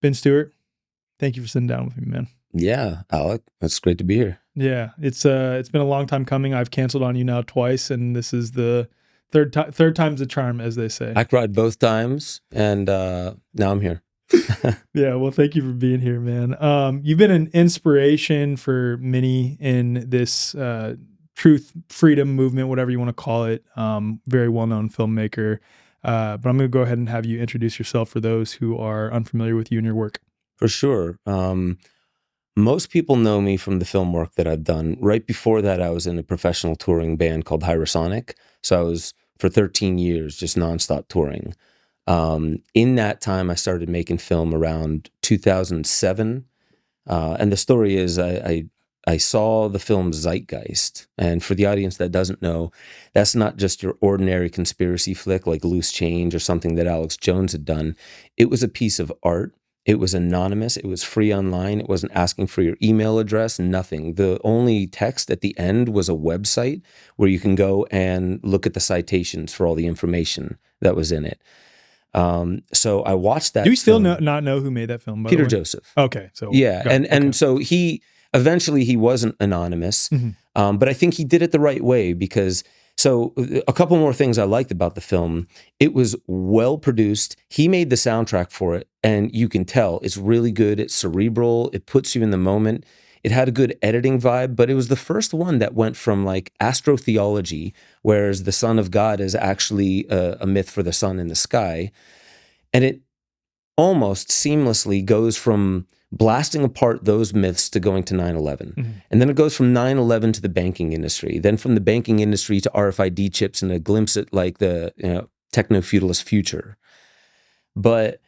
Ben Stewart, thank you for sitting down with me, man. Yeah, Alec, it's great to be here. Yeah, it's been a long time coming. I've canceled on you now twice, and this is the third time's the charm, as they say. I cried both times, and now I'm here. Yeah, well, thank you for being here, man. You've been an inspiration for many in this truth, freedom movement, whatever you want to call it. Very well-known filmmaker. But I'm going to go ahead and have you introduce yourself for those who are unfamiliar with you and your work. For sure. Most people know me from the film work that I've done. Right before that, I was in a professional touring band called Hyrosonic. So I was, for 13 years, just nonstop touring. In that time, I started making film around 2007. And the story is I saw the film Zeitgeist. And for the audience that doesn't know, that's not just your ordinary conspiracy flick like Loose Change or something that Alex Jones had done. It was a piece of art. It was anonymous. It was free online. It wasn't asking for your email address, nothing. The only text at the end was a website where you can go and look at the citations for all the information that was in it. So I watched that. Do we still not know who made that film? By Peter the way? Joseph. Okay, so yeah, and so he eventually wasn't anonymous, but I think he did it the right way because. So a couple more things I liked about the film. It was well produced. He made the soundtrack for it, and you can tell it's really good. It's cerebral. It puts you in the moment. It had a good editing vibe, but it was the first one that went from like astrotheology, whereas the Son of God is actually a myth for the sun in the sky. And it almost seamlessly goes from blasting apart those myths to going to 9/11. And then it goes from 9/11 to the banking industry, then from the banking industry to RFID chips and a glimpse at like the techno-feudalist future. But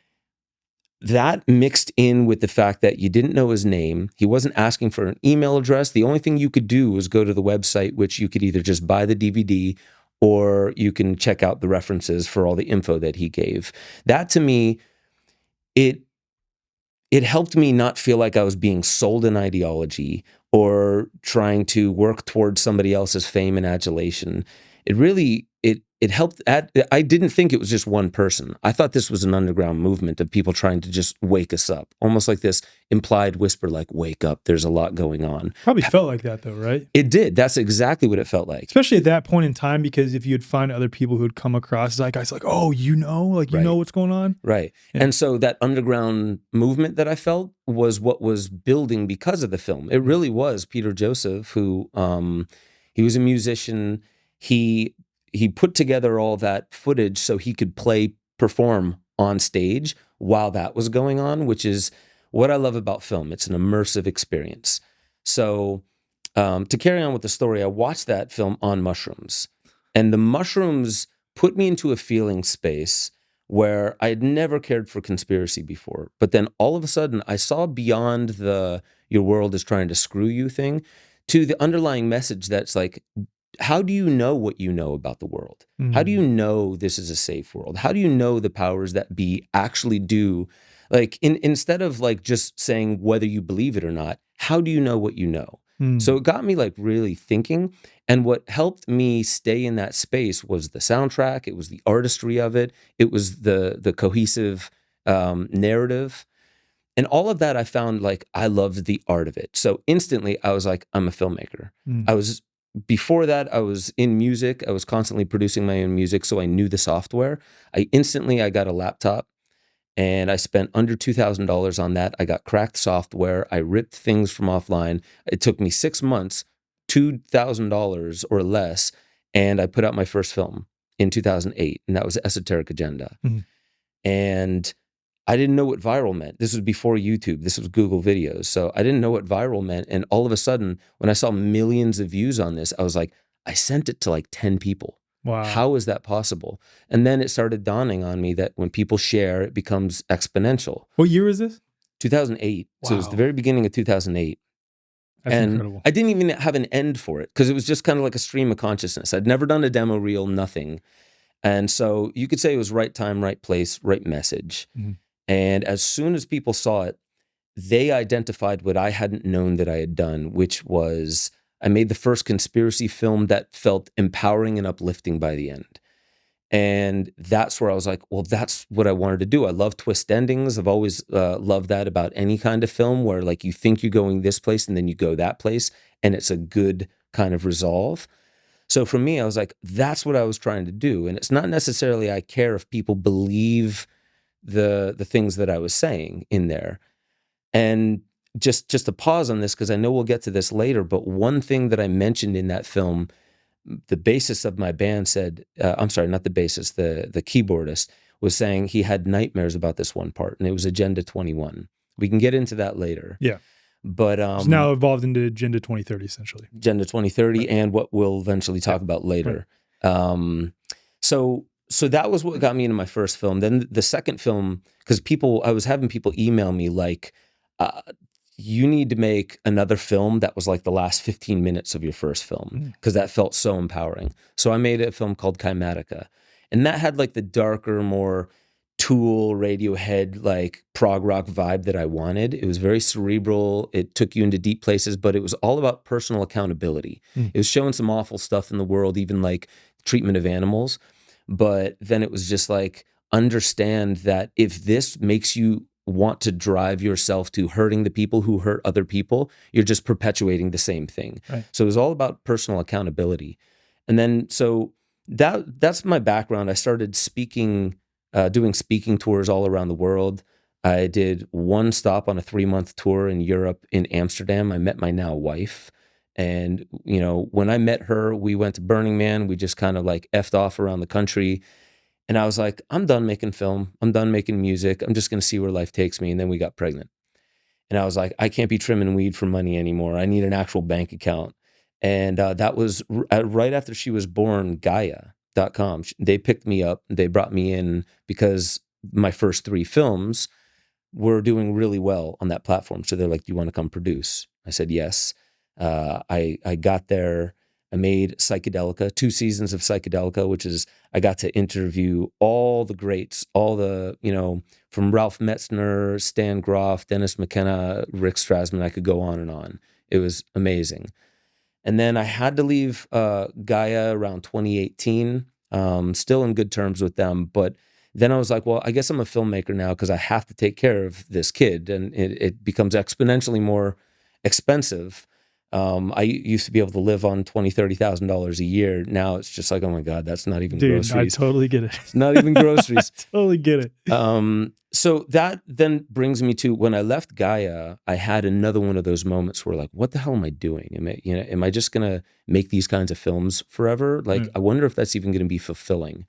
that mixed in with the fact that you didn't know his name, he wasn't asking for an email address. The only thing you could do was go to the website, which you could either just buy the DVD or you can check out the references for all the info that he gave. That to me, it helped me not feel like I was being sold an ideology or trying to work towards somebody else's fame and adulation. It helped. I didn't think it was just one person. I thought this was an underground movement of people trying to just wake us up, almost like this implied whisper, like, wake up, there's a lot going on. Probably felt like that though, right? It did. That's exactly what it felt like. Especially at that point in time, because if you'd find other people who'd come across Zeitgeist, like, oh, you know what's going on. Right. Yeah. And so that underground movement that I felt was what was building because of the film. It really was Peter Joseph, who he was a musician. He put together all that footage so he could perform on stage while that was going on, which is what I love about film. It's an immersive experience. So to carry on with the story, I watched that film on mushrooms, and the mushrooms put me into a feeling space where I had never cared for conspiracy before. But then all of a sudden I saw beyond the your world is trying to screw you thing to the underlying message that's like, how do you know what you know about the world? How do you know this is a safe world? How do you know the powers that be actually do? Like instead of like just saying whether you believe it or not, how do you know what you know? So it got me like really thinking. And what helped me stay in that space was the soundtrack. It was the artistry of it. It was the cohesive narrative. And all of that I found like I loved the art of it. So instantly I was like, I'm a filmmaker. Before that, I was in music. I was constantly producing my own music, so I knew the software. I got a laptop, and I spent under $2,000 on that. I got cracked software. I ripped things from offline. It took me 6 months, $2,000 or less, and I put out my first film in 2008, and that was Esoteric Agenda. And I didn't know what viral meant. This was before YouTube. This was Google videos. So I didn't know what viral meant. And all of a sudden, when I saw millions of views on this, I was like, I sent it to like 10 people. Wow. How is that possible? And then it started dawning on me that when people share, it becomes exponential. What year is this? 2008. Wow. So it was the very beginning of 2008. That's and incredible. I didn't even have an end for it because it was just kind of like a stream of consciousness. I'd never done a demo reel, nothing. And so you could say it was right time, right place, right message. And as soon as people saw it, they identified what I hadn't known that I had done, which was I made the first conspiracy film that felt empowering and uplifting by the end. And that's where I was like, well, that's what I wanted to do. I love twist endings. I've always loved that about any kind of film where like you think you're going this place and then you go that place and it's a good kind of resolve. So for me, I was like, that's what I was trying to do. And it's not necessarily I care if people believe the things that I was saying in there. And just to pause on this, because I know we'll get to this later, but one thing that I mentioned in that film, the bassist of my band said, I'm sorry, not the bassist, the keyboardist was saying he had nightmares about this one part, and it was Agenda 21. We can get into that later. Yeah. But It's now evolved into Agenda 2030, essentially. Agenda 2030, Right. and what we'll eventually talk about later. So that was what got me into my first film. Then the second film, because I was having people email me like, you need to make another film that was like the last 15 minutes of your first film, because that felt so empowering. So I made a film called Kymatica, and that had like the darker, more Tool, Radiohead, like prog rock vibe that I wanted. It was very cerebral. It took you into deep places, but it was all about personal accountability. It was showing some awful stuff in the world, even like treatment of animals. But then it was just like, understand that if this makes you want to drive yourself to hurting the people who hurt other people, you're just perpetuating the same thing. Right. So it was all about personal accountability. And then, so that's my background. I started speaking, doing speaking tours all around the world. I did one stop on a 3-month tour in Europe, in Amsterdam. I met my now wife. And, you know, when I met her, we went to Burning Man. We just kind of like effed off around the country. And I was like, I'm done making film. I'm done making music. I'm just going to see where life takes me. And then we got pregnant. And I was like, I can't be trimming weed for money anymore. I need an actual bank account. And that was right after she was born, Gaia.com. They picked me up. They brought me in because my first 3 films were doing really well on that platform. So they're like, do you want to come produce? I said, yes. I got there. I made Psychedelica, 2 seasons of Psychedelica, which is, I got to interview all the greats, all the, you know, from Ralph Metzner, Stan Groff, Dennis McKenna, Rick Strassman. I could go on and on. It was amazing. And then I had to leave Gaia around 2018, still in good terms with them. But then I was like, well, I guess I'm a filmmaker now because I have to take care of this kid. And it becomes exponentially more expensive. I used to be able to live on $20,000, $30,000 a year. Now it's just like, oh my God, that's not even groceries. I totally get it. It's not even groceries. Totally get it. So that then brings me to when I left Gaia, I had another one of those moments where like, what the hell am I doing? Am I just going to make these kinds of films forever? Like, I wonder if that's even going to be fulfilling.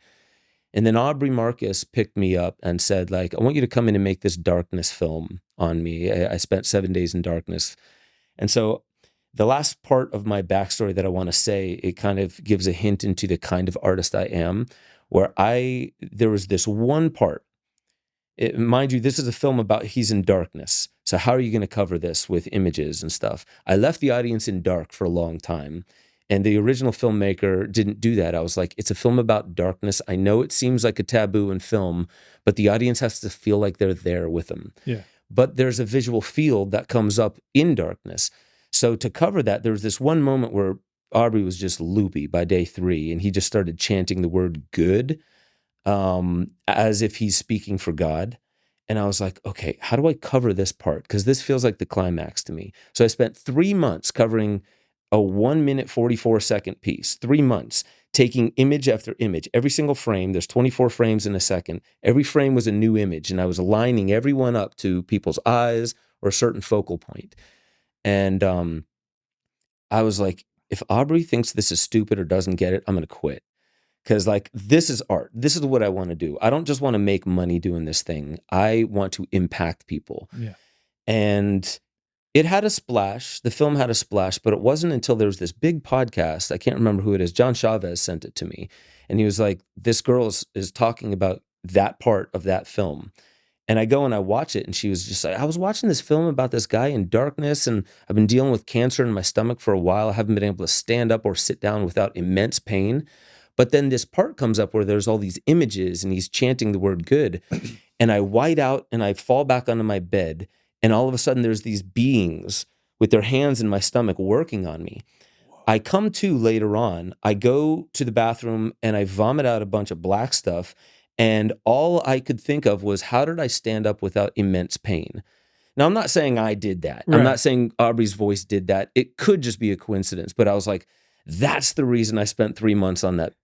And then Aubrey Marcus picked me up and said, like, I want you to come in and make this darkness film on me. I spent 7 days in darkness. And so the last part of my backstory that I want to say, it kind of gives a hint into the kind of artist I am, where there was this one part. Mind you, this is a film about he's in darkness. So how are you going to cover this with images and stuff? I left the audience in dark for a long time. And the original filmmaker didn't do that. I was like, it's a film about darkness. I know it seems like a taboo in film, but the audience has to feel like they're there with them. Yeah. But there's a visual field that comes up in darkness. So to cover that, there was this one moment where Aubrey was just loopy by day 3, and he just started chanting the word good, as if he's speaking for God. And I was like, okay, how do I cover this part? Because this feels like the climax to me. So I spent 3 months covering a 1 minute, 44-second piece, 3 months, taking image after image. Every single frame, there's 24 frames in a second. Every frame was a new image, and I was aligning everyone up to people's eyes or a certain focal point. And I was like, if Aubrey thinks this is stupid or doesn't get it, I'm going to quit. Because like, this is art. This is what I want to do. I don't just want to make money doing this thing. I want to impact people. Yeah. And it had a splash. The film had a splash, but it wasn't until there was this big podcast. I can't remember who it is. John Chavez sent it to me. And he was like, this girl is talking about that part of that film. And I go and I watch it, and she was just like, I was watching this film about this guy in darkness, and I've been dealing with cancer in my stomach for a while. I haven't been able to stand up or sit down without immense pain. But then this part comes up where there's all these images, and he's chanting the word good. And I white out, and I fall back onto my bed, and all of a sudden there's these beings with their hands in my stomach working on me. I come to later on, I go to the bathroom and I vomit out a bunch of black stuff. And all I could think of was, how did I stand up without immense pain? Now, I'm not saying I did that. I'm not saying Aubrey's voice did that. It could just be a coincidence. But I was like, that's the reason I spent 3 months on that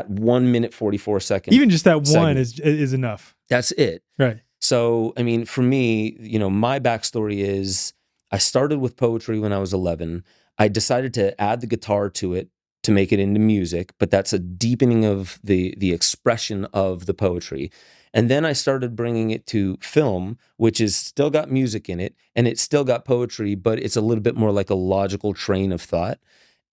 1 minute 44 second. Even just that segment. one is enough. That's it. Right. So, I mean, for me, my backstory is I started with poetry when I was 11. I decided to add the guitar to it to make it into music, but that's a deepening of the expression of the poetry. And then I started bringing it to film, which is still got music in it, and it's still got poetry, but it's a little bit more like a logical train of thought.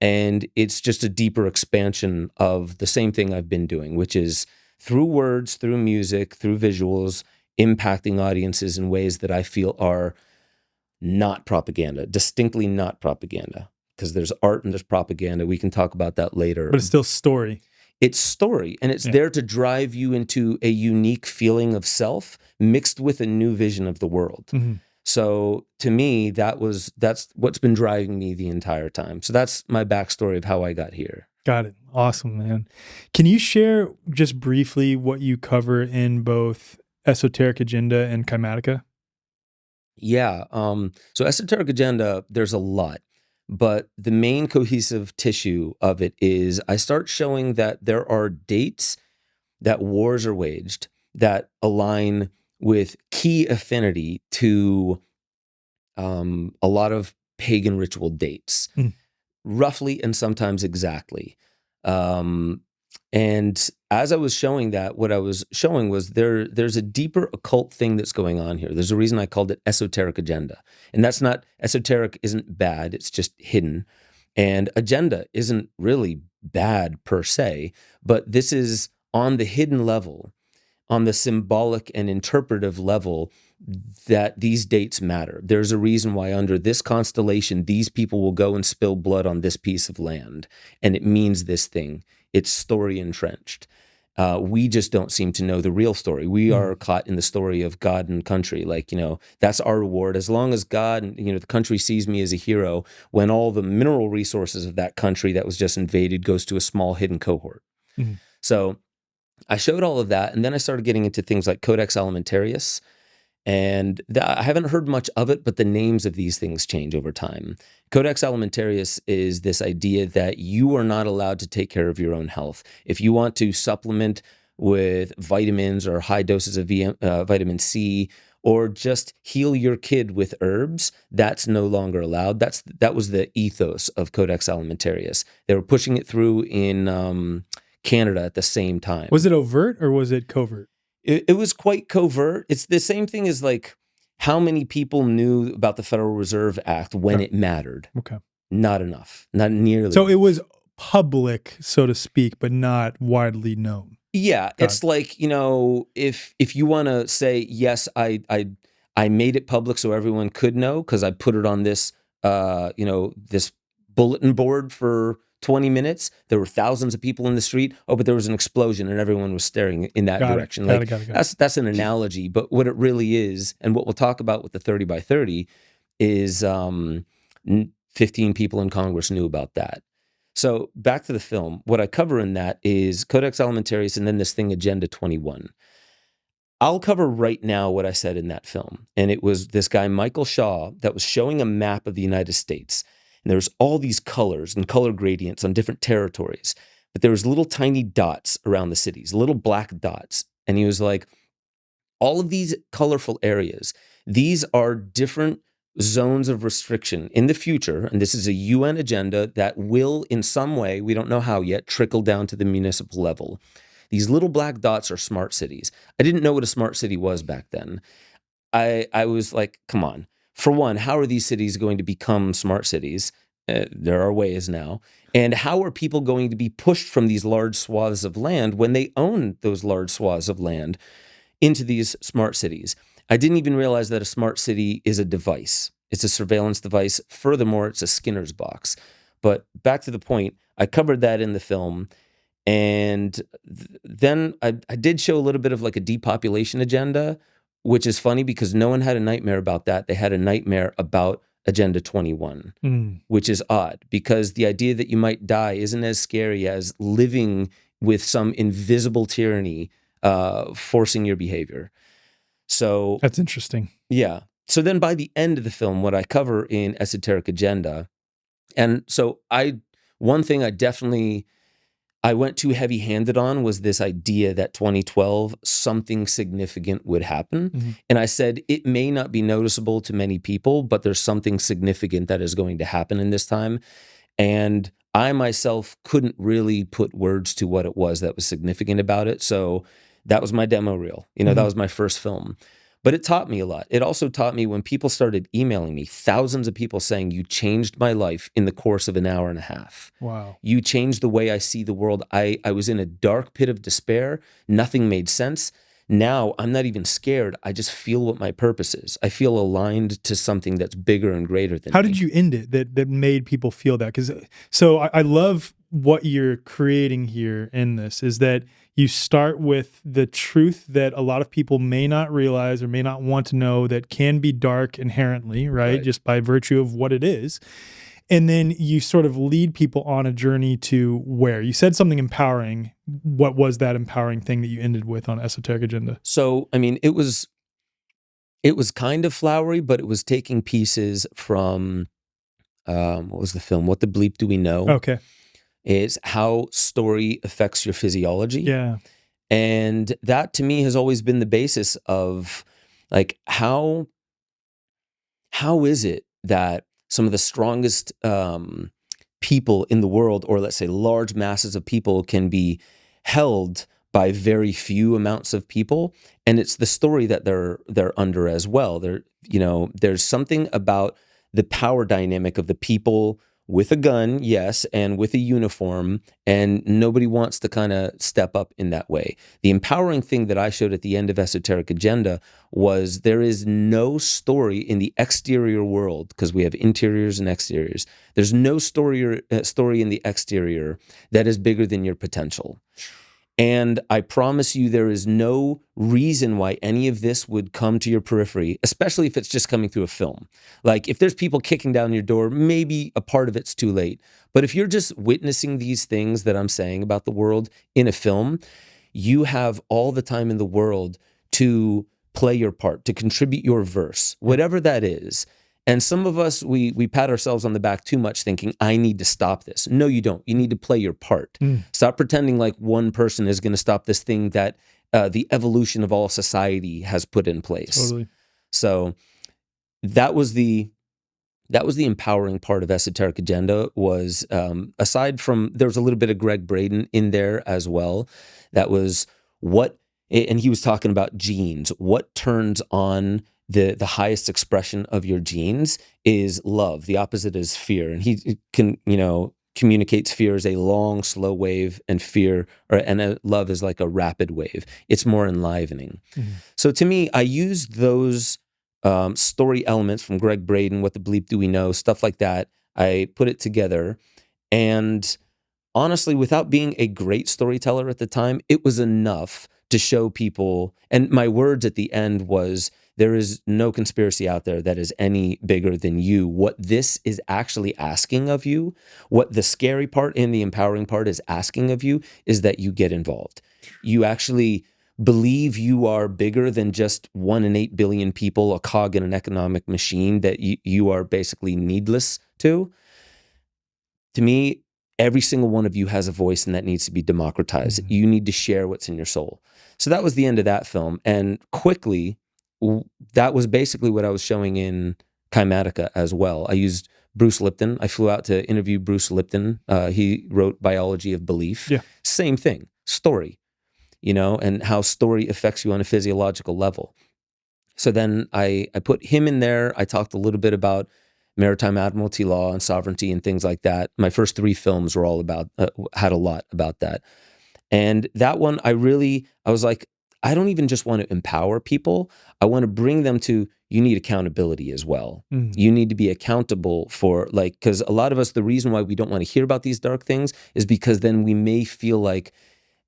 And it's just a deeper expansion of the same thing I've been doing, which is through words, through music, through visuals, impacting audiences in ways that I feel are not propaganda, distinctly not propaganda, because there's art and there's propaganda. We can talk about that later. But it's still story. It's story, and it's there to drive you into a unique feeling of self mixed with a new vision of the world. Mm-hmm. So to me, that's what's been driving me the entire time. So that's my backstory of how I got here. Got it. Awesome, man. Can you share just briefly what you cover in both Esoteric Agenda and Kymatica? Yeah. So Esoteric Agenda, there's a lot, but the main cohesive tissue of it is I start showing that there are dates that wars are waged that align with key affinity to a lot of pagan ritual dates, roughly and sometimes exactly. And as I was showing that, what I was showing was there's a deeper occult thing that's going on here. There's a reason I called it Esoteric Agenda. And that's not, esoteric isn't bad, it's just hidden. And agenda isn't really bad per se, but this is on the hidden level, on the symbolic and interpretive level, that these dates matter. There's a reason why under this constellation, these people will go and spill blood on this piece of land. And it means this thing. It's story entrenched. We just don't seem to know the real story. We are caught in the story of God and country. Like, that's our reward. As long as God and, the country sees me as a hero, when all the mineral resources of that country that was just invaded goes to a small hidden cohort. Mm-hmm. So I showed all of that. And then I started getting into things like Codex Alimentarius. And I haven't heard much of it, but the names of these things change over time. Codex Alimentarius is this idea that you are not allowed to take care of your own health. If you want to supplement with vitamins or high doses of vitamin C, or just heal your kid with herbs, that's no longer allowed. That was the ethos of Codex Alimentarius. They were pushing it through in Canada at the same time. Was it overt or was it covert? It was quite covert. It's the same thing as like how many people knew about the Federal Reserve Act when it mattered. Okay. Not enough. Not nearly. So it was public, so to speak, but not widely known. Yeah. It's like, if you want to say, yes, I made it public so everyone could know because I put it on this, this bulletin board for 20 minutes. There were thousands of people in the street. Oh, but there was an explosion and everyone was staring in that direction. Got it. That's an analogy, but what it really is, and what we'll talk about with the 30 by 30 is 15 people in Congress knew about that. So back to the film, what I cover in that is Codex Alimentarius and then this thing, Agenda 21. I'll cover right now what I said in that film. And it was this guy, Michael Shaw, that was showing a map of the United States. And there's all these colors and color gradients on different territories. But there was little tiny dots around the cities, little black dots. And he was like, all of these colorful areas, these are different zones of restriction in the future. And this is a UN agenda that will, in some way, we don't know how yet, trickle down to the municipal level. These little black dots are smart cities. I didn't know what a smart city was back then. I was like, come on. For one, how are these cities going to become smart cities? There are ways now. And how are people going to be pushed from these large swaths of land when they own those large swaths of land into these smart cities? I didn't even realize that a smart city is a device. It's a surveillance device. Furthermore, it's a Skinner's box. But back to the point, I covered that in the film. And then I did show a little bit of like a depopulation agenda, which is funny because no one had a nightmare about that. They had a nightmare about Agenda 21, Mm. which is odd because the idea that you might die isn't as scary as living with some invisible tyranny forcing your behavior. So That's interesting. yeah. So then by the end of the film, what I cover in Esoteric Agenda, and so one thing I went too heavy-handed on was this idea that 2012, something significant would happen. Mm-hmm. And I said, it may not be noticeable to many people, but there's something significant that is going to happen in this time. And I myself couldn't really put words to what it was that was significant about it. So that was my demo reel. You know, that was my first film. But it taught me a lot. It also taught me when people started emailing me, thousands of people saying, you changed my life in the course of an hour and a half. Wow. You changed the way I see the world. I was in a dark pit of despair. Nothing made sense. Now I'm not even scared. I just feel what my purpose is. I feel aligned to something that's bigger and greater than me. How did you end it that made people feel that? Because so I love what you're creating here in this is that you start with the truth that a lot of people may not realize or may not want to know that can be dark inherently, right? Just by virtue of what it is. And then you sort of lead people on a journey to where you said something empowering. What was that empowering thing that you ended with on Esoteric Agenda? So, I mean, it was kind of flowery, but it was taking pieces from, what was the film? What the Bleep Do We Know? Okay. Is how story affects your physiology. Yeah. And that to me has always been the basis of like, how is it that some of the strongest people in the world, or let's say large masses of people, can be held by very few amounts of people? And it's the story that they're under as well. There's something about the power dynamic of the people with a gun, yes, and with a uniform, and nobody wants to kind of step up in that way. The empowering thing that I showed at the end of Esoteric Agenda was there is no story in the exterior world, because we have interiors and exteriors. There's no story in the exterior that is bigger than your potential. And I promise you, there is no reason why any of this would come to your periphery, especially if it's just coming through a film. Like if there's people kicking down your door, maybe a part of it's too late. But if you're just witnessing these things that I'm saying about the world in a film, you have all the time in the world to play your part, to contribute your verse, whatever that is. And some of us, we pat ourselves on the back too much thinking, I need to stop this. No, you don't. You need to play your part. Stop pretending like one person is going to stop this thing that the evolution of all society has put in place. Totally. So that was the empowering part of Esoteric Agenda was, aside from, there was a little bit of Greg Braden in there as well. That was and he was talking about genes. What turns on the highest expression of your genes is love. The opposite is fear. And he can, communicates fear as a long, slow wave, and love is like a rapid wave. It's more enlivening. Mm-hmm. So to me, I used those story elements from Greg Braden, What the Bleep Do We Know, stuff like that. I put it together, and honestly, without being a great storyteller at the time, it was enough to show people. And my words at the end was, there is no conspiracy out there that is any bigger than you. What this is actually asking of you, what the scary part and the empowering part is asking of you, is that you get involved. You actually believe you are bigger than just 1 in 8 billion people, a cog in an economic machine that you are basically needless to. To me, every single one of you has a voice, and that needs to be democratized. Mm-hmm. You need to share what's in your soul. So that was the end of that film. And quickly, that was basically what I was showing in Kymatica as well. I used Bruce Lipton. I flew out to interview Bruce Lipton. He wrote Biology of Belief. Yeah. Same thing, story, and how story affects you on a physiological level. So then I put him in there. I talked a little bit about maritime admiralty law and sovereignty and things like that. My first 3 films were all about, had a lot about that. And that one, I was like, I don't even just want to empower people. I want to bring them to, you need accountability as well. Mm. You need to be accountable for, because a lot of us, the reason why we don't want to hear about these dark things is because then we may feel like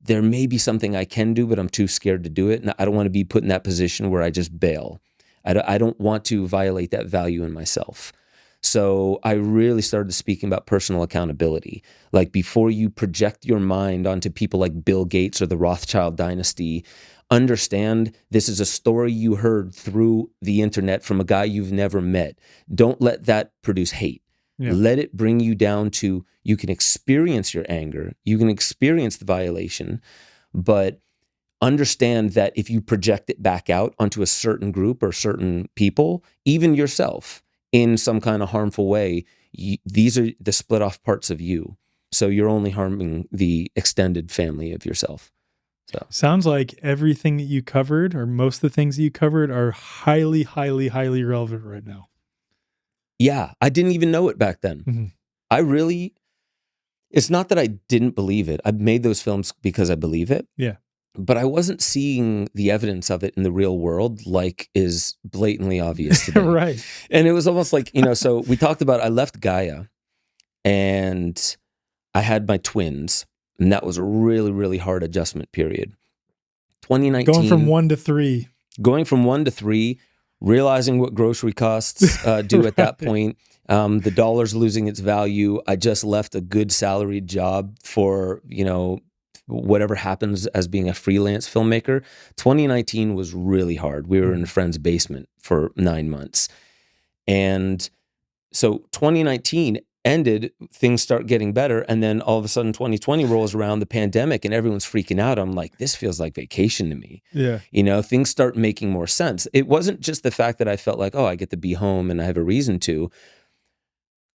there may be something I can do, but I'm too scared to do it. And I don't want to be put in that position where I just bail. I don't want to violate that value in myself. So I really started speaking about personal accountability. Like, before you project your mind onto people like Bill Gates or the Rothschild dynasty, understand this is a story you heard through the internet from a guy you've never met. Don't let that produce hate. Yeah. Let it bring you down to, you can experience your anger, you can experience the violation, but understand that if you project it back out onto a certain group or certain people, even yourself, in some kind of harmful way, these are the split off parts of you. So you're only harming the extended family of yourself. So Sounds like everything that you covered, or most of the things that you covered, are highly, highly, highly relevant right now. yeah, I didn't even know it back then. Mm-hmm. I really, it's not that I didn't believe it. I made those films because I believe it. Yeah. But I wasn't seeing the evidence of it in the real world, like is blatantly obvious today. Right. And it was almost like, so we talked about, I left Gaia and I had my twins, and that was a really, really hard adjustment period. 2019. Going from 1 to 3. Going from 1 to 3, realizing what grocery costs do at that point. The dollar's losing its value. I just left a good salaried job for, whatever happens as being a freelance filmmaker. 2019 was really hard. We were in a friend's basement for 9 months. And so 2019 ended, things start getting better, and then all of a sudden 2020 rolls around, the pandemic, and everyone's freaking out. I'm like, this feels like vacation to me. Yeah. Things start making more sense. It wasn't just the fact that I felt like, oh, I get to be home and I have a reason to.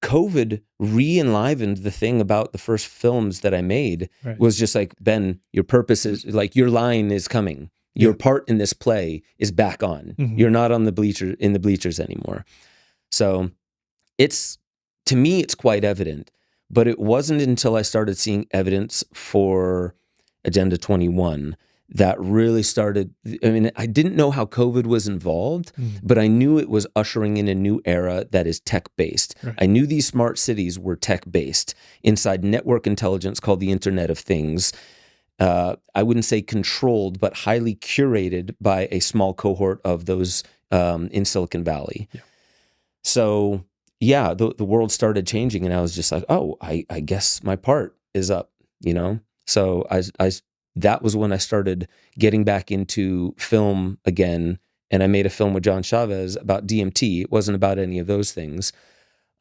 COVID re-enlivened the thing about the first films that I made. Right. Was just like, Ben, your purpose is, like, your line is coming. Your part in this play is back on. Mm-hmm. You're not on the bleachers anymore. So to me, it's quite evident, but it wasn't until I started seeing evidence for Agenda 21 that really started. I mean, I didn't know how COVID was involved, but I knew it was ushering in a new era that is tech-based. Right. I knew these smart cities were tech-based inside network intelligence called the Internet of Things. I wouldn't say controlled, but highly curated by a small cohort of those in Silicon Valley. Yeah. So yeah, the world started changing, and I was just like, oh, I guess my part is up, So that was when I started getting back into film again, and I made a film with John Chavez about DMT. It wasn't about any of those things.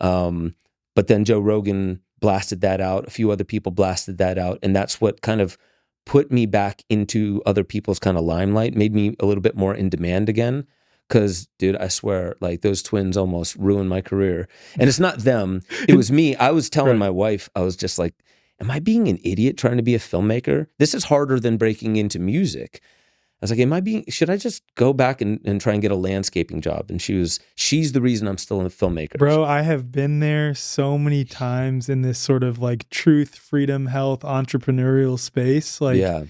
But then Joe Rogan blasted that out. A few other people blasted that out, and that's what kind of put me back into other people's kind of limelight, made me a little bit more in demand again. Because, dude, I swear, like, those twins almost ruined my career. And it's not them. It was me. I was telling my wife, I was just like, am I being an idiot trying to be a filmmaker? This is harder than breaking into music. I was like, should I just go back and try and get a landscaping job? And she's the reason I'm still a filmmaker. Bro, I have been there so many times in this sort of like truth, freedom, health, entrepreneurial space. Like,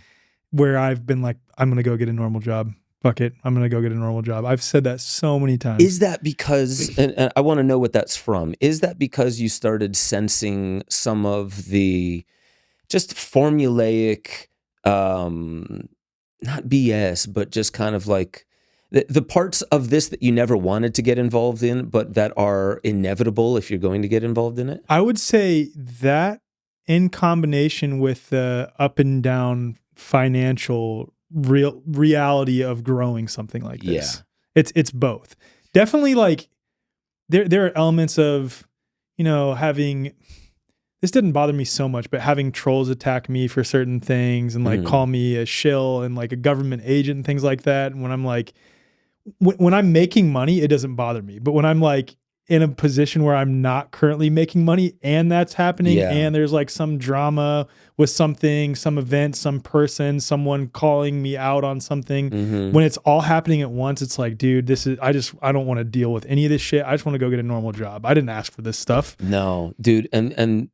where I've been like, I'm going to go get a normal job. Fuck it, I'm going to go get a normal job. I've said that so many times. Is that because, and I want to know what that's from, is that because you started sensing some of the just formulaic, not BS, but just kind of like the parts of this that you never wanted to get involved in, but that are inevitable if you're going to get involved in it? I would say that, in combination with the up and down financial reality of growing something like this. It's both. Definitely, like, there are elements of, having, this didn't bother me so much, but having trolls attack me for certain things and like call me a shill and like a government agent and things like that. And when I'm like, when I'm making money, it doesn't bother me. But when I'm like in a position where I'm not currently making money and that's happening, and there's like some drama with something, some event, some person, someone calling me out on something, when it's all happening at once, it's like, dude, I don't want to deal with any of this shit. I just want to go get a normal job. I didn't ask for this stuff. No, dude. And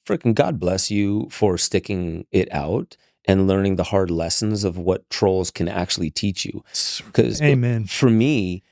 freaking God bless you for sticking it out and learning the hard lessons of what trolls can actually teach you. Because for me,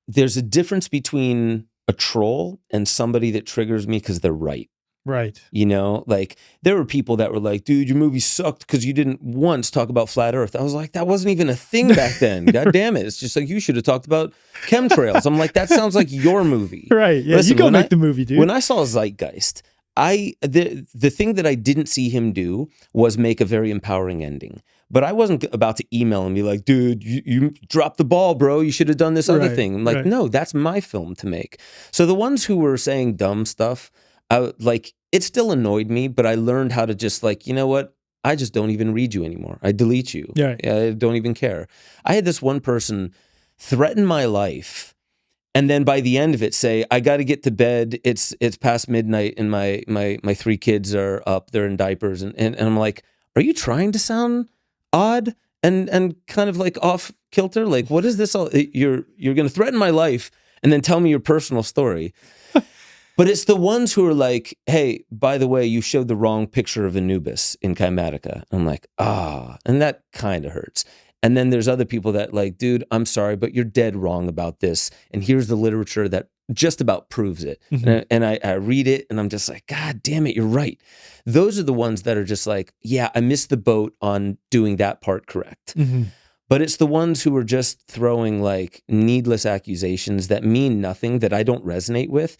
there's a difference between a troll and somebody that triggers me because they're right. Right. You know, like there were people that were like, dude, your movie sucked because you didn't once talk about flat earth. I was like, that wasn't even a thing back then. God damn it. It's just like, you should have talked about chemtrails. I'm like, that sounds like your movie. Right. Yeah. Listen, you go make the movie, dude. when I saw Zeitgeist, the thing that I didn't see him do was make a very empowering ending. But I wasn't about to email and be like, dude, you dropped the ball, bro. You should have done this other thing. I'm like, no, that's my film to make. So the ones who were saying dumb stuff, it still annoyed me, but I learned how to just like, you know what? I just don't even read you anymore. I delete you. Yeah. I don't even care. I had this one person threaten my life, and then by the end of it say, I got to get to bed. It's past midnight, and my 3 kids are up. They're in diapers, and I'm like, are you trying to sound odd and kind of like off kilter? Like, what is this all? You're going to threaten my life and then tell me your personal story. But it's the ones who are like, hey, by the way, you showed the wrong picture of Anubis in Chimatica. I'm like, and that kind of hurts. And then there's other people that like, dude, I'm sorry, but you're dead wrong about this. And here's the literature that just about proves it. Mm-hmm. And I read it and I'm just like, God damn it, you're right. Those are the ones that are just like, yeah, I missed the boat on doing that part correct. Mm-hmm. But it's the ones who are just throwing like needless accusations that mean nothing, that I don't resonate with.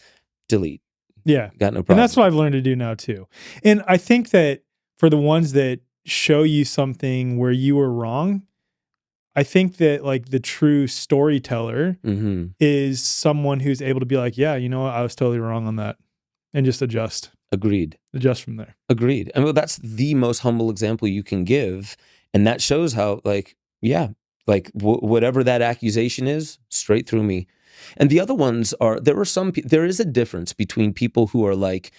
Delete. Yeah. Got no problem. And that's what I've learned to do now too. And I think that for the ones that show you something where you were wrong, I think that like the true storyteller is someone who's able to be like, yeah, you know what? I was totally wrong on that, and just adjust. Agreed. Adjust from there. Agreed. And well, that's the most humble example you can give. And that shows how like, yeah, like whatever that accusation is, straight through me. And the other ones are, there is a difference between people who are like,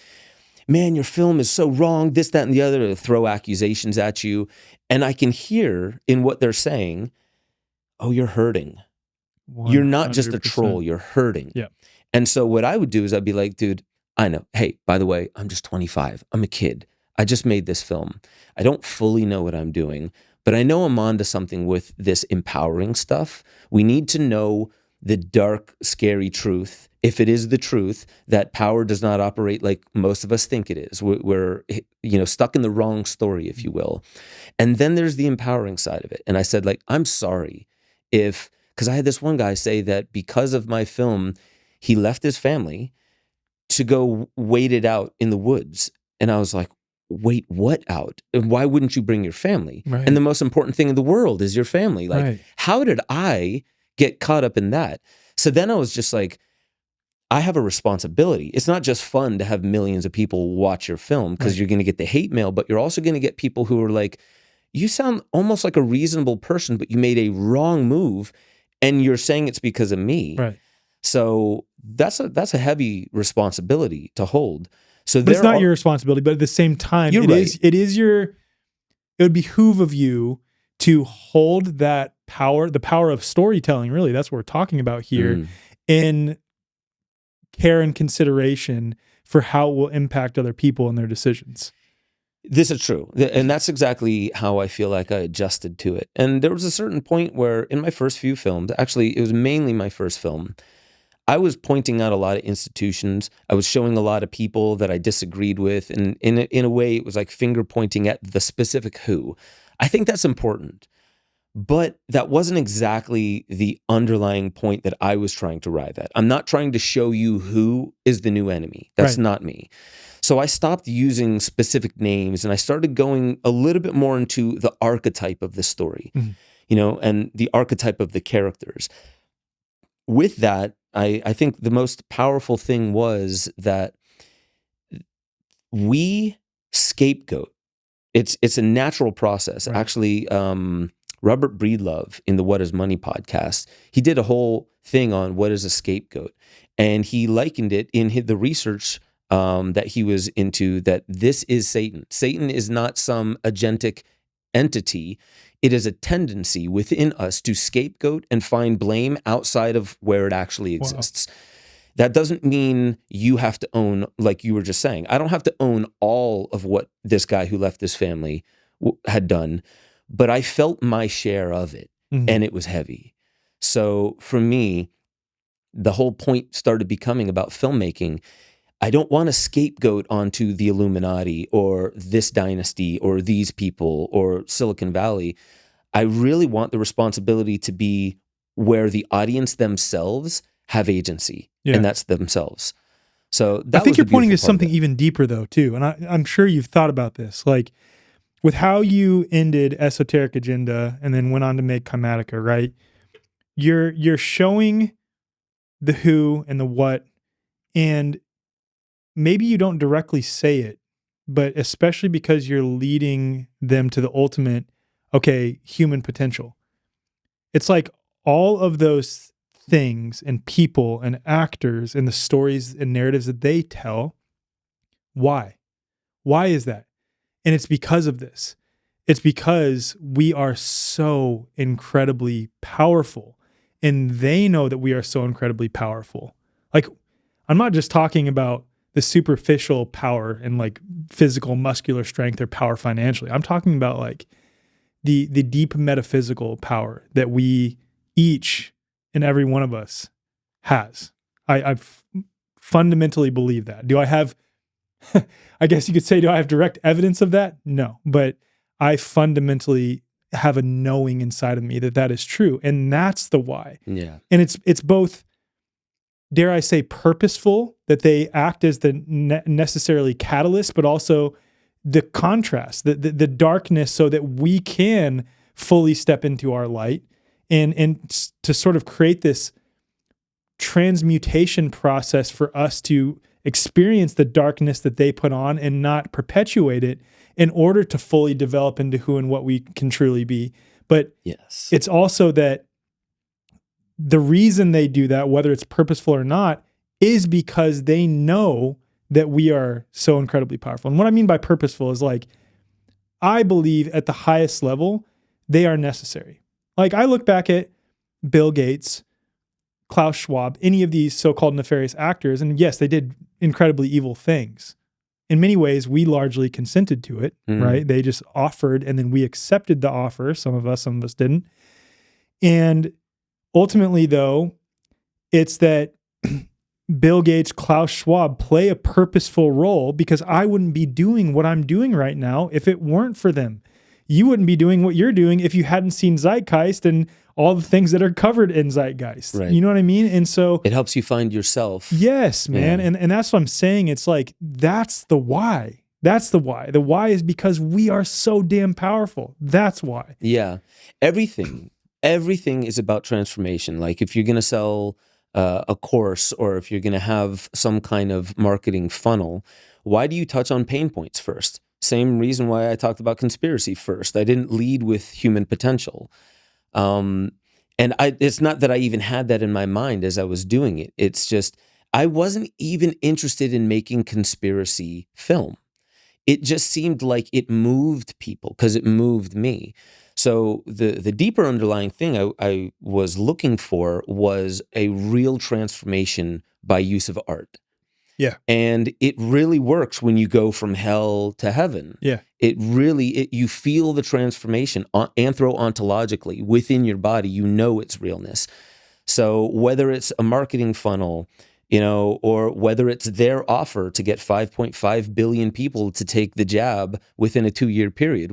man, your film is so wrong, this, that, and the other, to throw accusations at you. And I can hear in what they're saying, oh, you're hurting. 100%. You're not just a troll, you're hurting. Yeah. And so what I would do is I'd be like, dude, I know. Hey, by the way, I'm just 25. I'm a kid. I just made this film. I don't fully know what I'm doing, but I know I'm onto something with this empowering stuff. We need to know the dark, scary truth, if it is the truth, that power does not operate like most of us think it is. We're stuck in the wrong story, if you will. And then there's the empowering side of it. And I said, like, I'm sorry because I had this one guy say that because of my film, he left his family to go wait it out in the woods. And I was like, wait, what out? And why wouldn't you bring your family? Right. And the most important thing in the world is your family. Like, how did I get caught up in that? So then I was just like, I have a responsibility. It's not just fun to have millions of people watch your film because you're going to get the hate mail, but you're also going to get people who are like, you sound almost like a reasonable person, but you made a wrong move and you're saying it's because of me. Right. So that's a heavy responsibility to hold. So but it's not your responsibility, but at the same time, it would behoove of you to hold that power, the power of storytelling, really, that's what we're talking about here, in care and consideration for how it will impact other people and their decisions. This is true. And that's exactly how I feel like I adjusted to it. And there was a certain point where in my first few films, actually, it was mainly my first film, I was pointing out a lot of institutions. I was showing a lot of people that I disagreed with. And in a way, it was like finger pointing at the specific who. I think that's important. But that wasn't exactly the underlying point that I was trying to arrive at. I'm not trying to show you who is the new enemy. That's not me. So I stopped using specific names and I started going a little bit more into the archetype of the story, and the archetype of the characters. With that, I think the most powerful thing was that we scapegoat. It's a natural process. Actually, Robert Breedlove in the What is Money podcast, he did a whole thing on what is a scapegoat. And he likened it in the research that he was into, that this is Satan. Satan is not some agentic entity. It is a tendency within us to scapegoat and find blame outside of where it actually exists. Wow. That doesn't mean you have to own, like you were just saying, I don't have to own all of what this guy who left this family had done, but I felt my share of it, and it was heavy. So for me, the whole point started becoming about filmmaking. I don't want to scapegoat onto the Illuminati or this dynasty or these people or Silicon Valley. I really want the responsibility to be where the audience themselves have agency, and that's themselves. So that I think was you're the pointing beautiful to part of something it. even deeper though, too. And I'm sure you've thought about this. Like with how you ended Esoteric Agenda and then went on to make Chromatica, right? You're showing the who and the what, and maybe you don't directly say it, but especially because you're leading them to the ultimate, okay, human potential. It's like all of those things and people and actors and the stories and narratives that they tell. Why? Why is that? And it's because of this. It's because we are so incredibly powerful, and they know that we are so incredibly powerful. Like, I'm not just talking about the superficial power and like physical muscular strength or power financially. I'm talking about like the deep metaphysical power that we each and every one of us has. I fundamentally believe that. Do I have I guess you could say, do I have direct evidence of that? No, but I fundamentally have a knowing inside of me that that is true, and that's the why. Yeah. And it's both, dare I say, purposeful that they act as the necessarily catalyst, but also the contrast, the darkness, so that we can fully step into our light and to sort of create this transmutation process for us to experience the darkness that they put on and not perpetuate it in order to fully develop into who and what we can truly be. But Yes. it's also that the reason they do that, whether it's purposeful or not, is because they know that we are so incredibly powerful. And what I mean by purposeful is like, I believe at the highest level, they are necessary. Like I look back at Bill Gates, Klaus Schwab, any of these so-called nefarious actors, and yes, they did incredibly evil things. In many ways, we largely consented to it, right? They just offered, and then we accepted the offer. Some of us didn't. And ultimately, though, it's that Bill Gates, Klaus Schwab play a purposeful role, because I wouldn't be doing what I'm doing right now if it weren't for them. You wouldn't be doing what you're doing if you hadn't seen Zeitgeist and all the things that are covered in Zeitgeist. Right. You know what I mean? And so it helps you find yourself. yes, man. Yeah. And that's what I'm saying. It's like, that's the why. That's the why. The why is because we are so damn powerful. That's why. Yeah. Everything is about transformation. Like if you're going to sell a course, or if you're going to have some kind of marketing funnel, why do you touch on pain points first? Same reason why I talked about conspiracy first. I didn't lead with human potential. And it's not that I even had that in my mind as I was doing it. It's just, I wasn't even interested in making conspiracy film. It just seemed like it moved people because it moved me. So the deeper underlying thing I was looking for was a real transformation by use of art. Yeah. And it really works when you go from hell to heaven. Yeah. You feel the transformation anthro-ontologically within your body. You know its realness. So whether it's a marketing funnel, or whether it's their offer to get 5.5 billion people to take the jab within a 2-year period,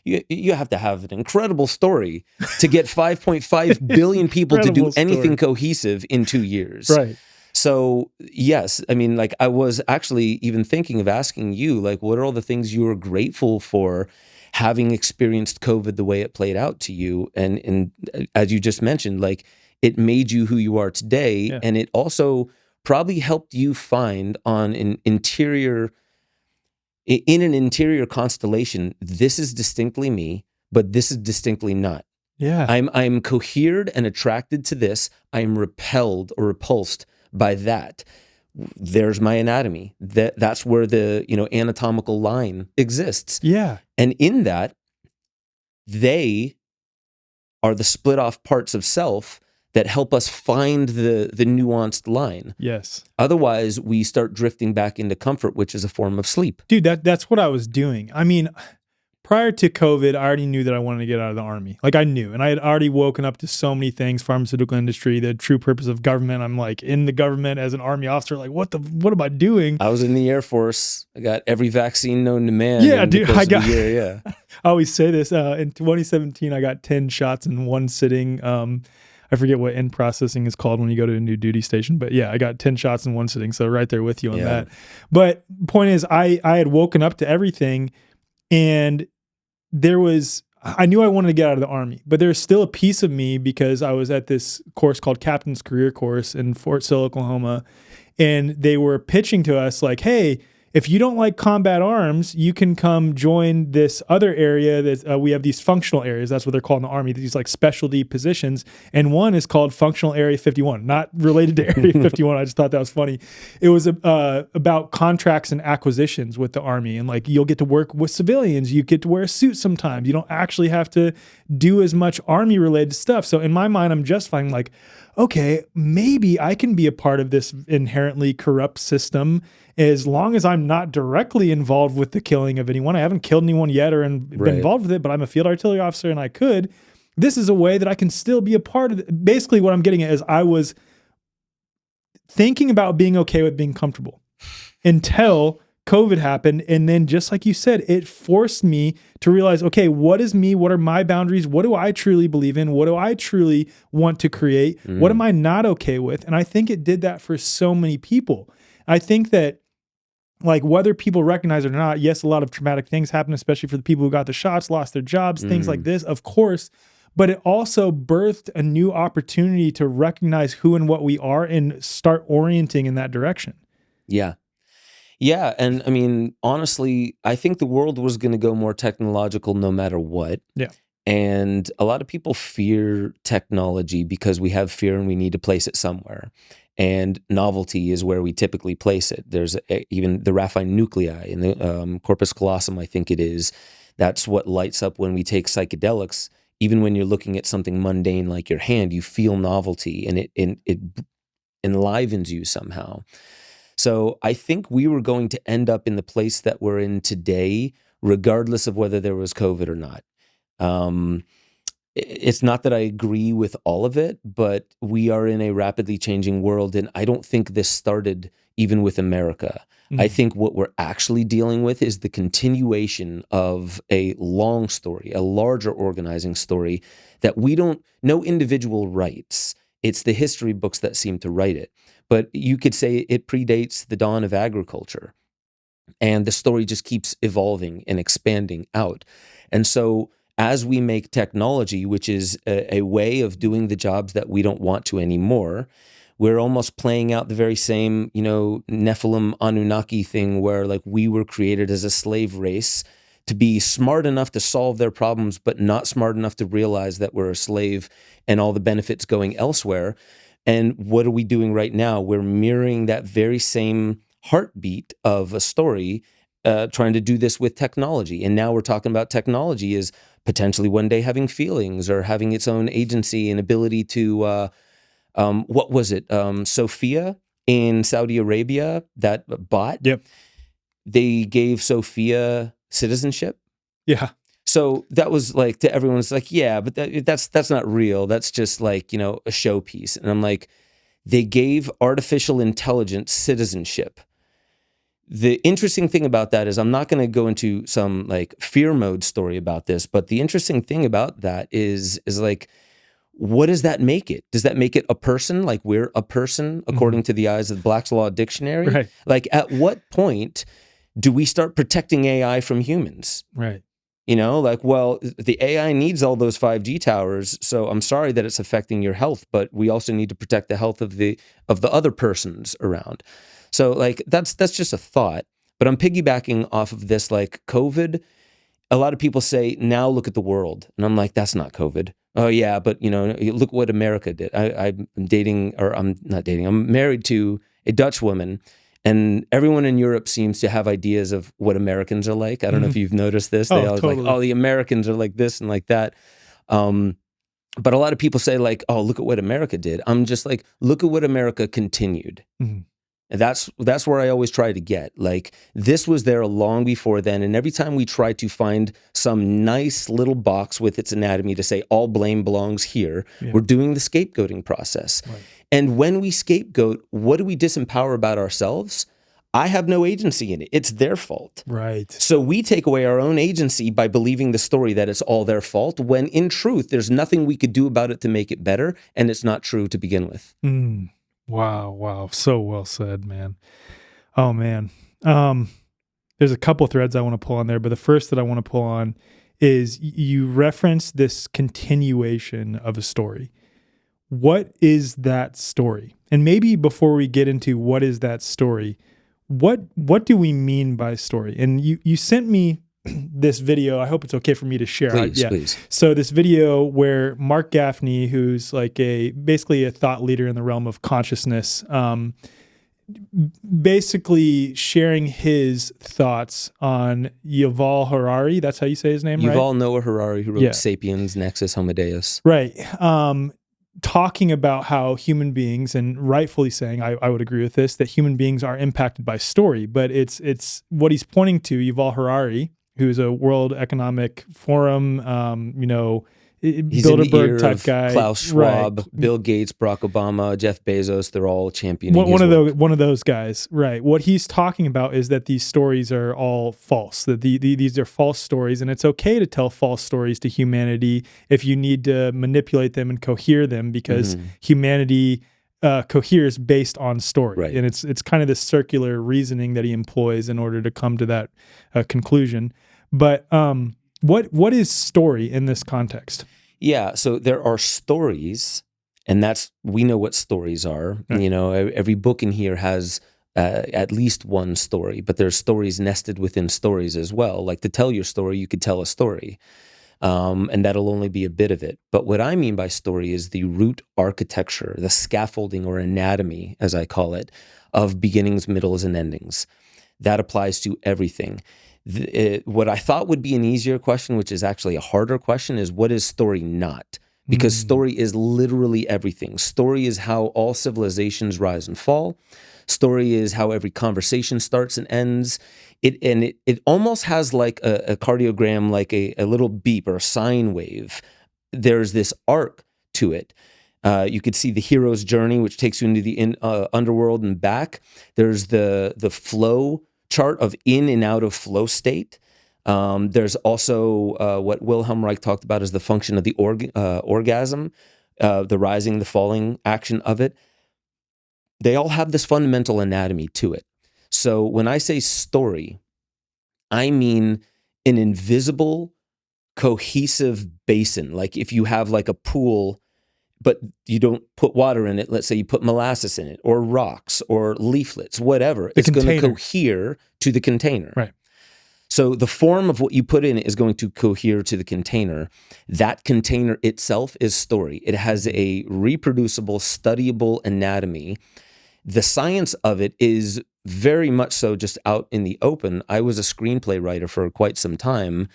you have to have an incredible story to get 5.5 billion people to do anything cohesive in 2 years. Right. So yes, I mean, like I was actually even thinking of asking you, like, what are all the things you were grateful for having experienced COVID the way it played out to you? And as you just mentioned, like it made you who you are today. Yeah. And it also probably helped you find on in an interior constellation, this is distinctly me, but this is distinctly not. Yeah. I'm cohered and attracted to this. I'm repelled or repulsed by that. There's my anatomy. That's where the anatomical line exists. Yeah. And in that, they are the split off parts of self that help us find the nuanced line. Yes. Otherwise, we start drifting back into comfort, which is a form of sleep. Dude, that's what I was doing. I mean, prior to COVID, I already knew that I wanted to get out of the Army. Like I knew, and I had already woken up to so many things, pharmaceutical industry, the true purpose of government. I'm like in the government as an Army officer, like what am I doing? I was in the Air Force. I got every vaccine known to man. Yeah, in the dude, course I of got, a year, yeah. I always say this, in 2017, I got 10 shots in one sitting. I forget what end processing is called when you go to a new duty station, but yeah, I got 10 shots in one sitting. So right there with you on that. But point is, I had woken up to everything, and I knew I wanted to get out of the Army, but there's still a piece of me because I was at this course called Captain's Career Course in Fort Sill, Oklahoma. And they were pitching to us like, hey, if you don't like combat arms, you can come join this other area that we have these functional areas. That's what they're called in the Army, these like specialty positions. And one is called Functional Area 51, not related to Area 51. I just thought that was funny. It was about contracts and acquisitions with the Army. And like, you'll get to work with civilians. You get to wear a suit sometimes. You don't actually have to do as much Army related stuff. So in my mind, I'm justifying like, okay, maybe I can be a part of this inherently corrupt system as long as I'm not directly involved with the killing of anyone. I haven't killed anyone yet or been involved with it, but I'm a field artillery officer and I could. This is a way that I can still be a part of it. Basically, what I'm getting at is I was thinking about being okay with being comfortable until COVID happened. And then just like you said, it forced me to realize, okay, what is me? What are my boundaries? What do I truly believe in? What do I truly want to create? What am I not okay with? And I think it did that for so many people. I think that like whether people recognize it or not, yes, a lot of traumatic things happen, especially for the people who got the shots, lost their jobs, things like this, of course. But it also birthed a new opportunity to recognize who and what we are and start orienting in that direction. Yeah. Yeah. And I mean, honestly, I think the world was going to go more technological no matter what. Yeah. And a lot of people fear technology because we have fear and we need to place it somewhere. And novelty is where we typically place it. There's even the Raphael nuclei in the corpus callosum, I think it is. That's what lights up when we take psychedelics. Even when you're looking at something mundane like your hand, you feel novelty and it enlivens you somehow. So I think we were going to end up in the place that we're in today, regardless of whether there was COVID or not. It's not that I agree with all of it, but we are in a rapidly changing world. And I don't think this started even with America. I think what we're actually dealing with is the continuation of a long story, a larger organizing story that no individual writes. It's the history books that seem to write it. But you could say it predates the dawn of agriculture. And the story just keeps evolving and expanding out. And so as we make technology, which is a way of doing the jobs that we don't want to anymore, we're almost playing out the very same, Nephilim Anunnaki thing where like we were created as a slave race to be smart enough to solve their problems, but not smart enough to realize that we're a slave and all the benefits going elsewhere. And what are we doing right now? We're mirroring that very same heartbeat of a story, trying to do this with technology. And now we're talking about technology as potentially one day having feelings or having its own agency and ability to, what was it? Sophia in Saudi Arabia, that bot? Yep. They gave Sophia citizenship. Yeah. So that was like, to everyone's like, yeah, but that's not real. That's just like, a showpiece. And I'm like, they gave artificial intelligence citizenship. The interesting thing about that is I'm not going to go into some like fear mode story about this, but the interesting thing about that is like, what does that make it? Does that make it a person? Like we're a person according to the eyes of Black's Law Dictionary? Right. Like at what point do we start protecting AI from humans? Right. Like, well, the AI needs all those 5G towers, so I'm sorry that it's affecting your health, but we also need to protect the health of the other persons around. So like that's just a thought, but I'm piggybacking off of this like COVID. A lot of people say, now look at the world. And I'm like, that's not COVID. Oh yeah, but look what America did. I'm married to a Dutch woman. And everyone in Europe seems to have ideas of what Americans are like. I don't know if you've noticed this. They always totally. like, oh, the Americans are like this and like that. But a lot of people say like, oh, look at what America did. I'm just like, look at what America continued. And that's where I always try to get. Like, this was there long before then, and every time we try to find some nice little box with its anatomy to say all blame belongs here, we're doing the scapegoating process. Right. And when we scapegoat, what do we disempower about ourselves? I have no agency in it. It's their fault. Right. So we take away our own agency by believing the story that it's all their fault, when in truth, there's nothing we could do about it to make it better, and it's not true to begin with. Wow. So well said, man. Oh, man. There's a couple threads I want to pull on there, but the first that I want to pull on is you reference this continuation of a story. What is that story? And maybe before we get into what is that story, what do we mean by story? And you sent me this video. I hope it's okay for me to share. Please. So this video where Mark Gaffney, who's like basically a thought leader in the realm of consciousness, basically sharing his thoughts on Yuval Harari. That's how you say his name, right? Yuval Noah Harari, who wrote Sapiens, Nexus, Homo Deus. Right. Talking about how human beings, and rightfully saying, I would agree with this, that human beings are impacted by story. But it's what he's pointing to, Yuval Harari, who's a World Economic Forum, He's Bilderberg type guy, Klaus Schwab, right. Bill Gates, Barack Obama, Jeff Bezos. They're all championing one of those guys, right? What he's talking about is that these stories are all false. That these are false stories, and it's okay to tell false stories to humanity if you need to manipulate them and cohere them, because humanity coheres based on story, right. And it's kind of this circular reasoning that he employs in order to come to that conclusion. But what is story in this context? Yeah, so there are stories, and we know what stories are. Right. You know, every book in here has at least one story, but there's stories nested within stories as well. Like, to tell your story, you could tell a story, and that'll only be a bit of it. But what I mean by story is the root architecture, the scaffolding or anatomy, as I call it, of beginnings, middles, and endings. That applies to everything. What I thought would be an easier question, which is actually a harder question, is what is story not? Because story is literally everything. Story is how all civilizations rise and fall. Story is how every conversation starts and ends. It almost has like a cardiogram, like a little beep or a sine wave. There's this arc to it. You could see the hero's journey, which takes you into the underworld and back. There's the flow chart of in and out of flow state. There's also what Wilhelm Reich talked about as the function of the orgasm, the rising, the falling action of it. They all have this fundamental anatomy to it. So when I say story, I mean an invisible, cohesive basin. Like if you have like a pool, but you don't put water in it, let's say you put molasses in it, or rocks, or leaflets, whatever, it's going to cohere to the container. Right. So the form of what you put in it is going to cohere to the container. That container itself is story. It has a reproducible, studyable anatomy. The science of it is very much so just out in the open. I was a screenplay writer for quite some time.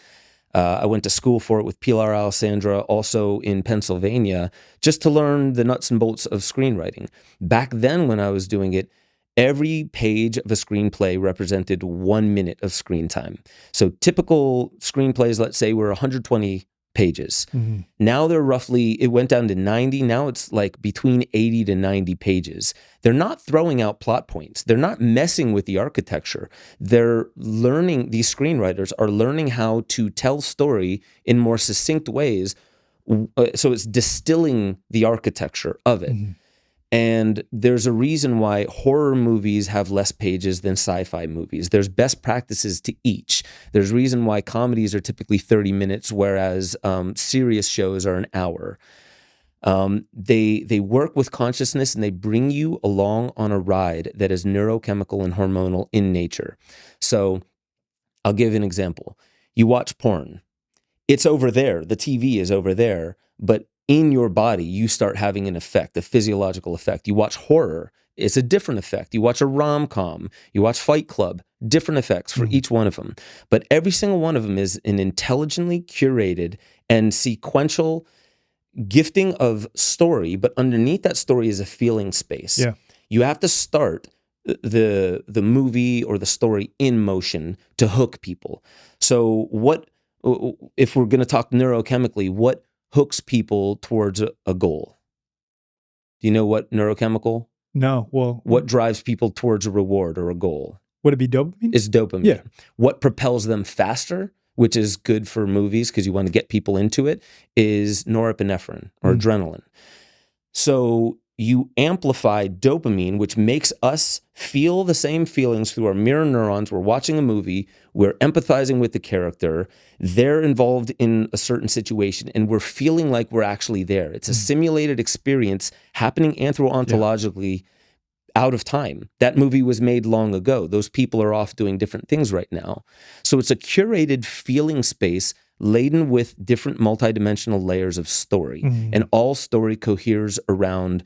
I went to school for it with Pilar Alessandra, also in Pennsylvania, just to learn the nuts and bolts of screenwriting. Back then when I was doing it, every page of a screenplay represented 1 minute of screen time. So typical screenplays, let's say, were 120 pages. Now they're roughly, it went down to 90. Now it's like between 80 to 90 pages. They're not throwing out plot points. They're not messing with the architecture. They're learning, these screenwriters are learning how to tell story in more succinct ways. So it's distilling the architecture of it. And there's a reason why horror movies have less pages than sci-fi movies. There's best practices to each. There's a reason why comedies are typically 30 minutes, whereas serious shows are an hour. They work with consciousness, and they bring you along on a ride that is neurochemical and hormonal in nature. So I'll give an example. You watch porn. It's over there. The TV is over there, but in your body, you start having an effect, a physiological effect. You watch horror, it's a different effect. You watch a rom-com, you watch Fight Club, different effects for each one of them. But every single one of them is an intelligently curated and sequential gifting of story, but underneath that story is a feeling space. Yeah. You have to start the movie or the story in motion to hook people. So what, if we're going to talk neurochemically, what hooks people towards a goal? Do you know what neurochemical? No. Well, What drives people towards a reward or a goal? would it be dopamine? It's dopamine. Yeah. What propels them faster, which is good for movies because you want to get people into it, is norepinephrine or adrenaline. So you amplify dopamine, which makes us feel the same feelings through our mirror neurons. We're watching a movie, we're empathizing with the character, they're involved in a certain situation, and we're feeling like we're actually there. It's a simulated experience happening anthropologically out of time. That movie was made long ago. Those people are off doing different things right now. So it's a curated feeling space laden with different multidimensional layers of story. And all story coheres around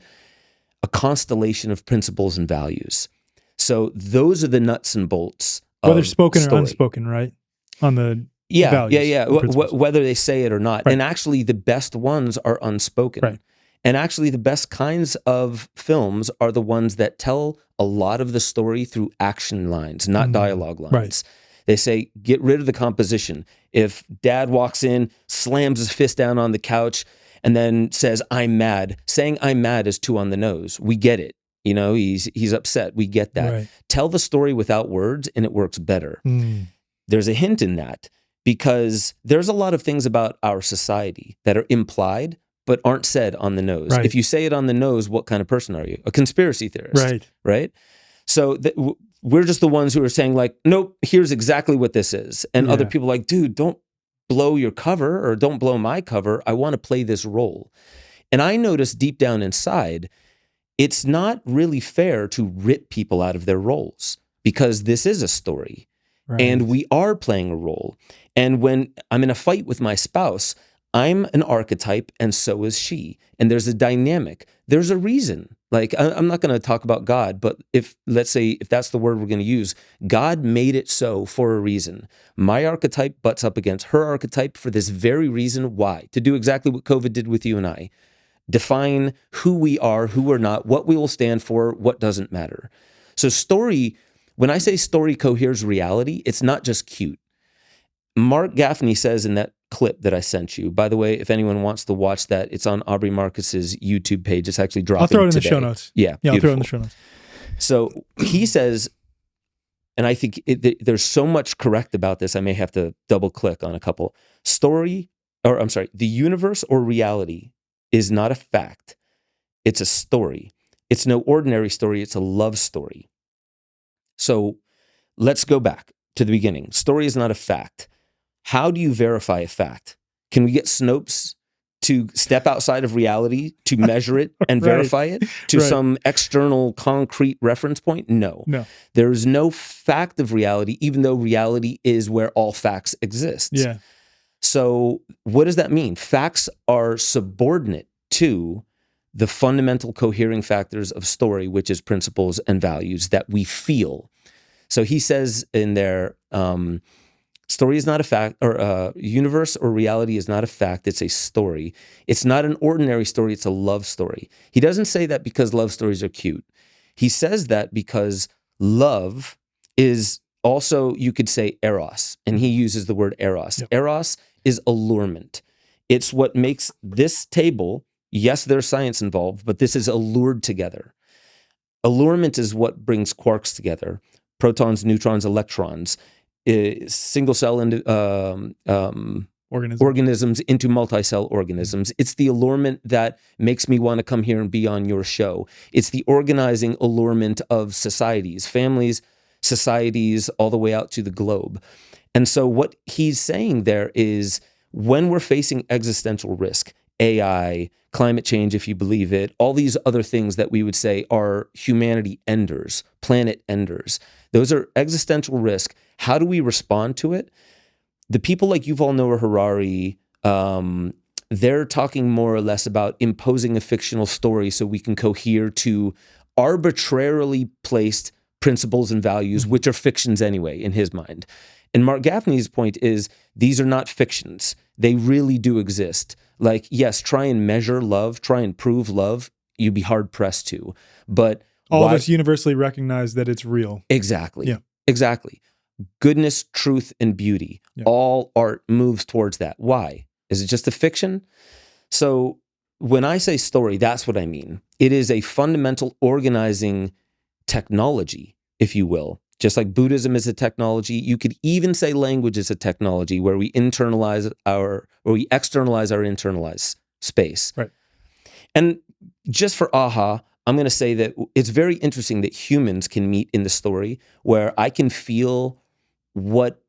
a constellation of principles and values. So those are the nuts and bolts of Whether spoken story. or unspoken, right? On the Yeah, values and principles. whether they say it or not. Right. And actually the best ones are unspoken. Right. And actually the best kinds of films are the ones that tell a lot of the story through action lines, not dialogue lines. Right. They say, get rid of the composition. If dad walks in, slams his fist down on the couch, and then says, I'm mad, saying I'm mad is too on the nose. We get it. You know, he's upset. We get that. Right. Tell the story without words and it works better. There's a hint in that because there's a lot of things about our society that are implied but aren't said on the nose. Right. If you say it on the nose, what kind of person are you? A conspiracy theorist. Right. Right? So we're just the ones who are saying like, nope, here's exactly what this is. And other people are like, dude, don't blow your cover or don't blow my cover. I want to play this role. And I noticed deep down inside, it's not really fair to rip people out of their roles because this is a story. Right. And we are playing a role. And when I'm in a fight with my spouse, I'm an archetype and so is she. And there's a dynamic. There's a reason. Like, I'm not going to talk about God, but let's say if that's the word we're going to use, God made it so for a reason. My archetype butts up against her archetype for this very reason. Why? To do exactly what COVID did with you and I. Define who we are, who we're not, what we will stand for, what doesn't matter. So story, when I say story coheres reality, it's not just cute. Mark Gaffney says in that clip that I sent you, by the way, if anyone wants to watch that, it's on Aubrey Marcus's YouTube page. It's actually dropping today. I'll throw it in the show notes. Yeah, I'll throw it in the show notes. So he says, and I think there's so much correct about this, I may have to double click on a couple. The universe or reality is not a fact. It's a story. It's no ordinary story. It's a love story. So let's go back to the beginning. Story is not a fact. How do you verify a fact? Can we get Snopes to step outside of reality to measure it and verify it to some external concrete reference point? No. There is no fact of reality, even though reality is where all facts exist. Yeah. So what does that mean? Facts are subordinate to the fundamental cohering factors of story, which is principles and values that we feel. So he says in there, story is not a fact, or universe or reality is not a fact. It's a story. It's not an ordinary story. It's a love story. He doesn't say that because love stories are cute. He says that because love is also, you could say, eros, and he uses the word eros. Yep. Eros is allurement. It's what makes this table, yes, there's science involved, but this is allured together. Allurement is what brings quarks together, protons, neutrons, electrons, single cell organisms into multi-cell organisms. It's the allurement that makes me want to come here and be on your show. It's the organizing allurement of societies, families, societies, all the way out to the globe. And so what he's saying there is when we're facing existential risk, AI, climate change, if you believe it, all these other things that we would say are humanity enders, planet enders. Those are existential risk. How do we respond to it? The people like Yuval Noah Harari, they're talking more or less about imposing a fictional story so we can cohere to arbitrarily placed principles and values, which are fictions anyway, in his mind. And Mark Gaffney's point is these are not fictions. They really do exist. Like, yes, try and measure love, try and prove love. You'd be hard pressed to. But All of Why? us universally recognize that it's real. Exactly. Yeah. Exactly. Goodness, truth, and beauty. Yeah. All art moves towards that. Why? Is it just a fiction? So when I say story, that's what I mean. It is a fundamental organizing technology, if you will. Just like Buddhism is a technology, you could even say language is a technology where we externalize our internalized space. Right. And just for aha, I'm going to say that it's very interesting that humans can meet in the story, where I can feel what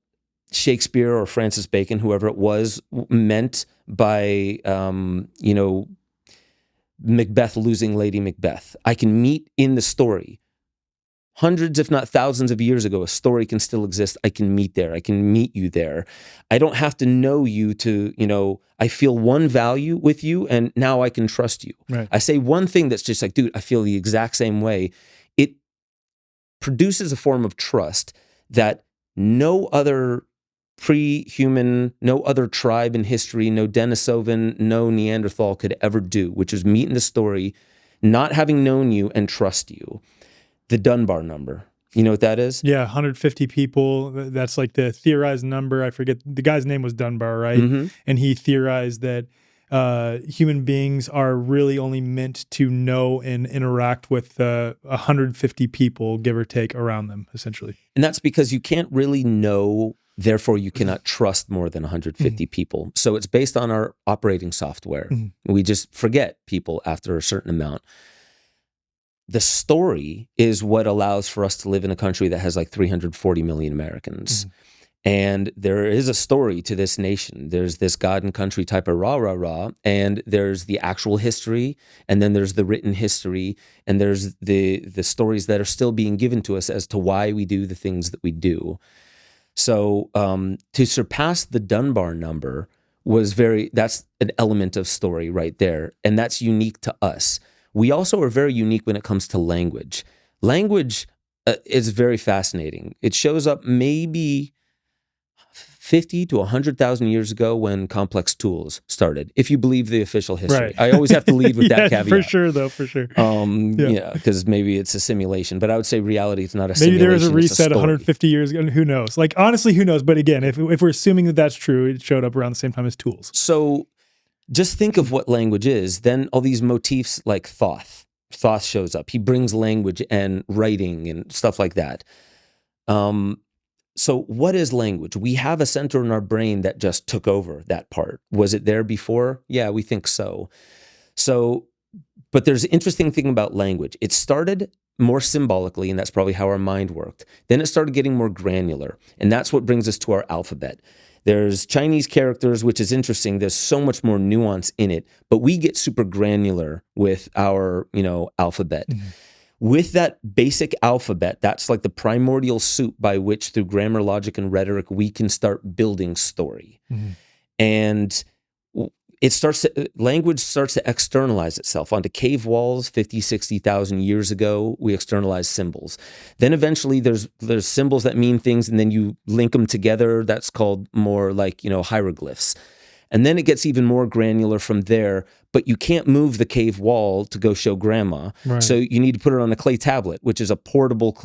Shakespeare or Francis Bacon, whoever it was, meant by, Macbeth losing Lady Macbeth. I can meet in the story. Hundreds, if not thousands of years ago, a story can still exist. I can meet there. I can meet you there. I don't have to know you to, I feel one value with you and now I can trust you. Right. I say one thing that's just like, dude, I feel the exact same way. It produces a form of trust that no other pre-human, no other tribe in history, no Denisovan, no Neanderthal could ever do, which is meet in the story, not having known you and trust you. The Dunbar number. You know what that is? Yeah, 150 people. That's like the theorized number. I forget. The guy's name was Dunbar, right? Mm-hmm. And he theorized that human beings are really only meant to know and interact with 150 people, give or take, around them, essentially. And that's because you can't really know, therefore you cannot trust more than 150 people. So it's based on our operating software. We just forget people after a certain amount. The story is what allows for us to live in a country that has like 340 million Americans. And there is a story to this nation. There's this God and country type of rah, and there's the actual history, and then there's the written history, and there's the stories that are still being given to us as to why we do the things that we do. So to surpass the Dunbar number that's an element of story right there. And that's unique to us. We also are very unique when it comes to language. Language is very fascinating. It shows up maybe 50 to 100,000 years ago when complex tools started, if you believe the official history. Right. I always have to lead with that caveat. For sure, though, for sure. Yeah, because maybe it's a simulation, but I would say reality is not a Maybe simulation. there was a reset it's 150 years ago, and who knows? Like, honestly, who knows? But again, if we're assuming that that's true, it showed up around the same time as tools. So just think of what language is. Then all these motifs like Thoth shows up. He brings language and writing and stuff like that. So what is language? We have a center in our brain that just took over that part. Was it there before? Yeah, we think so. But there's an interesting thing about language. It started more symbolically, and that's probably how our mind worked. Then it started getting more granular, and that's what brings us to our alphabet. There's Chinese characters, which is interesting. There's so much more nuance in it, but we get super granular with our, alphabet. With that basic alphabet, that's like the primordial soup by which, through grammar, logic, and rhetoric, we can start building story. And language starts to externalize itself onto cave walls. 50, 60,000 years ago, we externalized symbols. Then eventually there's symbols that mean things, and then you link them together. That's called more like, hieroglyphs. And then it gets even more granular from there, but you can't move the cave wall to go show grandma. Right. So you need to put it on a clay tablet, which is a portable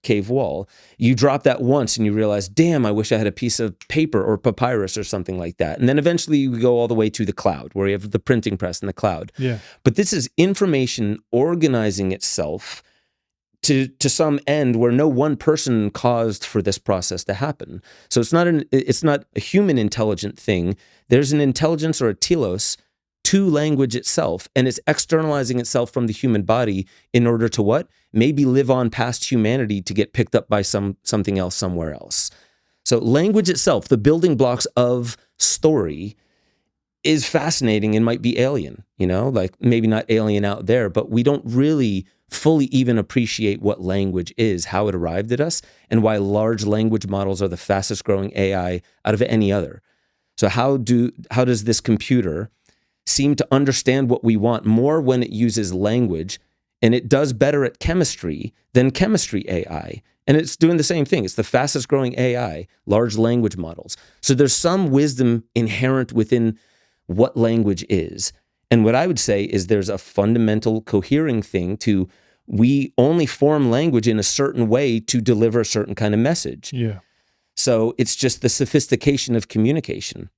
cave wall. You drop that once and you realize, damn, I wish I had a piece of paper or papyrus or something like that. And then eventually you go all the way to the cloud, where you have the printing press in the cloud. Yeah. But this is information organizing itself to some end where no one person caused for this process to happen. So it's not a human intelligent thing. There's an intelligence or a telos to language itself, and it's externalizing itself from the human body in order to what? Maybe live on past humanity to get picked up by something else somewhere else. So language itself, the building blocks of story, is fascinating and might be alien, like maybe not alien out there, but we don't really fully even appreciate what language is, how it arrived at us, and why large language models are the fastest growing AI out of any other. So how does this computer seem to understand what we want more when it uses language, and it does better at chemistry than chemistry AI? And it's doing the same thing. It's the fastest growing AI, large language models. So there's some wisdom inherent within what language is. And what I would say is there's a fundamental cohering thing to we only form language in a certain way to deliver a certain kind of message. Yeah. So it's just the sophistication of communication.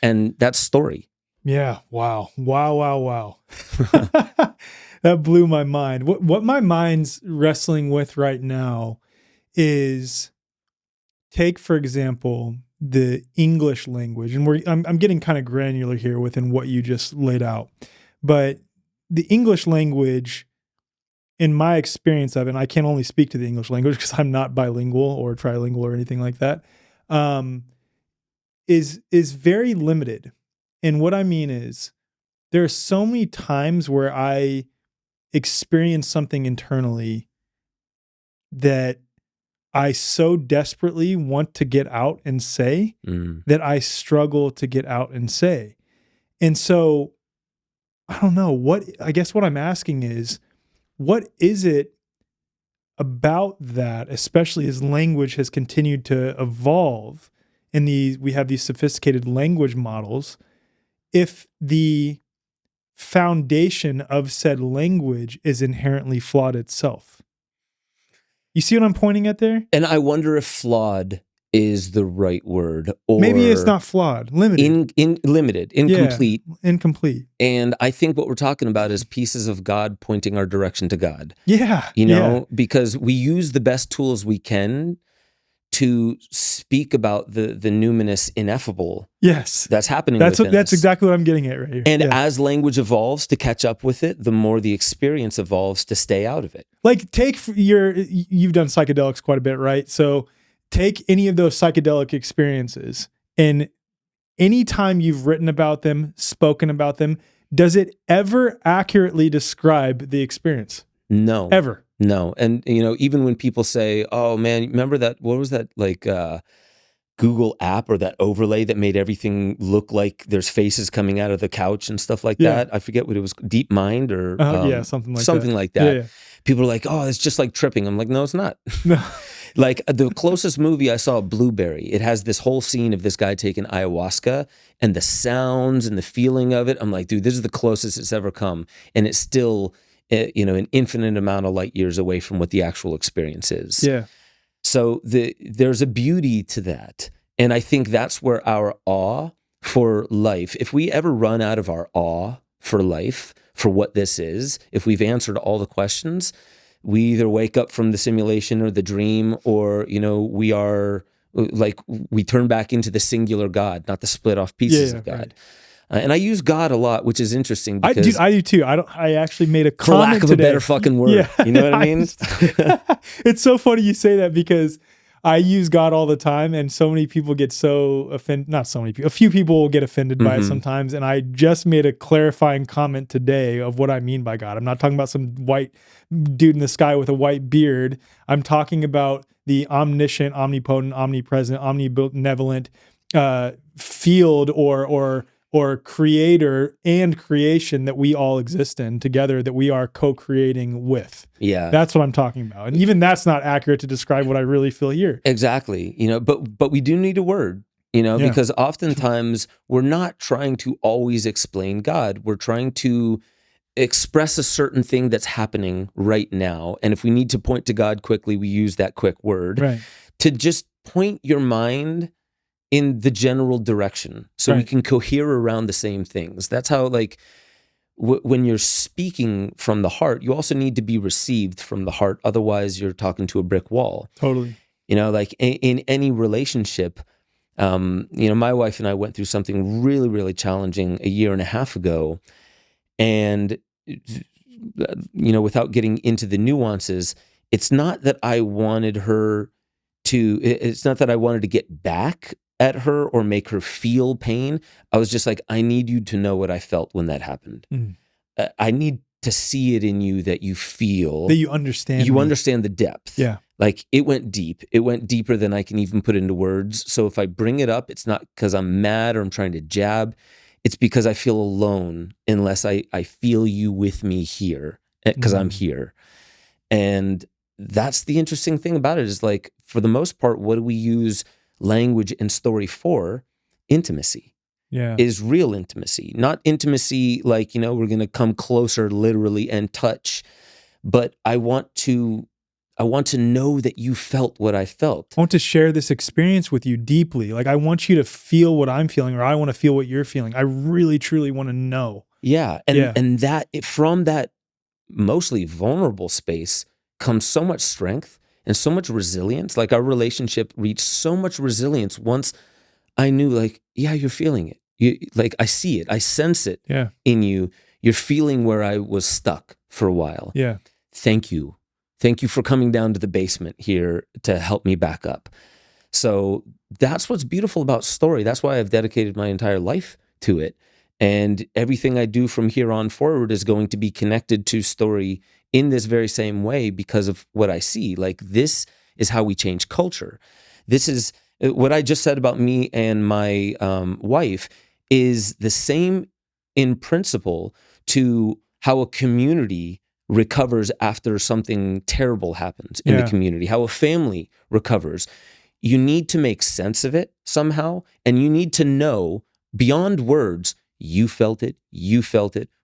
And that's story. Yeah. Wow. Wow. Wow. Wow. That blew my mind. What my mind's wrestling with right now is, take, for example, the English language, and I'm getting kind of granular here within what you just laid out, but the English language, in my experience of it, and I can only speak to the English language because I'm not bilingual or trilingual or anything like that, is very limited. And what I mean is, there are so many times where I experience something internally that I so desperately want to get out and say that I struggle to get out and say. And so I don't know I guess what I'm asking is, what is it about that, especially as language has continued to evolve and we have these sophisticated language models, if the foundation of said language is inherently flawed itself? You see what I'm pointing at there? And I wonder if flawed is the right word, or maybe it's not flawed, limited, limited, incomplete. Yeah, incomplete. And I think what we're talking about is pieces of God pointing our direction to God. Yeah, you know, because we use the best tools we can to speak about the numinous ineffable. Yes, that's happening. That's us. Exactly what I'm getting at right here. And as language evolves to catch up with it, the more the experience evolves to stay out of it. Like, you've done psychedelics quite a bit, right? So take any of those psychedelic experiences, and anytime you've written about them, spoken about them, does it ever accurately describe the experience? No. Ever. No. And, you know, even when people say, oh man, remember that, what was that, like, Google app or that overlay that made everything look like there's faces coming out of the couch and stuff like that? I forget what it was, Deep Mind or something like that. Yeah. People are like, oh, it's just like tripping. I'm like, no, it's not. No. Like, the closest movie I saw, Blueberry, it has this whole scene of this guy taking ayahuasca and the sounds and the feeling of it. I'm like, dude, this is the closest it's ever come. And it's still, you know, an infinite amount of light years away from what the actual experience is. Yeah. So there's a beauty to that. And I think that's where our awe for life, if we ever run out of our awe for life, for what this is, if we've answered all the questions, we either wake up from the simulation or the dream, or, you know, we are like, we turn back into the singular God, not the split off pieces of God. Right. And I use God a lot, which is interesting because I do too. I actually made a comment, for lack of today. a better fucking word. Yeah. You know what I mean? It's so funny you say that, because I use God all the time, and so many people get so offended. Not so many people. A few people will get offended by it sometimes. And I just made a clarifying comment today of what I mean by God. I'm not talking about some white dude in the sky with a white beard. I'm talking about the omniscient, omnipotent, omnipresent, omnibenevolent field or creator and creation that we all exist in together, that we are co-creating with. Yeah. That's what I'm talking about. And even that's not accurate to describe what I really feel here. Exactly. You know, but we do need a word, you know, because oftentimes we're not trying to always explain God. We're trying to express a certain thing that's happening right now. And if we need to point to God quickly, we use that quick word to just point your mind in the general direction, so we can cohere around the same things. That's how, like, when you're speaking from the heart, you also need to be received from the heart. Otherwise, you're talking to a brick wall. Totally. You know, like in any relationship, you know, my wife and I went through something really, really challenging a year and a half ago. And, you know, without getting into the nuances, it's not that I wanted to get back at her or make her feel pain. I was just like, I need you to know what I felt when that happened. I need to see it in you, that you feel, that you understand. You understand the depth. Yeah. Like, it went deep. It went deeper than I can even put into words. So if I bring it up, it's not because I'm mad or I'm trying to jab. It's because I feel alone unless I feel you with me here, because I'm here. And that's the interesting thing about it, is, like, for the most part, what do we use language and story for? Intimacy. Is real intimacy. Not intimacy like, you know, we're going to come closer literally and touch, but I want to know that you felt what I felt. I want to share this experience with you deeply. Like, I want you to feel what I'm feeling, or I want to feel what you're feeling. I really, truly want to know. Yeah. Yeah. And that from that mostly vulnerable space comes so much strength and so much resilience. Like, our relationship reached so much resilience once I knew, like, yeah, you're feeling it. Like, I see it. I sense it Yeah. in you. You're feeling where I was stuck for a while. Yeah. Thank you. Thank you for coming down to the basement here to help me back up. So that's what's beautiful about story. That's why I've dedicated my entire life to it. And everything I do from here on forward is going to be connected to story in this very same way because of what I see. Like, this is how we change culture. This is what I just said about me and my wife is the same in principle to how a community recovers after something terrible happens in the community, how a family recovers. You need to make sense of it somehow, and you need to know beyond words, you felt it,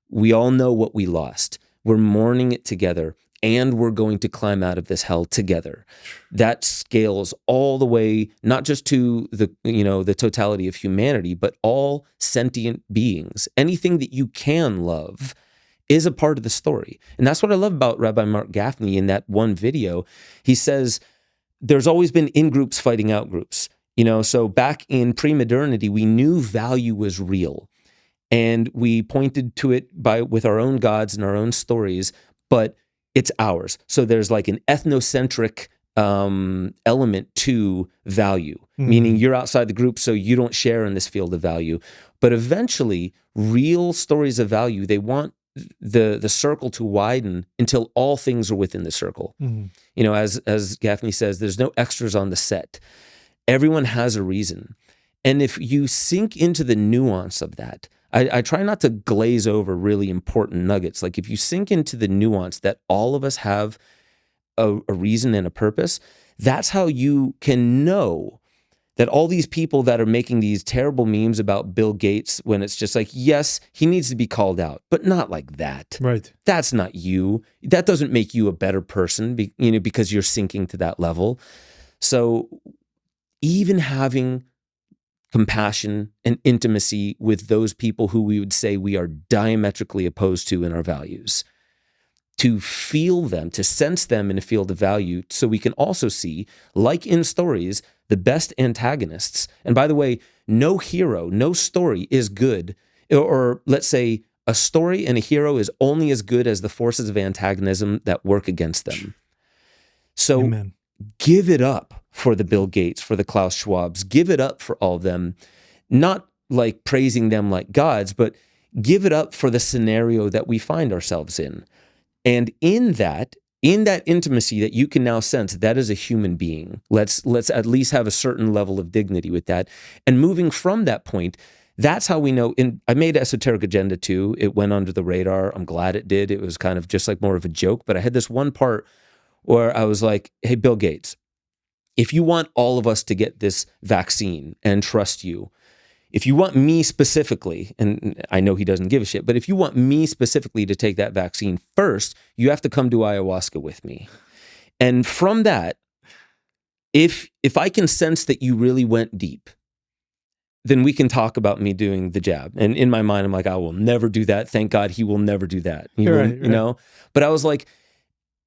we all know what we lost. We're mourning it together, and we're going to climb out of this hell together. That scales all the way, not just to the totality of humanity, but all sentient beings. Anything that you can love is a part of the story. And that's what I love about Rabbi Mark Gaffney in that one video. He says, there's always been in-groups fighting out-groups. So back in pre-modernity, we knew value was real. And we pointed to it with our own gods and our own stories, but it's ours. So there's like an ethnocentric element to value, meaning you're outside the group, so you don't share in this field of value. But eventually, real stories of value, they want the circle to widen until all things are within the circle. As Gaffney says, there's no extras on the set. Everyone has a reason. And if you sink into the nuance of that, I try not to glaze over really important nuggets. Like, if you sink into the nuance that all of us have a reason and a purpose, that's how you can know that all these people that are making these terrible memes about Bill Gates, when it's just like, yes, he needs to be called out, but not like that. Right. That's not you. That doesn't make you a better person, because you're sinking to that level. So even having compassion and intimacy with those people who we would say we are diametrically opposed to in our values, to feel them, to sense them in a field of value, so we can also see, like in stories, the best antagonists. And by the way, no hero, no story is good, or let's say a story and a hero is only as good as the forces of antagonism that work against them. So Amen. Give it up for the Bill Gates, for the Klaus Schwabs, give it up for all of them, not like praising them like gods, but give it up for the scenario that we find ourselves in. And in that intimacy that you can now sense, that is a human being. Let's at least have a certain level of dignity with that. And moving from that point, that's how we know. I made Esoteric Agenda 2. It went under the radar. I'm glad it did. It was kind of just like more of a joke. But I had this one part where I was like, hey, Bill Gates, if you want all of us to get this vaccine and trust you, if you want me specifically, and I know he doesn't give a shit, but if you want me specifically to take that vaccine first, you have to come to ayahuasca with me. And from that, if I can sense that you really went deep, then we can talk about me doing the jab. And in my mind, I'm like, I will never do that. Thank God he will never do that. You know? But I was like,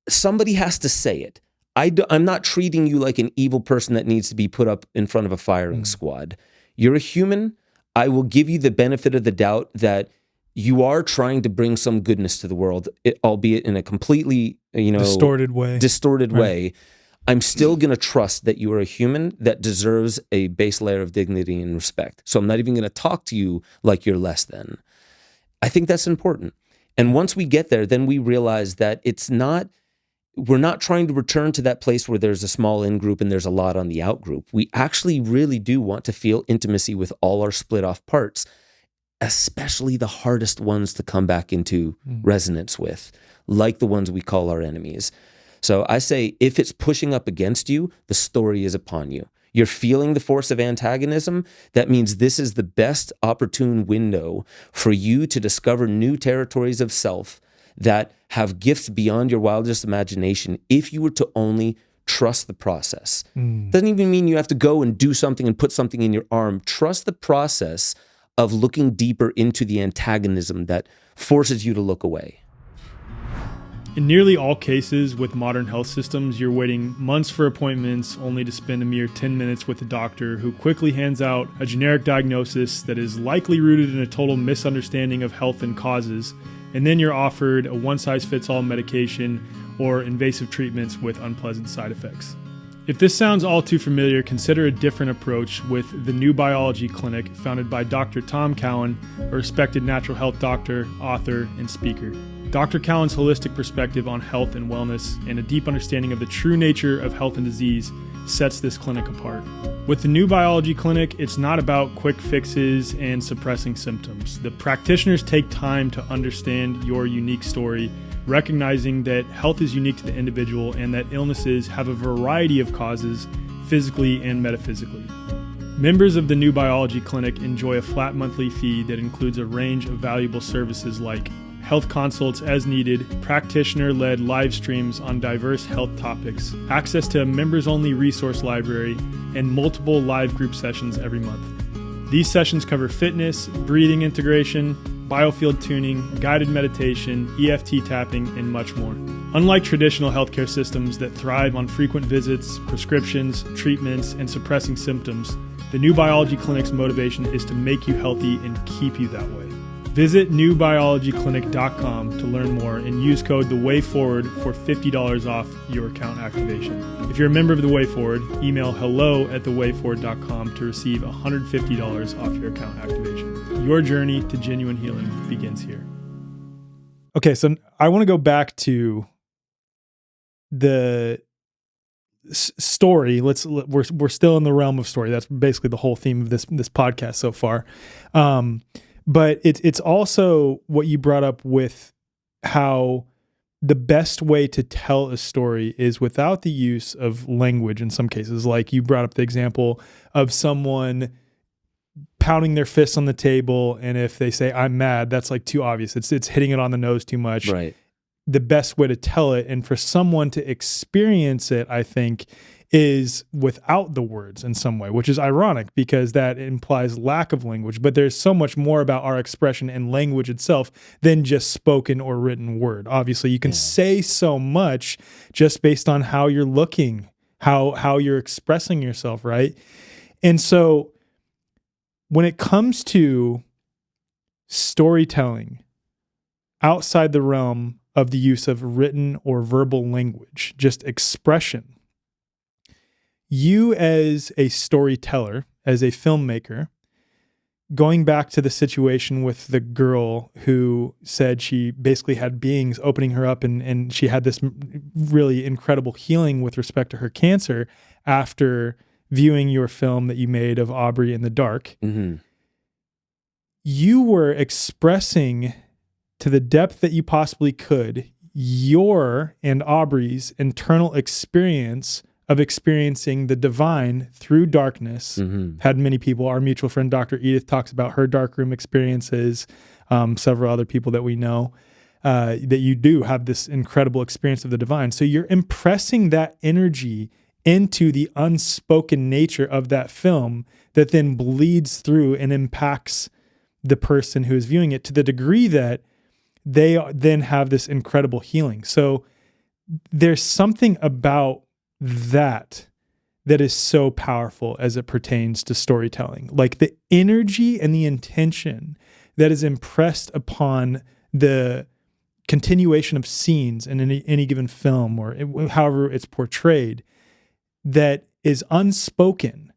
somebody has to say it. I'm not treating you like an evil person that needs to be put up in front of a firing squad. You're a human. I will give you the benefit of the doubt that you are trying to bring some goodness to the world, albeit in a completely, distorted way. I'm still going to trust that you are a human that deserves a base layer of dignity and respect. So I'm not even going to talk to you like you're less than. I think that's important. And once we get there, then we realize that we're not trying to return to that place where there's a small in group and there's a lot on the out group. We actually really do want to feel intimacy with all our split off parts, especially the hardest ones to come back into resonance with, like the ones we call our enemies. So I say, if it's pushing up against you, the story is upon you. You're feeling the force of antagonism. That means this is the best opportune window for you to discover new territories of self that have gifts beyond your wildest imagination if you were to only trust the process. Doesn't even mean you have to go and do something and put something in your arm. Trust the process of looking deeper into the antagonism that forces you to look away. In nearly all cases with modern health systems, you're waiting months for appointments only to spend a mere 10 minutes with a doctor who quickly hands out a generic diagnosis that is likely rooted in a total misunderstanding of health and causes, and then you're offered a one-size-fits-all medication or invasive treatments with unpleasant side effects. If this sounds all too familiar, consider a different approach with the New Biology Clinic, founded by Dr. Tom Cowan, a respected natural health doctor, author, and speaker. Dr. Cowan's holistic perspective on health and wellness and a deep understanding of the true nature of health and disease sets this clinic apart. With the New Biology Clinic, it's not about quick fixes and suppressing symptoms. The practitioners take time to understand your unique story, recognizing that health is unique to the individual and that illnesses have a variety of causes, physically and metaphysically. Members of the New Biology Clinic enjoy a flat monthly fee that includes a range of valuable services like health consults as needed, practitioner-led live streams on diverse health topics, access to a members-only resource library, and multiple live group sessions every month. These sessions cover fitness, breathing integration, biofield tuning, guided meditation, EFT tapping, and much more. Unlike traditional healthcare systems that thrive on frequent visits, prescriptions, treatments, and suppressing symptoms, the New Biology Clinic's motivation is to make you healthy and keep you that way. Visit newbiologyclinic.com to learn more and use code THEWAYFORWARD for $50 off your account activation. If you're a member of The Way Forward, email hello@thewayforward.com to receive $150 off your account activation. Your journey to genuine healing begins here. Okay, so I want to go back to the story. We're still in the realm of story. That's basically the whole theme of this podcast so far. But it's also what you brought up with how the best way to tell a story is without the use of language in some cases. Like you brought up the example of someone pounding their fists on the table, and if they say, "I'm mad," that's like too obvious. It's hitting it on the nose too much. Right. The best way to tell it, and for someone to experience it, I think, is without the words in some way, which is ironic because that implies lack of language. But there's so much more about our expression and language itself than just spoken or written word. Obviously, you can say so much just based on how you're looking, how you're expressing yourself, right? And so when it comes to storytelling outside the realm of the use of written or verbal language, just expression, you as a storyteller, as a filmmaker, going back to the situation with the girl who said she basically had beings opening her up and she had this really incredible healing with respect to her cancer after viewing your film that you made of Aubrey in the Dark. Mm-hmm. You were expressing to the depth that you possibly could your and Aubrey's internal experience of experiencing the divine through darkness. Mm-hmm. Had many people, our mutual friend, Dr. Edith, talks about her darkroom experiences, several other people that we know, that you do have this incredible experience of the divine. So you're impressing that energy into the unspoken nature of that film that then bleeds through and impacts the person who is viewing it to the degree that they then have this incredible healing. So there's something about that is so powerful as it pertains to storytelling. Like the energy and the intention that is impressed upon the continuation of scenes in any given film or however it's portrayed that is unspoken,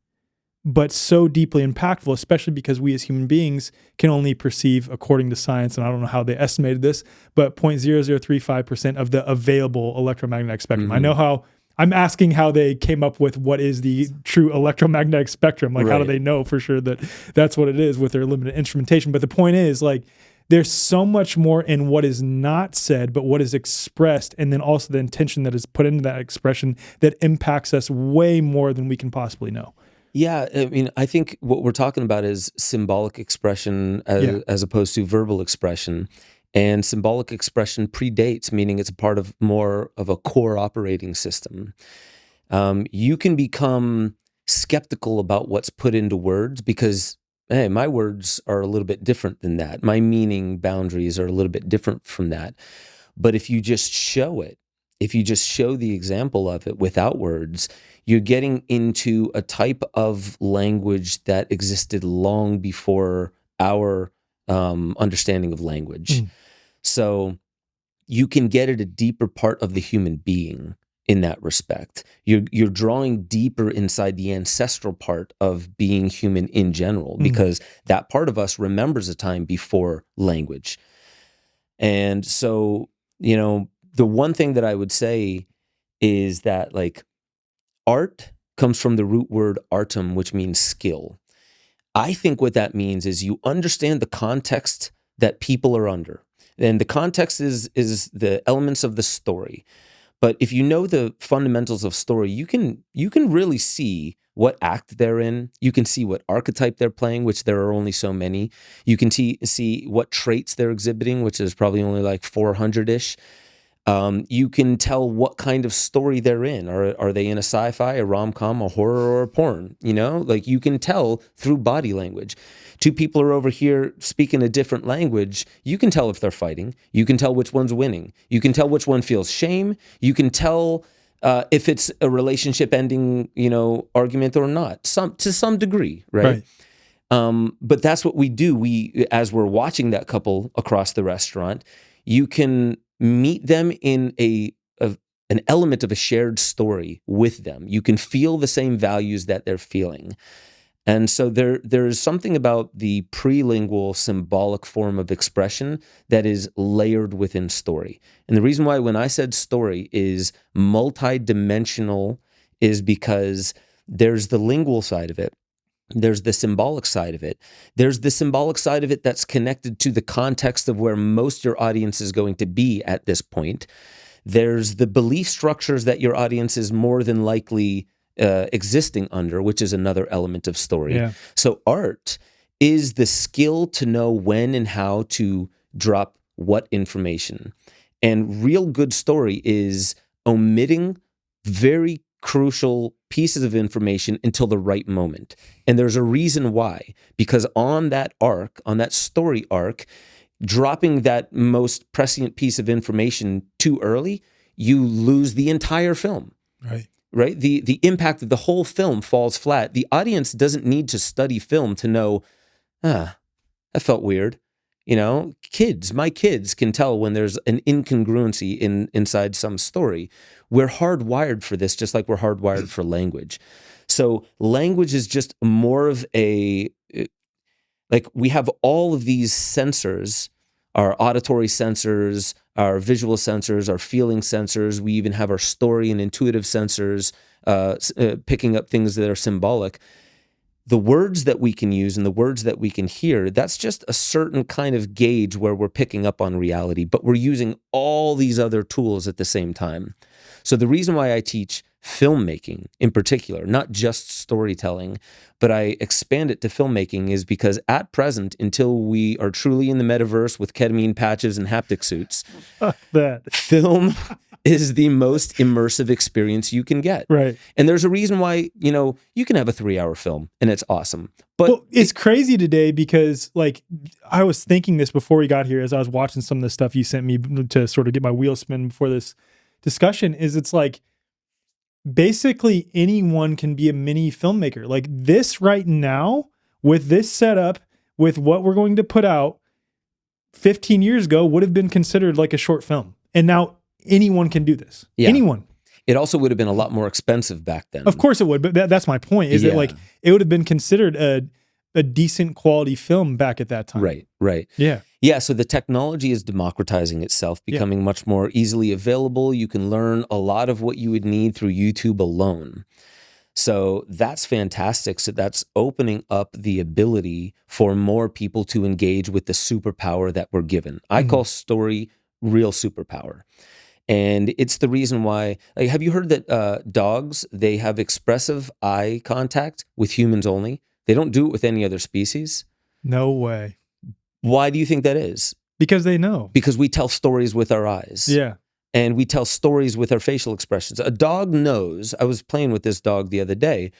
but so deeply impactful, especially because we as human beings can only perceive, according to science, and I don't know how they estimated this, but 0.0035% of the available electromagnetic spectrum. Mm-hmm. I know how I'm asking how they came up with what is the true electromagnetic spectrum. Like, right. How do they know for sure that that's what it is with their limited instrumentation? But the point is, like, there's so much more in what is not said, but what is expressed, and then also the intention that is put into that expression that impacts us way more than we can possibly know. Yeah, I mean, I think what we're talking about is symbolic expression as opposed to verbal expression. And symbolic expression predates, meaning it's a part of more of a core operating system. You can become skeptical about what's put into words because, hey, my words are a little bit different than that. My meaning boundaries are a little bit different from that. But if you just show it, if you just show the example of it without words, you're getting into a type of language that existed long before our understanding of language. So you can get at a deeper part of the human being in that respect. You're drawing deeper inside the ancestral part of being human in general, because that part of us remembers a time before language. And so, the one thing that I would say is that, like, art comes from the root word artum, which means skill. I think what that means is you understand the context that people are under. And the context is the elements of the story. But if you know the fundamentals of story, you can really see what act they're in. You can see what archetype they're playing, which there are only so many. You can see what traits they're exhibiting, which is probably only like 400-ish. You can tell what kind of story they're in. Are they in a sci-fi, a rom-com, a horror, or a porn? Like, you can tell through body language. Two people are over here speaking a different language. You can tell if they're fighting. You can tell which one's winning. You can tell which one feels shame. You can tell if it's a relationship ending, argument or not, to some degree, right? But that's what we do. As we're watching that couple across the restaurant, you can meet them in an element of a shared story with them. You can feel the same values that they're feeling. And so there is something about the prelingual symbolic form of expression that is layered within story. And the reason why when I said story is multidimensional is because there's the lingual side of it. There's the symbolic side of it. There's the symbolic side of it that's connected to the context of where most your audience is going to be at this point. There's the belief structures that your audience is more than likely existing under, which is another element of story. Yeah. So art is the skill to know when and how to drop what information. And real good story is omitting very crucial pieces of information until the right moment. And there's a reason why, because on that arc, on that story arc, dropping that most prescient piece of information too early, you lose the entire film. Right? The impact of the whole film falls flat. The audience doesn't need to study film to know, that felt weird. My kids can tell when there's an incongruency inside some story. We're hardwired for this, just like we're hardwired for language. So language is just more of we have all of these sensors, our auditory sensors, our visual sensors, our feeling sensors. We even have our story and intuitive sensors picking up things that are symbolic. The words that we can use and the words that we can hear, that's just a certain kind of gauge where we're picking up on reality, but we're using all these other tools at the same time. So the reason why I teach filmmaking in particular, not just storytelling, but I expand it to filmmaking, is because at present, until we are truly in the metaverse with ketamine patches and haptic suits, film is the most immersive experience you can get. Right. And there's a reason why, you can have a 3-hour film and it's awesome. But it's crazy today because, like, I was thinking this before we got here as I was watching some of the stuff you sent me to sort of get my wheels spinning before this discussion, is it's like basically anyone can be a mini filmmaker. Like, this right now, with this setup, with what we're going to put out 15 years ago would have been considered like a short film. And now anyone can do this. Yeah. Anyone. It also would have been a lot more expensive back then. Of course it would, but that's my point, is that, like, it would have been considered a decent quality film back at that time. Right. Yeah, so the technology is democratizing itself, becoming much more easily available. You can learn a lot of what you would need through YouTube alone. So that's fantastic. So that's opening up the ability for more people to engage with the superpower that we're given. I call story real superpower. And it's the reason why, like, have you heard that dogs, they have expressive eye contact with humans only? They don't do it with any other species. No way. Why do you think that is? Because they know. Because we tell stories with our eyes. Yeah. And we tell stories with our facial expressions. A dog knows. I was playing with this dog the other day.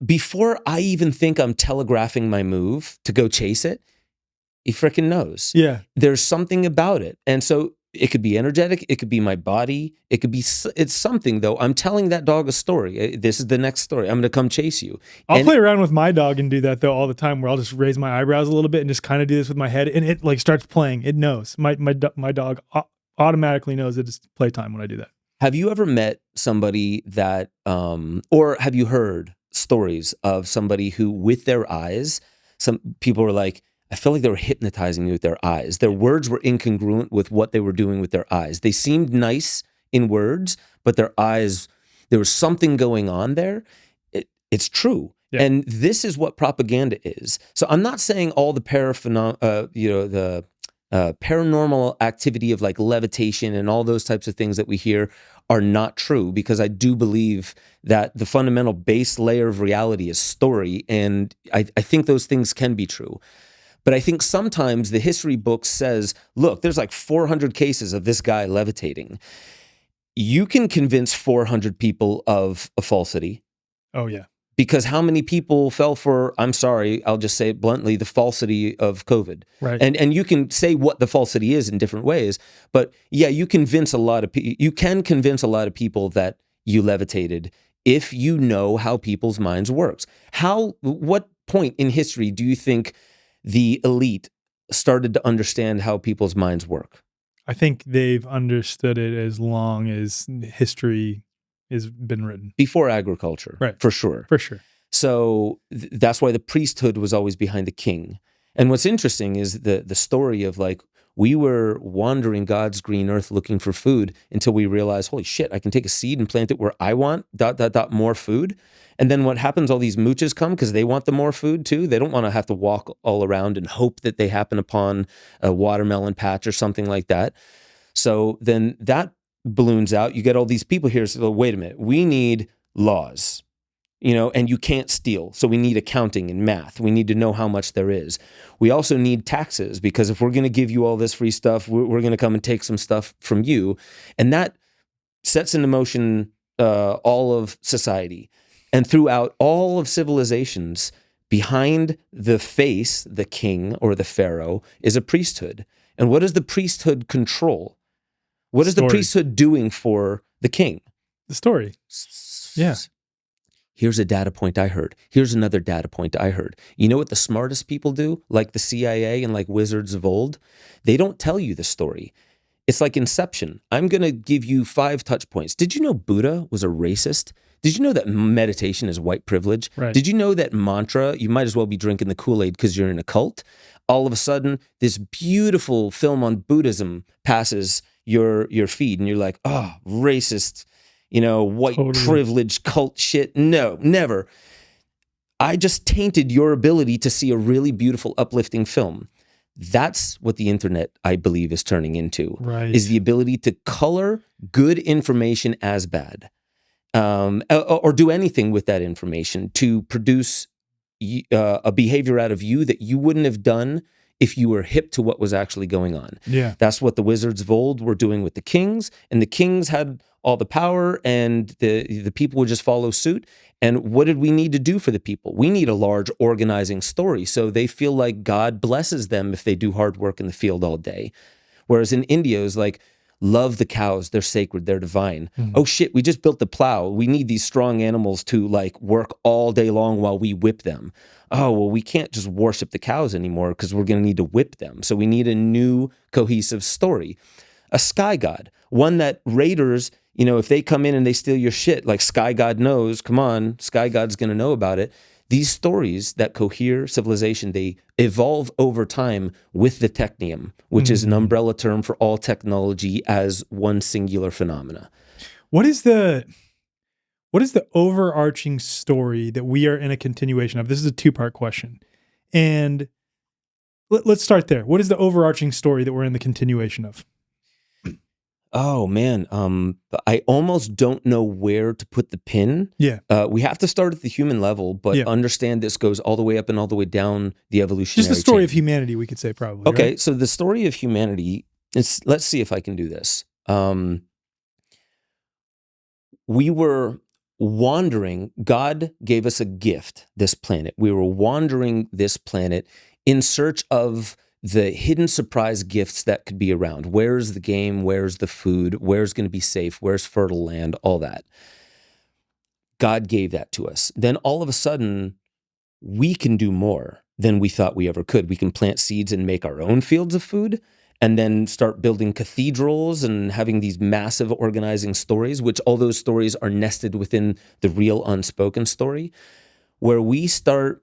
Before I even think I'm telegraphing my move to go chase it, he freaking knows. Yeah. There's something about it. And so it could be energetic. It could be my body. It could be, it's something though. I'm telling that dog a story. This is the next story. I'm going to come chase you. I'll play around with my dog and do that though all the time, where I'll just raise my eyebrows a little bit and just kind of do this with my head, and it like starts playing. It knows. My dog automatically knows that it's playtime when I do that. Have you ever met somebody that, or have you heard stories of somebody who with their eyes, some people were like, I feel like they were hypnotizing me with their eyes. Their words were incongruent with what they were doing with their eyes. They seemed nice in words, but their eyes, there was something going on there. It's true. Yeah. And this is what propaganda is. So I'm not saying all the paranormal activity of like levitation and all those types of things that we hear are not true, because I do believe that the fundamental base layer of reality is story. And I think those things can be true. But I think sometimes the history book says, look, there's like 400 cases of this guy levitating. You can convince 400 people of a falsity. Oh, yeah. Because how many people fell for, I'm sorry, I'll just say it bluntly, the falsity of COVID. Right. And you can say what the falsity is in different ways. But yeah, you can convince a lot of people that you levitated if you know how people's minds works. What point in history do you think the elite started to understand how people's minds work? I think they've understood it as long as history has been written. Before agriculture, right? For sure. For sure. So that's why the priesthood was always behind the king. And what's interesting is the story of like, we were wandering God's green earth looking for food until we realized, holy shit, I can take a seed and plant it where I want, ... more food. And then what happens, all these mooches come because they want the more food too. They don't want to have to walk all around and hope that they happen upon a watermelon patch or something like that. So then that balloons out. You get all these people here. So wait a minute, we need laws. And you can't steal. So we need accounting and math. We need to know how much there is. We also need taxes, because if we're going to give you all this free stuff, we're going to come and take some stuff from you. And that sets into motion all of society. And throughout all of civilizations, behind the face, the king or the pharaoh, is a priesthood. And what does the priesthood control? What is the priesthood doing for the king? The story. Yeah. Here's a data point I heard. Here's another data point I heard. You know what the smartest people do? Like the CIA and like wizards of old? They don't tell you the story. It's like Inception. I'm going to give you 5 touch points. Did you know Buddha was a racist? Did you know that meditation is white privilege? Right. Did you know that mantra, you might as well be drinking the Kool-Aid because you're in a cult? All of a sudden, this beautiful film on Buddhism passes your feed and you're like, oh, racist, white privilege cult shit. No, never. I just tainted your ability to see a really beautiful, uplifting film. That's what the internet, I believe, is turning into. Right. Is the ability to color good information as bad, or do anything with that information to produce a behavior out of you that you wouldn't have done if you were hip to what was actually going on. Yeah. That's what the wizards of old were doing with the kings, and the kings had all the power, and the people would just follow suit. And what did we need to do for the people? We need a large organizing story so they feel like God blesses them if they do hard work in the field all day. Whereas in India, it was like, love the cows, they're sacred, they're divine. Mm-hmm. Oh shit, we just built the plow. We need these strong animals to like work all day long while we whip them. Oh, well, we can't just worship the cows anymore because we're going to need to whip them. So we need a new cohesive story. A sky god, one that raiders, if they come in and they steal your shit, like Sky God knows, come on, Sky God's going to know about it. These stories that cohere civilization, they evolve over time with the technium, which is an umbrella term for all technology as one singular phenomena. What is the overarching story that we are in a continuation of? This is a 2-part question. And let's start there. What is the overarching story that we're in the continuation of? Oh man, I almost don't know where to put the pin. Yeah. We have to start at the human level, but Yeah. understand this goes all the way up and all the way down the evolutionary Just the story chain. of humanity, we could say, probably. Okay, Right? so the story of humanity is, let's see if I can do this. We were wandering, God gave us a gift, this planet. We were wandering this planet in search of the hidden surprise gifts that could be around. Where's the game? Where's the food? Where's going to be safe? Where's fertile land? All that. God gave that to us. Then all of a sudden, we can do more than we thought we ever could. We can plant seeds and make our own fields of food, and then start building cathedrals and having these massive organizing stories, which all those stories are nested within the real unspoken story, where we start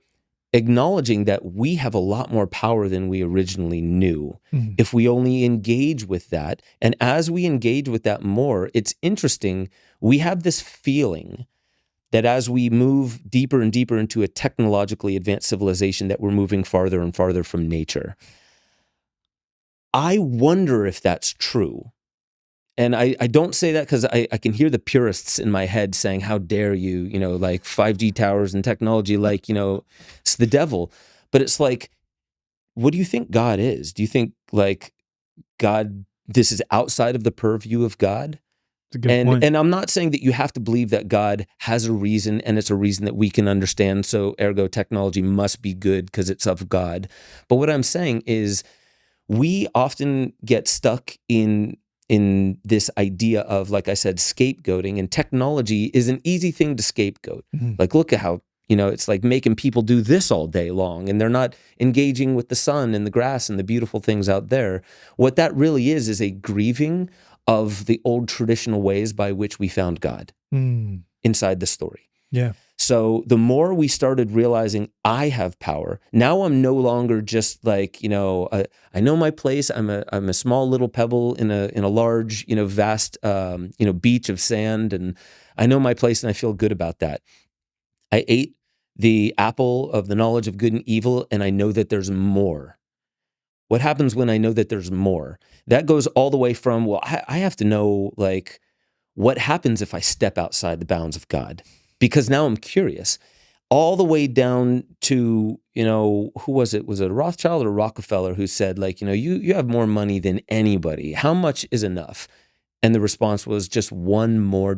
acknowledging that we have a lot more power than we originally knew if we only engage with that. And as we engage with that more, it's interesting, we have this feeling that as we move deeper and deeper into a technologically advanced civilization, that we're moving farther and farther from nature. I wonder if that's true. And I don't say that because I can hear the purists in my head saying, how dare you, like 5G towers and technology, like, it's the devil. But it's like, what do you think God is? Do you think like God, this is outside of the purview of God? It's a good point. And I'm not saying that you have to believe that God has a reason and it's a reason that we can understand. So ergo technology must be good because it's of God. But what I'm saying is we often get stuck in this idea of, like I said, scapegoating, and technology is an easy thing to scapegoat. Like, look at how, it's like making people do this all day long and they're not engaging with the sun and the grass and the beautiful things out there. What that really is a grieving of the old traditional ways by which we found God inside the story. Yeah. So the more we started realizing I have power, now I'm no longer just like, I know my place. I'm a small little pebble in a large, vast, beach of sand, and I know my place and I feel good about that. I ate the apple of the knowledge of good and evil, and I know that there's more. What happens when I know that there's more? That goes all the way from, well, I have to know, like, what happens if I step outside the bounds of God? Because now I'm curious, all the way down to, who was it? Was it a Rothschild or Rockefeller who said, like, you have more money than anybody. How much is enough? And the response was just $1 more.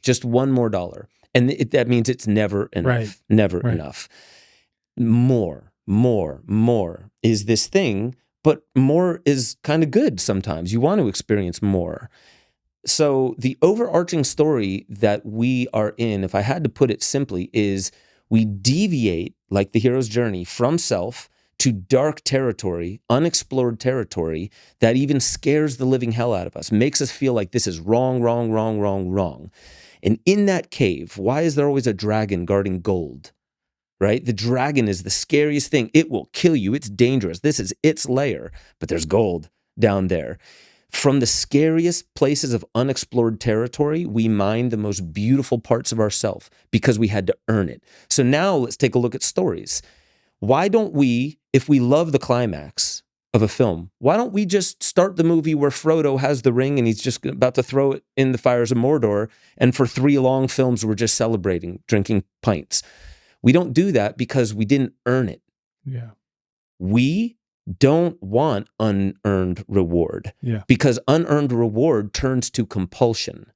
Just $1 more. And that means it's never enough. Right. Never Right. enough. More is this thing, but more is kind of good sometimes. You want to experience more. So the overarching story that we are in, if I had to put it simply, is we deviate, like the hero's journey, from self to dark territory, unexplored territory that even scares the living hell out of us, makes us feel like this is wrong, wrong, wrong, wrong, wrong. And in that cave, why is there always a dragon guarding gold? Right? The dragon is the scariest thing. It will kill you. It's dangerous. This is its lair, but there's gold down there. From the scariest places of unexplored territory, we mine the most beautiful parts of ourselves because we had to earn it. So now let's take a look at stories. Why don't we, if we love the climax of a film, why don't we just start the movie where Frodo has the ring and he's just about to throw it in the fires of Mordor, and for 3 long films we're just celebrating, drinking pints? We don't do that because we didn't earn it. Yeah. We don't want unearned reward. Yeah. Because unearned reward turns to compulsion.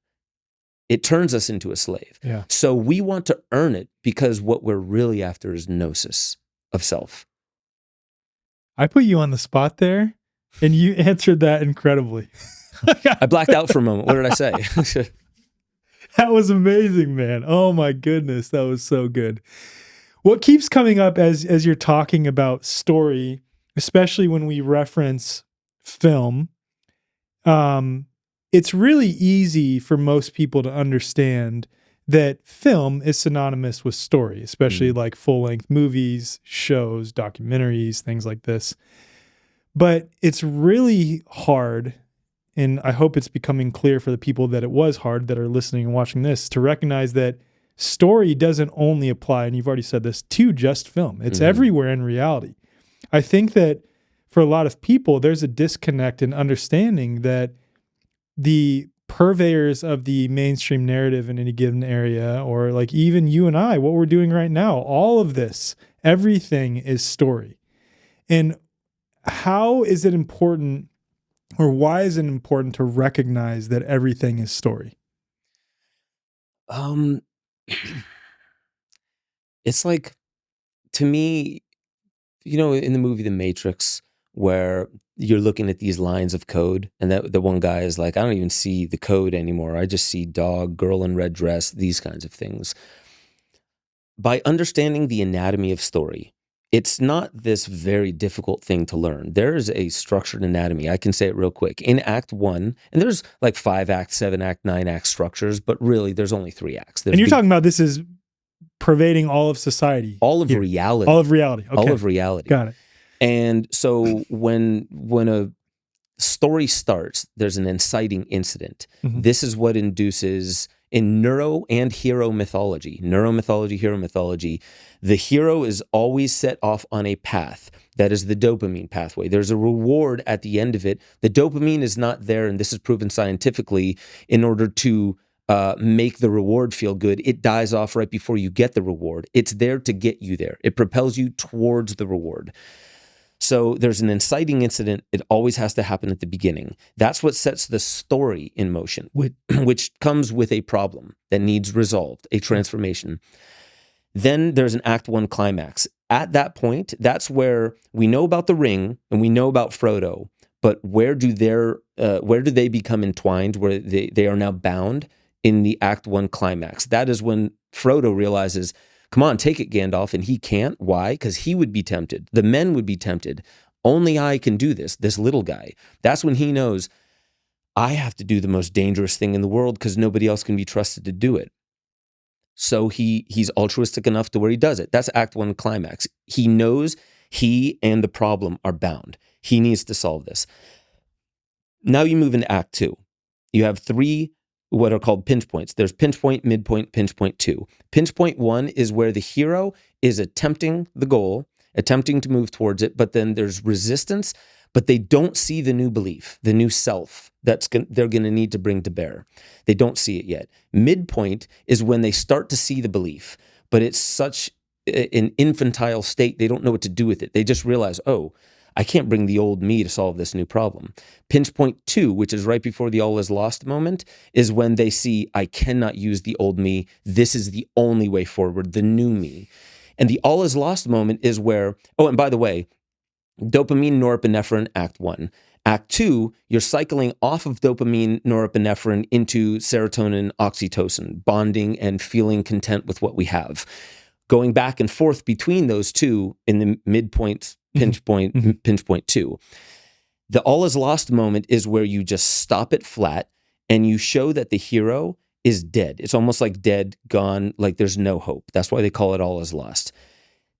It turns us into a slave. Yeah. So we want to earn it because what we're really after is gnosis of self. I put you on the spot there, and you answered that incredibly. I blacked out for a moment. What did I say? That was amazing, man. Oh my goodness, that was so good. What keeps coming up as you're talking about story, especially when we reference film, it's really easy for most people to understand that film is synonymous with story, especially like full-length movies, shows, documentaries, things like this. But it's really hard, and I hope it's becoming clear for the people that it was hard that are listening and watching this, to recognize that story doesn't only apply, and you've already said this, to just film. It's everywhere in reality. I think that for a lot of people, there's a disconnect in understanding that the purveyors of the mainstream narrative in any given area, or like even you and I, what we're doing right now, all of this, everything is story. And how is it important, or why is it important to recognize that everything is story? Um, it's like, to me, in the movie The Matrix, where you're looking at these lines of code, and that the one guy is like, I don't even see the code anymore. I just see dog, girl in red dress, these kinds of things. By understanding the anatomy of story, it's not this very difficult thing to learn. There is a structured anatomy. I can say it real quick. In Act 1, and there's like 5 act, 7 act, 9 act structures, but really there's only 3 acts. And you're talking about this is pervading all of society. All of reality. All of reality. Okay. All of reality. Got it. And so when a story starts, there's an inciting incident. Mhm. This is what induces, in neuro and hero mythology, hero mythology, the hero is always set off on a path. That is the dopamine pathway. There's a reward at the end of it. The dopamine is not there, and this is proven scientifically, in order to make the reward feel good. It dies off right before you get the reward. It's there to get you there. It propels you towards the reward. So there's an inciting incident. It always has to happen at the beginning. That's what sets the story in motion, which comes with a problem that needs resolved, a transformation. Then there's an Act 1 climax. At that point, that's where we know about the ring and we know about Frodo, but where do they become entwined, where they are now bound in the Act 1 climax? That is when Frodo realizes, come on, take it, Gandalf. And he can't. Why? Because he would be tempted. The men would be tempted. Only I can do this little guy. That's when he knows, I have to do the most dangerous thing in the world because nobody else can be trusted to do it. So he's altruistic enough to where he does it. That's Act 1 climax. He knows he and the problem are bound. He needs to solve this. Now you move into Act 2. You have 3 what are called pinch points. There's pinch point, midpoint, pinch point 2. Pinch point 1 is where the hero is attempting the goal, attempting to move towards it, but then there's resistance, but they don't see the new belief, the new self they're going to need to bring to bear. They don't see it yet. Midpoint is when they start to see the belief, but it's such an infantile state, they don't know what to do with it. They just realize, oh, I can't bring the old me to solve this new problem. Pinch point 2, which is right before the all is lost moment, is when they see, I cannot use the old me. This is the only way forward, the new me. And the all is lost moment is where, oh, and by the way, dopamine, norepinephrine, Act 1. Act 2, you're cycling off of dopamine, norepinephrine into serotonin, oxytocin, bonding and feeling content with what we have. Going back and forth between those two in the midpoint, pinch point, pinch point 2. The all is lost moment is where you just stop it flat and you show that the hero is dead. It's almost like dead, gone, like there's no hope. That's why they call it all is lost.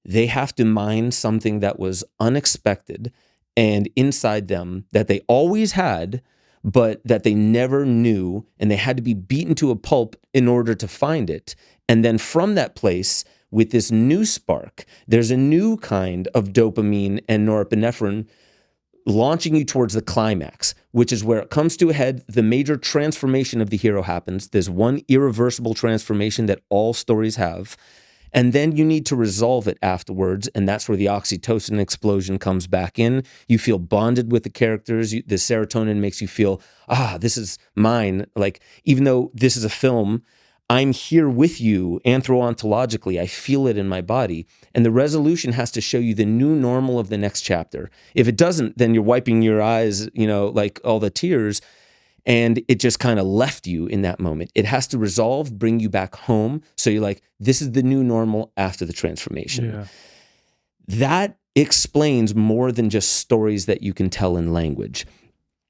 They have to mine something that was unexpected and inside them that they always had, but that they never knew, and they had to be beaten to a pulp in order to find it. And then from that place, with this new spark, there's a new kind of dopamine and norepinephrine launching you towards the climax, which is where it comes to a head. The major transformation of the hero happens. There's one irreversible transformation that all stories have. And then you need to resolve it afterwards. And that's where the oxytocin explosion comes back in. You feel bonded with the characters. The serotonin makes you feel, this is mine. Like, even though this is a film, I'm here with you anthropologically. I feel it in my body. And the resolution has to show you the new normal of the next chapter. If it doesn't, then you're wiping your eyes, like all the tears. And it just kind of left you in that moment. It has to resolve, bring you back home. So you're like, this is the new normal after the transformation. Yeah. That explains more than just stories that you can tell in language.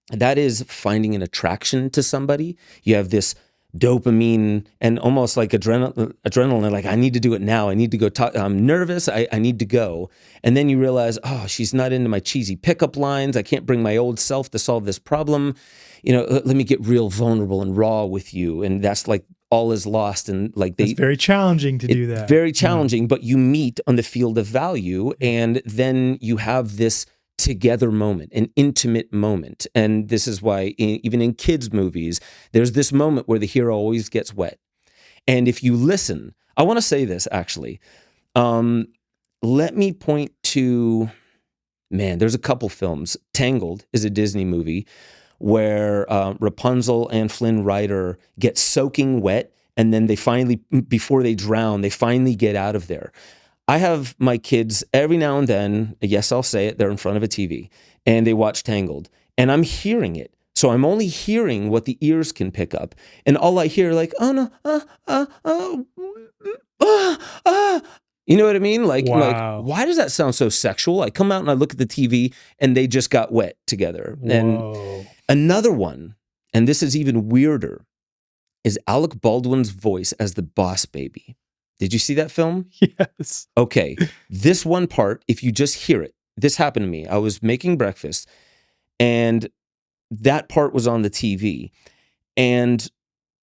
That is finding an attraction to somebody. You have this dopamine and almost like adrenaline, like, I need to do it now. I need to go talk. I'm nervous. I need to go. And then you realize, she's not into my cheesy pickup lines. I can't bring my old self to solve this problem. Let me get real vulnerable and raw with you. And that's like all is lost. And like it's very challenging to do that. Very challenging, but you meet on the field of value. And then you have this together moment, an intimate moment. And this is why even in kids' movies, there's this moment where the hero always gets wet. And if you listen, I want to say this actually. Let me point to, man, there's a couple films. Tangled is a Disney movie where Rapunzel and Flynn Rider get soaking wet, and then they finally, before they drown, they finally get out of there. I have my kids every now and then, yes, I'll say it, they're in front of a TV, and they watch Tangled, and I'm hearing it. So I'm only hearing what the ears can pick up. And all I hear, like, oh no, you know what I mean? Like, Wow. why does that sound so sexual? I come out and I look at the TV and they just got wet together. Whoa. And another one, and this is even weirder, is Alec Baldwin's voice as the boss baby. Did you see that film? Yes. Okay. This one part, if you just hear it, this happened to me. I was making breakfast and that part was on the TV. And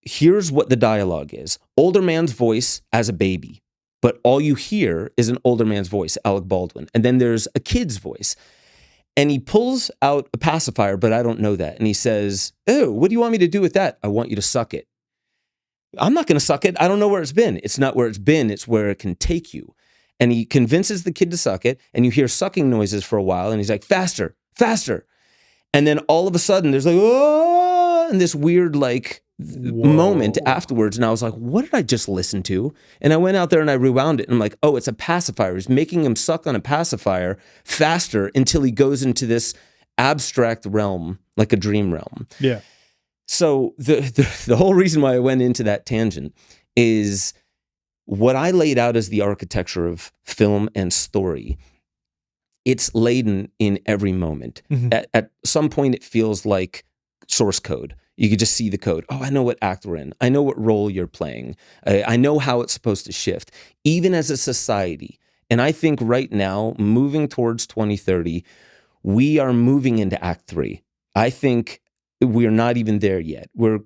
here's what the dialogue is. Older man's voice as a baby, but all you hear is an older man's voice, Alec Baldwin. And then there's a kid's voice. And he pulls out a pacifier, but I don't know that. And he says, oh, what do you want me to do with that? I want you to suck it. I'm not going to suck it. I don't know where it's been. It's not where it's been. It's where it can take you. And he convinces the kid to suck it. And you hear sucking noises for a while. And he's like, faster, faster. And then all of a sudden there's like, oh, and this weird like moment afterwards. And I was like, what did I just listen to? And I went out there and I rewound it. And I'm like, oh, it's a pacifier. He's making him suck on a pacifier faster until he goes into this abstract realm, like a dream realm. Yeah. So the whole reason why I went into that tangent is what I laid out as the architecture of film and story. It's laden in every moment. Mm-hmm. At some point, it feels like source code. You could just see the code. Oh, I know what act we're in. I know what role you're playing. I know how it's supposed to shift, even as a society. And I think right now, moving towards 2030, we are moving into Act 3. I think we're not even there yet. We're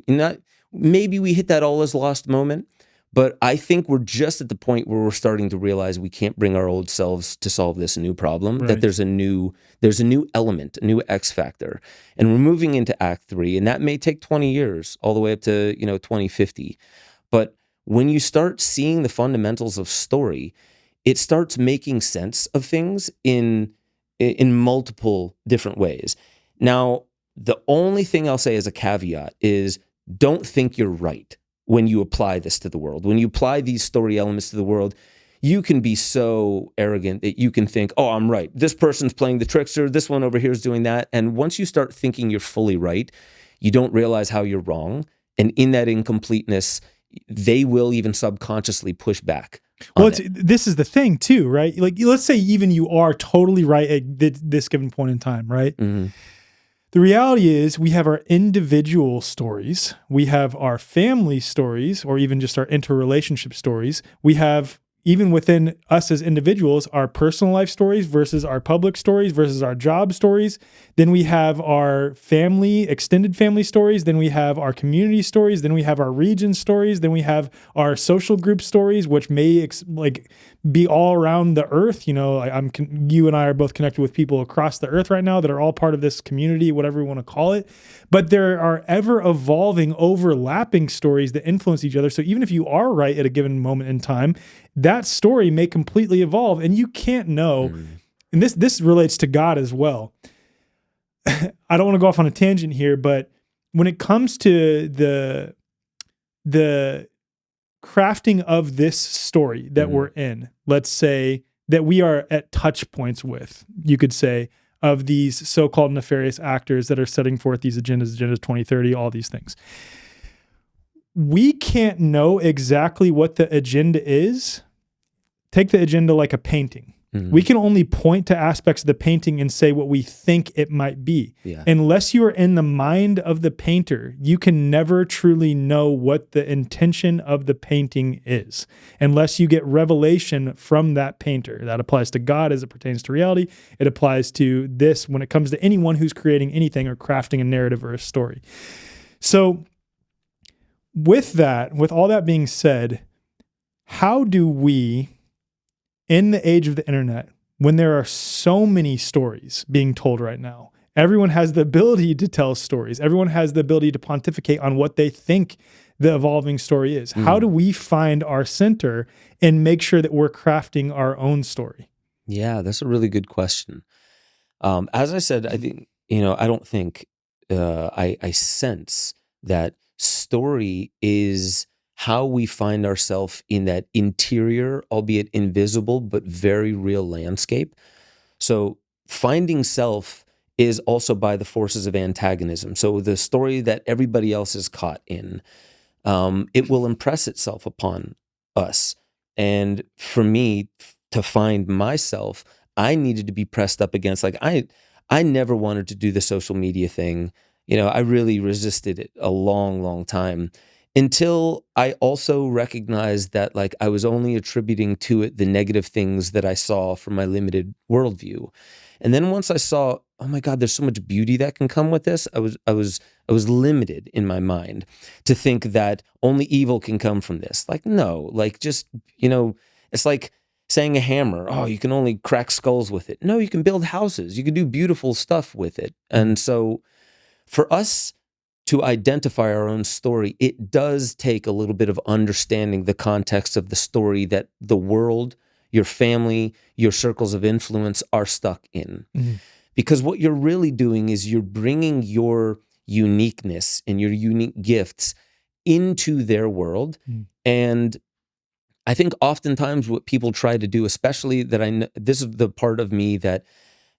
not, maybe we hit that all is lost moment, but I think we're just at the point where we're starting to realize we can't bring our old selves to solve this new problem, right. That there's a new element, a new X factor. And we're moving into Act 3, and that may take 20 years, all the way up to 2050. But when you start seeing the fundamentals of story, it starts making sense of things in multiple different ways. Now, the only thing I'll say as a caveat is don't think you're right when you apply this to the world. When you apply these story elements to the world, you can be so arrogant that you can think, oh, I'm right. This person's playing the trickster. This one over here is doing that. And once you start thinking you're fully right, you don't realize how you're wrong. And in that incompleteness, they will even subconsciously push back. Well, this is the thing too, right? Like, let's say even you are totally right at this given point in time, right? Mm-hmm. The reality is we have our individual stories, we have our family stories, or even just our interrelationship stories. We have, even within us as individuals, our personal life stories versus our public stories versus our job stories. Then we have our family, extended family stories. Then we have our community stories. Then we have our region stories. Then we have our social group stories, which may be all around the earth. You and I are both connected with people across the earth right now that are all part of this community, whatever we want to call it. But there are ever evolving, overlapping stories that influence each other. So even if you are right at a given moment in time, that story may completely evolve, and you can't know. And this relates to God as well. I don't want to go off on a tangent here, but when it comes to the crafting of this story that we're in, let's say that we are at touch points with, you could say, of these so-called nefarious actors that are setting forth these agendas 2030, all these things. We can't know exactly what the agenda is. Take the agenda like a painting. Mm-hmm. We can only point to aspects of the painting and say what we think it might be. Yeah. Unless you are in the mind of the painter, you can never truly know what the intention of the painting is, unless you get revelation from that painter. That applies to God as it pertains to reality. It applies to this when it comes to anyone who's creating anything or crafting a narrative or a story. So with all that being said, how do we, in the age of the internet, when there are so many stories being told right now, everyone has the ability to tell stories. Everyone has the ability to pontificate on what they think the evolving story is. How do we find our center and make sure that we're crafting our own story? Yeah, that's a really good question. As I said, I think, I don't think, I sense that story is how we find ourselves in that interior, albeit invisible, but very real landscape. So finding self is also by the forces of antagonism. So the story that everybody else is caught in, it will impress itself upon us. And for me to find myself, I needed to be pressed up against, like, I never wanted to do the social media thing. I really resisted it a long, long time until I also recognized that, like, I was only attributing to it the negative things that I saw from my limited worldview. And then once I saw, oh my God, there's so much beauty that can come with this, I was limited in my mind to think that only evil can come from this. Like, no, like, just, it's like saying a hammer, oh, you can only crack skulls with it. No, you can build houses. You can do beautiful stuff with it. And so for us to identify our own story, it does take a little bit of understanding the context of the story that the world, your family, your circles of influence are stuck in. Because what you're really doing is you're bringing your uniqueness and your unique gifts into their world. And I think oftentimes what people try to do, especially that this is the part of me that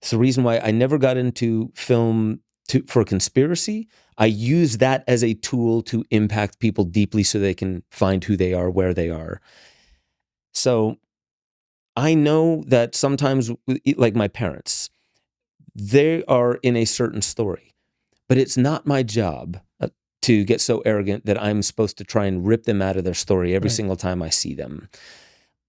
it's the reason why I never got into film for conspiracy. I use that as a tool to impact people deeply so they can find who they are, where they are. So I know that sometimes, like my parents, they are in a certain story, but it's not my job to get so arrogant that I'm supposed to try and rip them out of their story every single time I see them.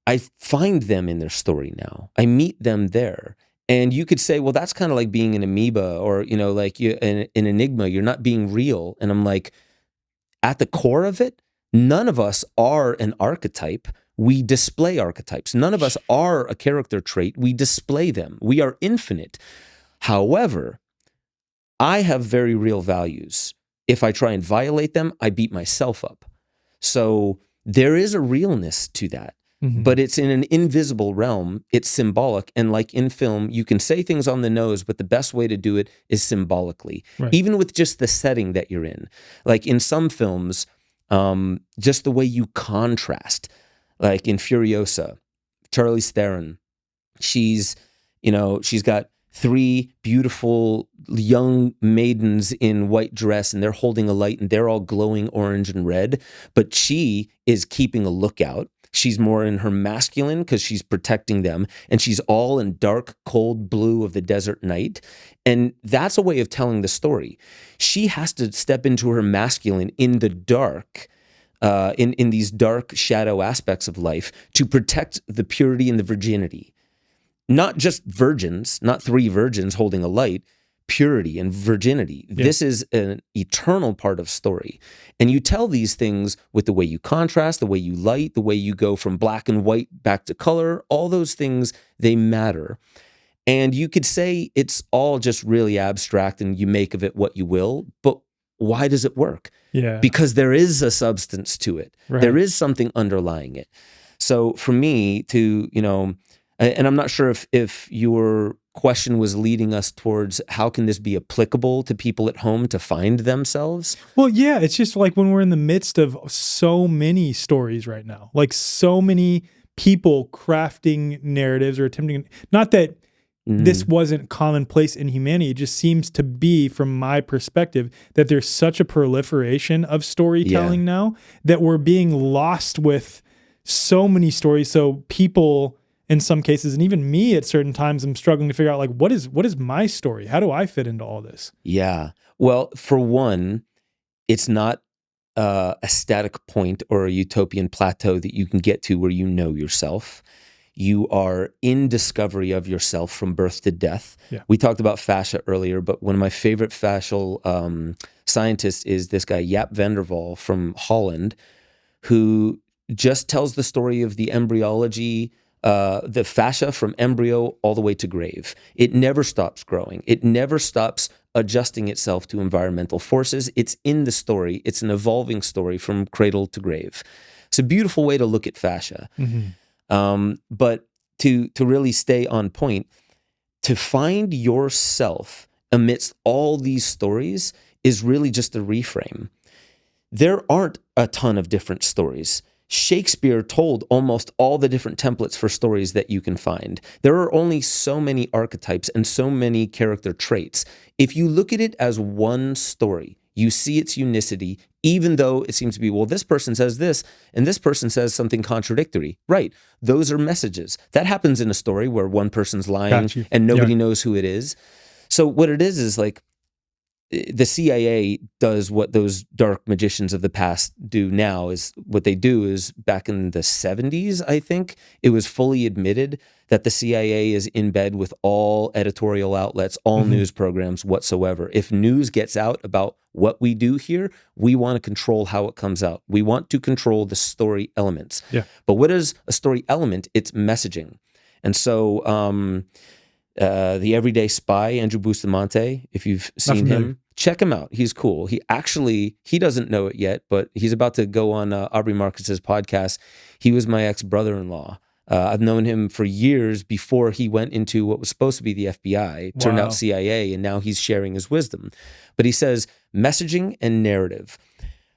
I find them in their story now. I meet them there. And you could say, well, that's kind of like being an amoeba or, like an enigma. You're not being real. And I'm like, at the core of it, none of us are an archetype. We display archetypes. None of us are a character trait. We display them. We are infinite. However, I have very real values. If I try and violate them, I beat myself up. So there is a realness to that. But it's in an invisible realm. It's symbolic. And like in film, you can say things on the nose, but the best way to do it is symbolically, even with just the setting that you're in. Like in some films, just the way you contrast, like in Furiosa, Charlize Theron, she's got three beautiful young maidens in white dress and they're holding a light and they're all glowing orange and red, but she is keeping a lookout. She's more in her masculine because she's protecting them, and she's all in dark, cold blue of the desert night. And that's a way of telling the story. She has to step into her masculine in the dark, in these dark shadow aspects of life to protect the purity and the virginity. Not just virgins, not three virgins holding a light, purity and virginity. Yeah. This is an eternal part of story. And you tell these things with the way you contrast, the way you light, the way you go from black and white back to color. All those things, they matter. And you could say it's all just really abstract and you make of it what you will, but why does it work? Yeah. Because there is a substance to it. Right. There is something underlying it. So for me to, and I'm not sure if your question was leading us towards how can this be applicable to people at home to find themselves? Well, yeah, it's just like when we're in the midst of so many stories right now, like so many people crafting narratives or attempting, not that this wasn't commonplace in humanity. It just seems to be, from my perspective, that there's such a proliferation of storytelling now that we're being lost with so many stories. So people, in some cases, and even me at certain times, I'm struggling to figure out, like, what is my story? How do I fit into all this? Yeah. Well, for one, it's not a static point or a utopian plateau that you can get to where you know yourself. You are in discovery of yourself from birth to death. Yeah. We talked about fascia earlier, but one of my favorite fascial scientists is this guy, Jaap van der Wal from Holland, who just tells the story of the embryology the fascia from embryo all the way to grave. It never stops growing. It never stops adjusting itself to environmental forces. It's in the story. It's an evolving story from cradle to grave. It's a beautiful way to look at fascia. But to really stay on point, to find yourself amidst all these stories is really just a reframe. There aren't a ton of different stories. Shakespeare told almost all the different templates for stories that you can find. There are only so many archetypes and so many character traits. If you look at it as one story, you see its unicity, even though it seems to be, well, this person says this and this person says something contradictory. Right. Those are messages. That happens in a story where one person's lying and nobody knows who it is. So what it is like, the CIA does what those dark magicians of the past do now. Is what they do is back in the 70s, I think, it was fully admitted that the CIA is in bed with all editorial outlets, all news programs whatsoever. If news gets out about what we do here, we want to control how it comes out. We want to control the story elements. But what is a story element? It's messaging. And so the Everyday Spy, Andrew Bustamante, if you've seen him, check him out. He's cool. He doesn't know it yet, but he's about to go on Aubrey Marcus's podcast. He was my ex-brother-in-law. I've known him for years before he went into what was supposed to be the FBI, turned out CIA, and now he's sharing his wisdom. But he says messaging and narrative.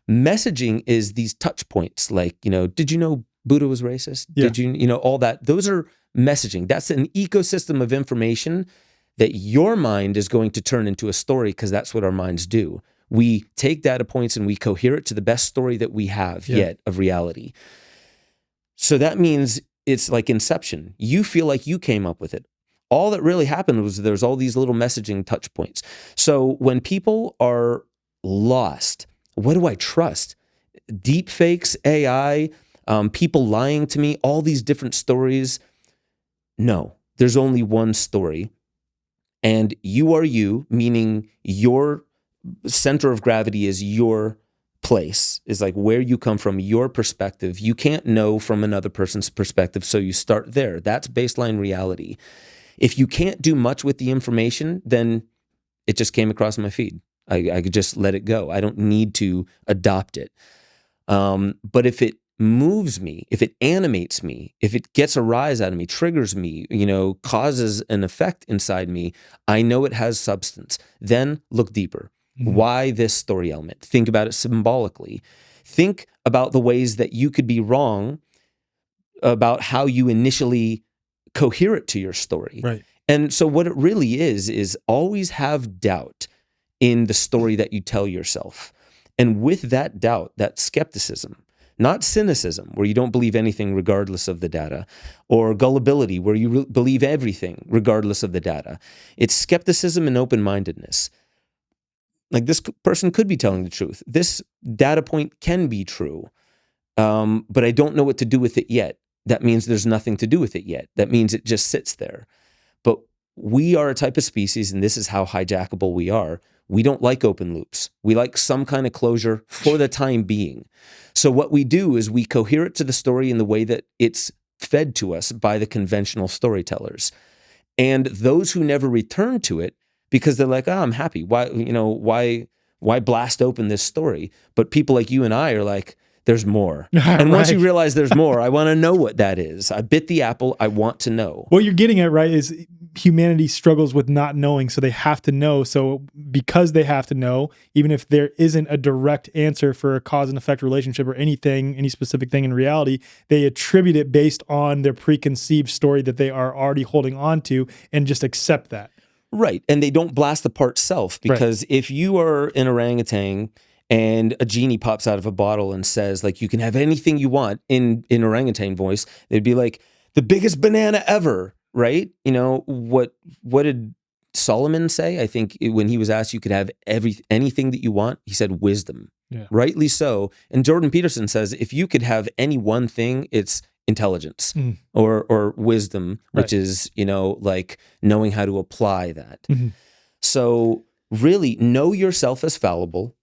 Messaging is these touch points, like, did you know Buddha was racist? Did you, all that? Those are messaging. That's an ecosystem of information that your mind is going to turn into a story, because that's what our minds do. We take data points and we cohere it to the best story that we have yet of reality. So that means it's like Inception. You feel like you came up with it. All that really happened was there's all these little messaging touch points. So when people are lost, what do I trust? Deep fakes, AI, people lying to me, all these different stories. No, there's only one story. And you are you, meaning your center of gravity is your place, is like where you come from, your perspective. You can't know from another person's perspective, so you start there. That's baseline reality. If you can't do much with the information, then it just came across my feed. I could just let it go. I don't need to adopt it. But if it moves me, if it animates me, if it gets a rise out of me, triggers me, causes an effect inside me, I know it has substance. Then look deeper. Why this story element? Think about it symbolically. Think about the ways that you could be wrong about how you initially cohere it to your story. Right. And so what it really is always have doubt in the story that you tell yourself. And with that doubt, that skepticism, not cynicism, where you don't believe anything regardless of the data, or gullibility, where you believe everything regardless of the data. It's skepticism and open-mindedness. Like, this person could be telling the truth. This data point can be true, but I don't know what to do with it yet. That means there's nothing to do with it yet. That means it just sits there. But we are a type of species, and this is how hijackable we are. We don't like open loops. We like some kind of closure for the time being. So what we do is we cohere it to the story in the way that it's fed to us by the conventional storytellers. And those who never return to it, because they're like, I'm happy. Why blast open this story? But people like you and I are like, there's more. And once you realize there's more, I want to know what that is. I bit the apple. I want to know. What you're getting at, right, is humanity struggles with not knowing, so they have to know. So because they have to know, even if there isn't a direct answer for a cause and effect relationship or anything, any specific thing in reality, they attribute it based on their preconceived story that they are already holding on to and just accept that. Right. And they don't blast apart self, because if you are an orangutan and a genie pops out of a bottle and says, like, you can have anything you want in orangutan voice, they'd be like, the biggest banana ever, right? What did Solomon say? I think when he was asked, you could have anything that you want, he said wisdom. Yeah. Rightly so. And Jordan Peterson says, if you could have any one thing, it's intelligence or wisdom, which is, like knowing how to apply that. So really know yourself as fallible.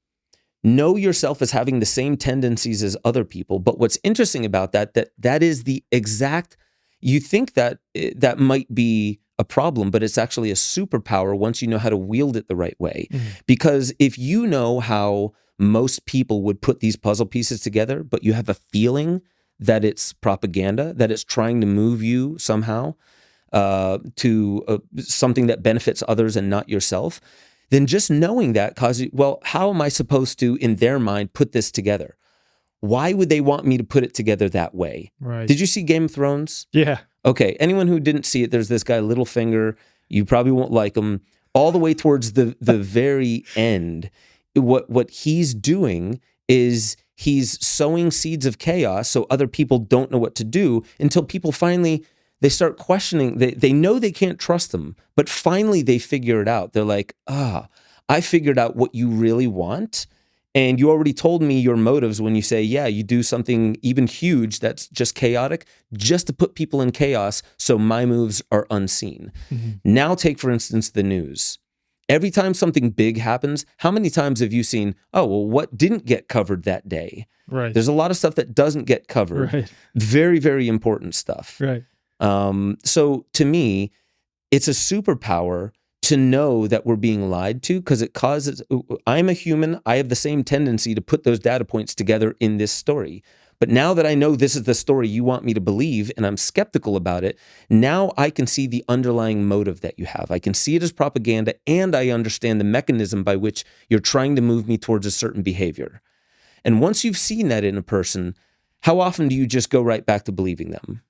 Know yourself as having the same tendencies as other people. But what's interesting about that is the exact, you think that that might be a problem, but it's actually a superpower once you know how to wield it the right way. Because if you know how most people would put these puzzle pieces together, but you have a feeling that it's propaganda, that it's trying to move you somehow to something that benefits others and not yourself, then just knowing that causes you, well, how am I supposed to, in their mind, put this together? Why would they want me to put it together that way? Right. Did you see Game of Thrones? Yeah. Okay, anyone who didn't see it, there's this guy, Littlefinger. You probably won't like him. All the way towards the very end, what he's doing is he's sowing seeds of chaos so other people don't know what to do until people finally, they start questioning. They know they can't trust them, but finally they figure it out. They're like, I figured out what you really want. And you already told me your motives when you say, yeah, you do something even huge that's just chaotic, just to put people in chaos so my moves are unseen. Now take, for instance, the news. Every time something big happens, how many times have you seen, oh, well, what didn't get covered that day? Right. There's a lot of stuff that doesn't get covered. Right. Very, very important stuff. Right. So to me, it's a superpower to know that we're being lied to, because it causes, I'm a human, I have the same tendency to put those data points together in this story. But now that I know this is the story you want me to believe, and I'm skeptical about it, now I can see the underlying motive that you have. I can see it as propaganda, and I understand the mechanism by which you're trying to move me towards a certain behavior. And once you've seen that in a person, how often do you just go right back to believing them?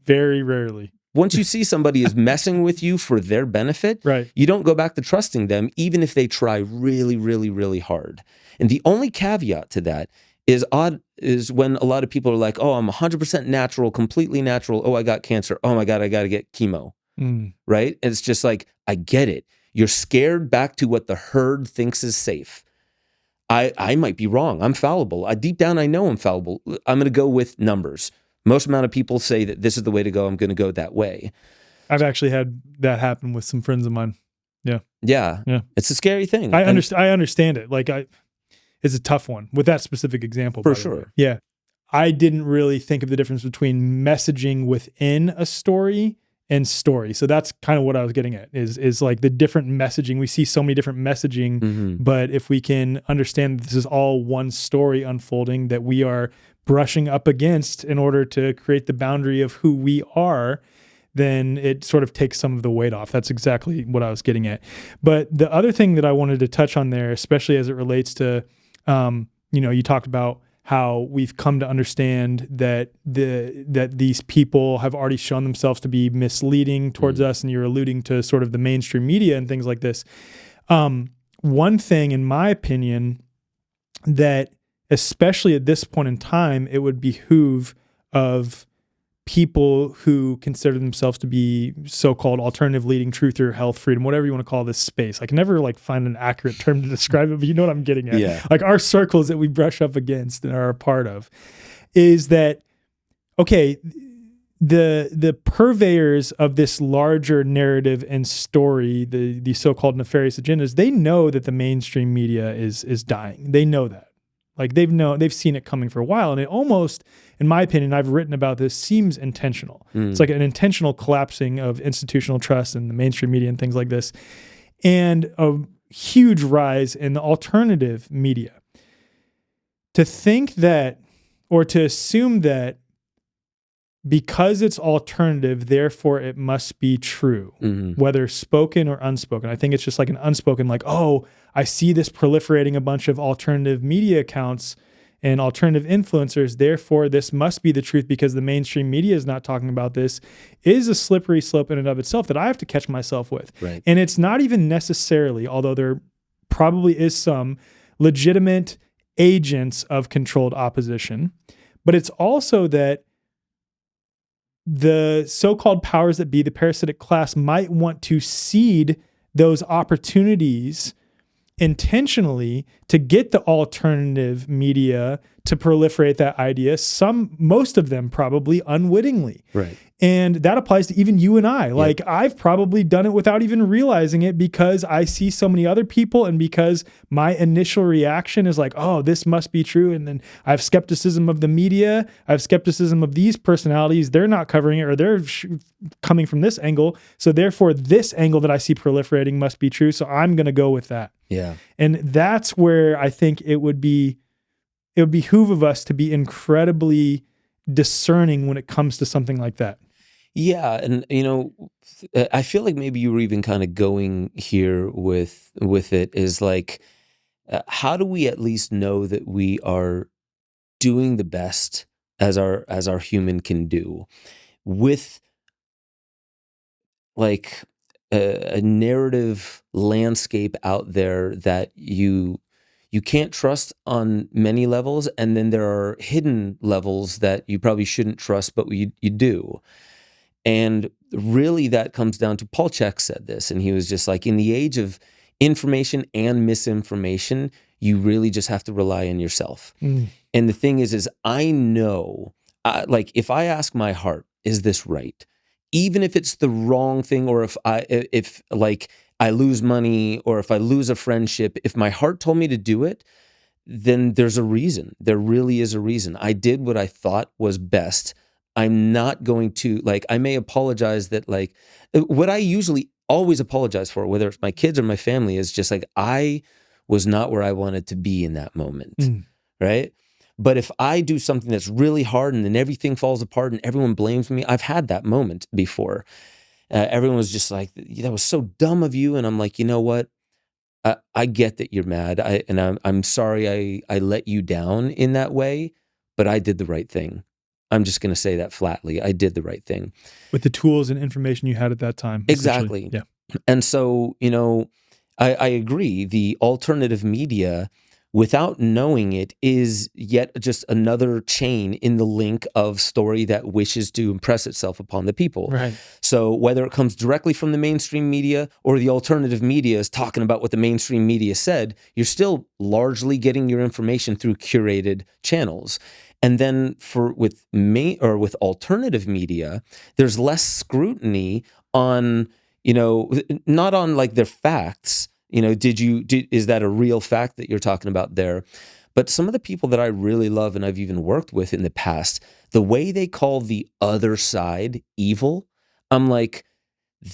Very rarely. Once you see somebody is messing with you for their benefit, right, you don't go back to trusting them, even if they try really, really, really hard. And the only caveat to that is when a lot of people are like, oh, I'm 100% natural, completely natural. Oh, I got cancer. Oh my God, I got to get chemo. Right? And it's just like, I get it. You're scared back to what the herd thinks is safe. I might be wrong. I'm fallible. Deep down, I know I'm fallible. I'm going to go with numbers. Most amount of people say that this is the way to go. I'm going to go that way. I've actually had that happen with some friends of mine. Yeah. Yeah. It's a scary thing. I understand it. Like it's a tough one with that specific example. For sure. Yeah. I didn't really think of the difference between messaging within a story and story. So that's kind of what I was getting at is like the different messaging. We see so many different messaging, but if we can understand that this is all one story unfolding that we are brushing up against in order to create the boundary of who we are, then it sort of takes some of the weight off. That's exactly what I was getting at. But the other thing that I wanted to touch on there, especially as it relates to, you talked about how we've come to understand that these people have already shown themselves to be misleading towards us, and you're alluding to sort of the mainstream media and things like this. One thing, in my opinion, that especially at this point in time, it would behoove of people who consider themselves to be so-called alternative, leading, truth, or health, freedom, whatever you want to call this space. I can never find an accurate term to describe it, but you know what I'm getting at. Yeah. Like our circles that we brush up against and are a part of is that, okay, the purveyors of this larger narrative and story, the so-called nefarious agendas, they know that the mainstream media is dying. They know that. Like they've seen it coming for a while, and it almost, in my opinion, I've written about this, seems intentional. It's like an intentional collapsing of institutional trust in the mainstream media and things like this, and a huge rise in the alternative media. To think that, or to assume that because it's alternative, therefore it must be true, whether spoken or unspoken. I think it's just like an unspoken, like, oh, I see this proliferating a bunch of alternative media accounts and alternative influencers, therefore this must be the truth because the mainstream media is not talking about this, is a slippery slope in and of itself that I have to catch myself with. Right. And it's not even necessarily, although there probably is some legitimate agents of controlled opposition, but it's also that the so-called powers that be, the parasitic class, might want to seed those opportunities intentionally to get the alternative media to proliferate that idea, most of them probably unwittingly. Right. And that applies to even you and I. Like, I've probably done it without even realizing it, because I see so many other people, and because my initial reaction is like, oh, this must be true. And then I have skepticism of the media. I have skepticism of these personalities. They're not covering it, or they're coming from this angle. So therefore, this angle that I see proliferating must be true. So I'm going to go with that. Yeah. And that's where I think it would behoove of us to be incredibly discerning when it comes to something like that. Yeah, and I feel like maybe you were even kind of going here with it, is like, how do we at least know that we are doing the best as our human can do, with like a narrative landscape out there that you can't trust on many levels, and then there are hidden levels that you probably shouldn't trust, but you do. And really that comes down to, Paul Chek said this, and he was just like, in the age of information and misinformation, you really just have to rely on yourself. And the thing is I know, like, if I ask my heart, is this right? Even if it's the wrong thing, or if I lose money, or if I lose a friendship, if my heart told me to do it, then there's a reason. There really is a reason. I did what I thought was best. I'm not going to, like, I may apologize that, like, what I usually always apologize for, whether it's my kids or my family, is just like, I was not where I wanted to be in that moment. Right. But if I do something that's really hard and then everything falls apart and everyone blames me, I've had that moment before. Everyone was just like, that was so dumb of you. And I'm like, you know what? I get that you're mad. I'm sorry I let you down in that way, but I did the right thing. I'm just going to say that flatly. I did the right thing. With the tools and information you had at that time. Exactly. Yeah. And so, I agree. The alternative media, without knowing it, is yet just another chain in the link of story that wishes to impress itself upon the people. Right. So whether it comes directly from the mainstream media, or the alternative media is talking about what the mainstream media said, you're still largely getting your information through curated channels. And then with alternative media, there's less scrutiny on, not on like their facts. Is that a real fact that you're talking about there? But some of the people that I really love, and I've even worked with in the past, the way they call the other side evil, I'm like,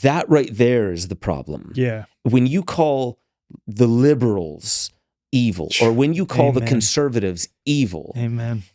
that right there is the problem. Yeah. When you call the liberals evil, or when you call the conservatives evil,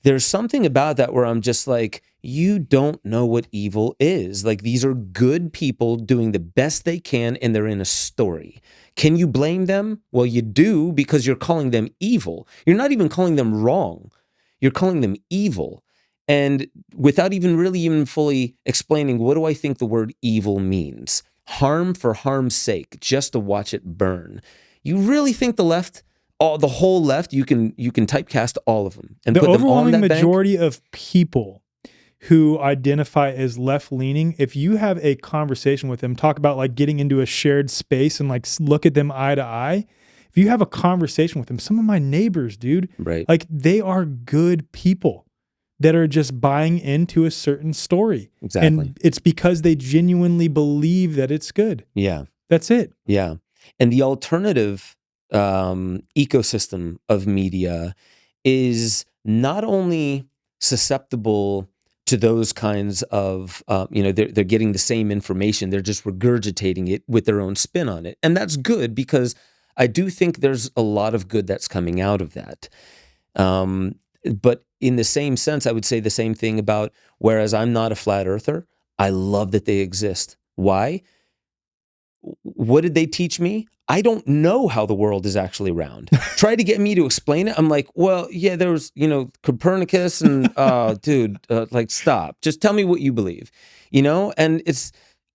there's something about that where I'm just like, you don't know what evil is. Like, these are good people doing the best they can, and they're in a story. Can you blame them? Well, you do, because you're calling them evil. You're not even calling them wrong. You're calling them evil. And without even fully explaining, what do I think the word evil means? Harm for harm's sake, just to watch it burn. You really think the left, the whole left, you can typecast all of them and the put them on that overwhelming bank? majority of people who identify as left-leaning, if you have a conversation with them, talk about like getting into a shared space and like look at them eye to eye. If you have a conversation with them, some of my neighbors, dude, right, like, they are good people that are just buying into a certain story. Exactly. And it's because they genuinely believe that it's good. Yeah. That's it. Yeah. And the alternative ecosystem of media is not only susceptible to those kinds of, they're getting the same information, they're just regurgitating it with their own spin on it. And that's good, because I do think there's a lot of good that's coming out of that. But in the same sense, I would say the same thing about, whereas I'm not a flat earther, I love that they exist. Why? What did they teach me? I don't know how the world is actually round. Try to get me to explain it. I'm like, well, yeah, there was, Copernicus and, dude, like, stop. Just tell me what you believe, And it's,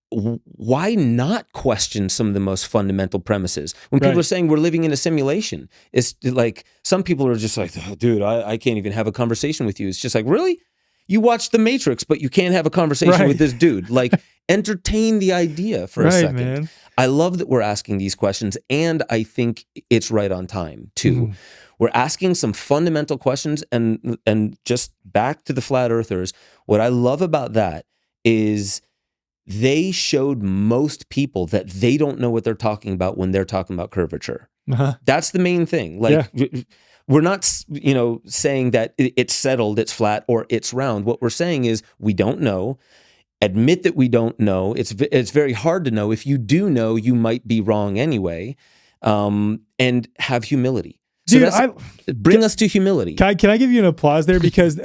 why not question some of the most fundamental premises? When people are saying we're living in a simulation, it's like, some people are just like, oh, dude, I can't even have a conversation with you. It's just like, really? You watch The Matrix, but you can't have a conversation with this dude. Like, entertain the idea for a second. Man. I love that we're asking these questions, and I think it's right on time too. We're asking some fundamental questions, and just back to the flat earthers, what I love about that is they showed most people that they don't know what they're talking about when they're talking about curvature. That's the main thing. Like, we're not, saying that it's settled, it's flat, or it's round. What we're saying is we don't know. Admit that we don't know. It's very hard to know. If you do know, you might be wrong anyway. And have humility. So Dude, bring us to humility. Can I give you an applause there? Because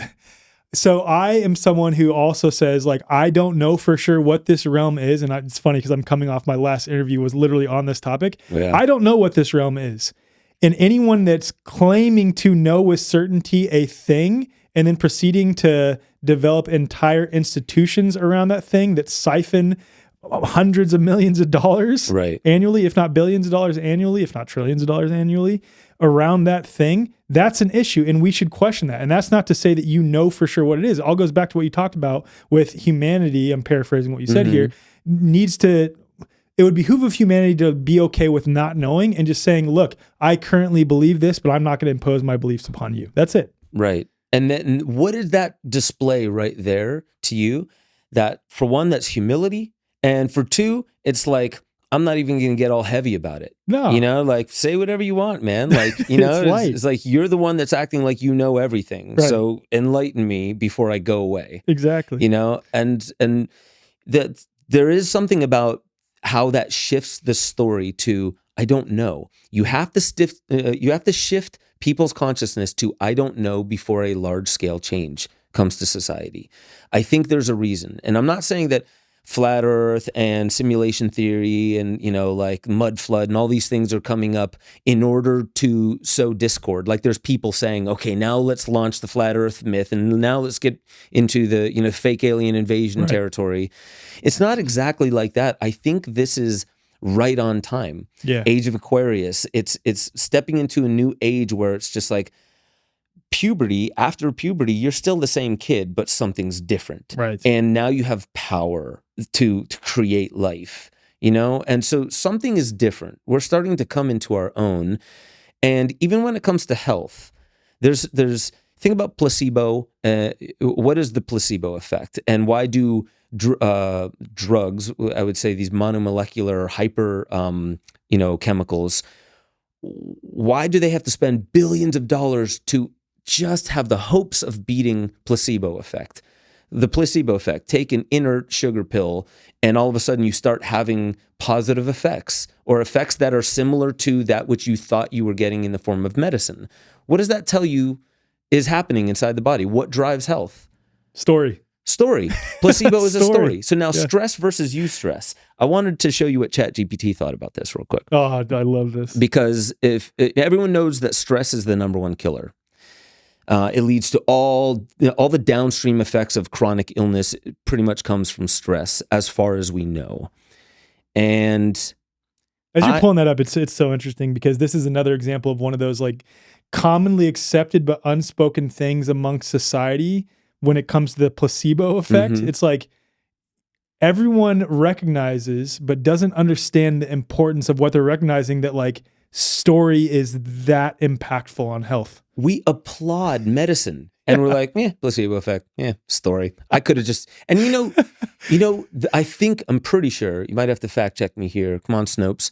so I am someone who also says, like, I don't know for sure what this realm is. And it's funny because I'm coming off my last interview was literally on this topic. Yeah. I don't know what this realm is. And anyone that's claiming to know with certainty a thing and then proceeding to develop entire institutions around that thing that siphon hundreds of millions of dollars annually, if not billions of dollars annually, if not trillions of dollars annually around that thing, that's an issue. And we should question that. And that's not to say that you know for sure what it is. It all goes back to what you talked about with humanity. I'm paraphrasing what you said here. It would behoove of humanity to be okay with not knowing and just saying, look, I currently believe this, but I'm not going to impose my beliefs upon you. That's it. Right. And then what did that display right there to you? That for one, that's humility. And for two, it's like, I'm not even going to get all heavy about it. No. Like, say whatever you want, man. Like, it's like you're the one that's acting like you know everything. Right. So enlighten me before I go away. Exactly. And that there is something about how that shifts the story to, I don't know. You have to shift people's consciousness to, I don't know, before a large scale change comes to society. I think there's a reason. And I'm not saying that flat earth and simulation theory and, like mud flood and all these things are coming up in order to sow discord. Like there's people saying, okay, now let's launch the flat earth myth and now let's get into the, fake alien invasion territory. It's not exactly like that. I think this is right on time. Yeah. Age of Aquarius. It's stepping into a new age where it's just like, puberty, after puberty, you're still the same kid, but something's different. Right. And now you have power to create life, And so something is different. We're starting to come into our own. And even when it comes to health, there's think about placebo. What is the placebo effect? And why do drugs, I would say these monomolecular hyper chemicals, why do they have to spend billions of dollars to just have the hopes of beating placebo effect? The placebo effect, take an inert sugar pill and all of a sudden you start having positive effects or effects that are similar to that which you thought you were getting in the form of medicine. What does that tell you is happening inside the body? What drives health? Story. Placebo is a story. So now stress versus eustress. I wanted to show you what ChatGPT thought about this real quick. Oh, I love this. Because if everyone knows that stress is the number one killer. It leads to all the downstream effects of chronic illness. It pretty much comes from stress, as far as we know. And as you're pulling that up, it's so interesting because this is another example of one of those like commonly accepted but unspoken things amongst society when it comes to the placebo effect. It's like everyone recognizes but doesn't understand the importance of what they're recognizing, that like story is that impactful on health. We applaud medicine and we're like, placebo effect. Story. I could have just, and I'm pretty sure, you might have to fact check me here. Come on, Snopes.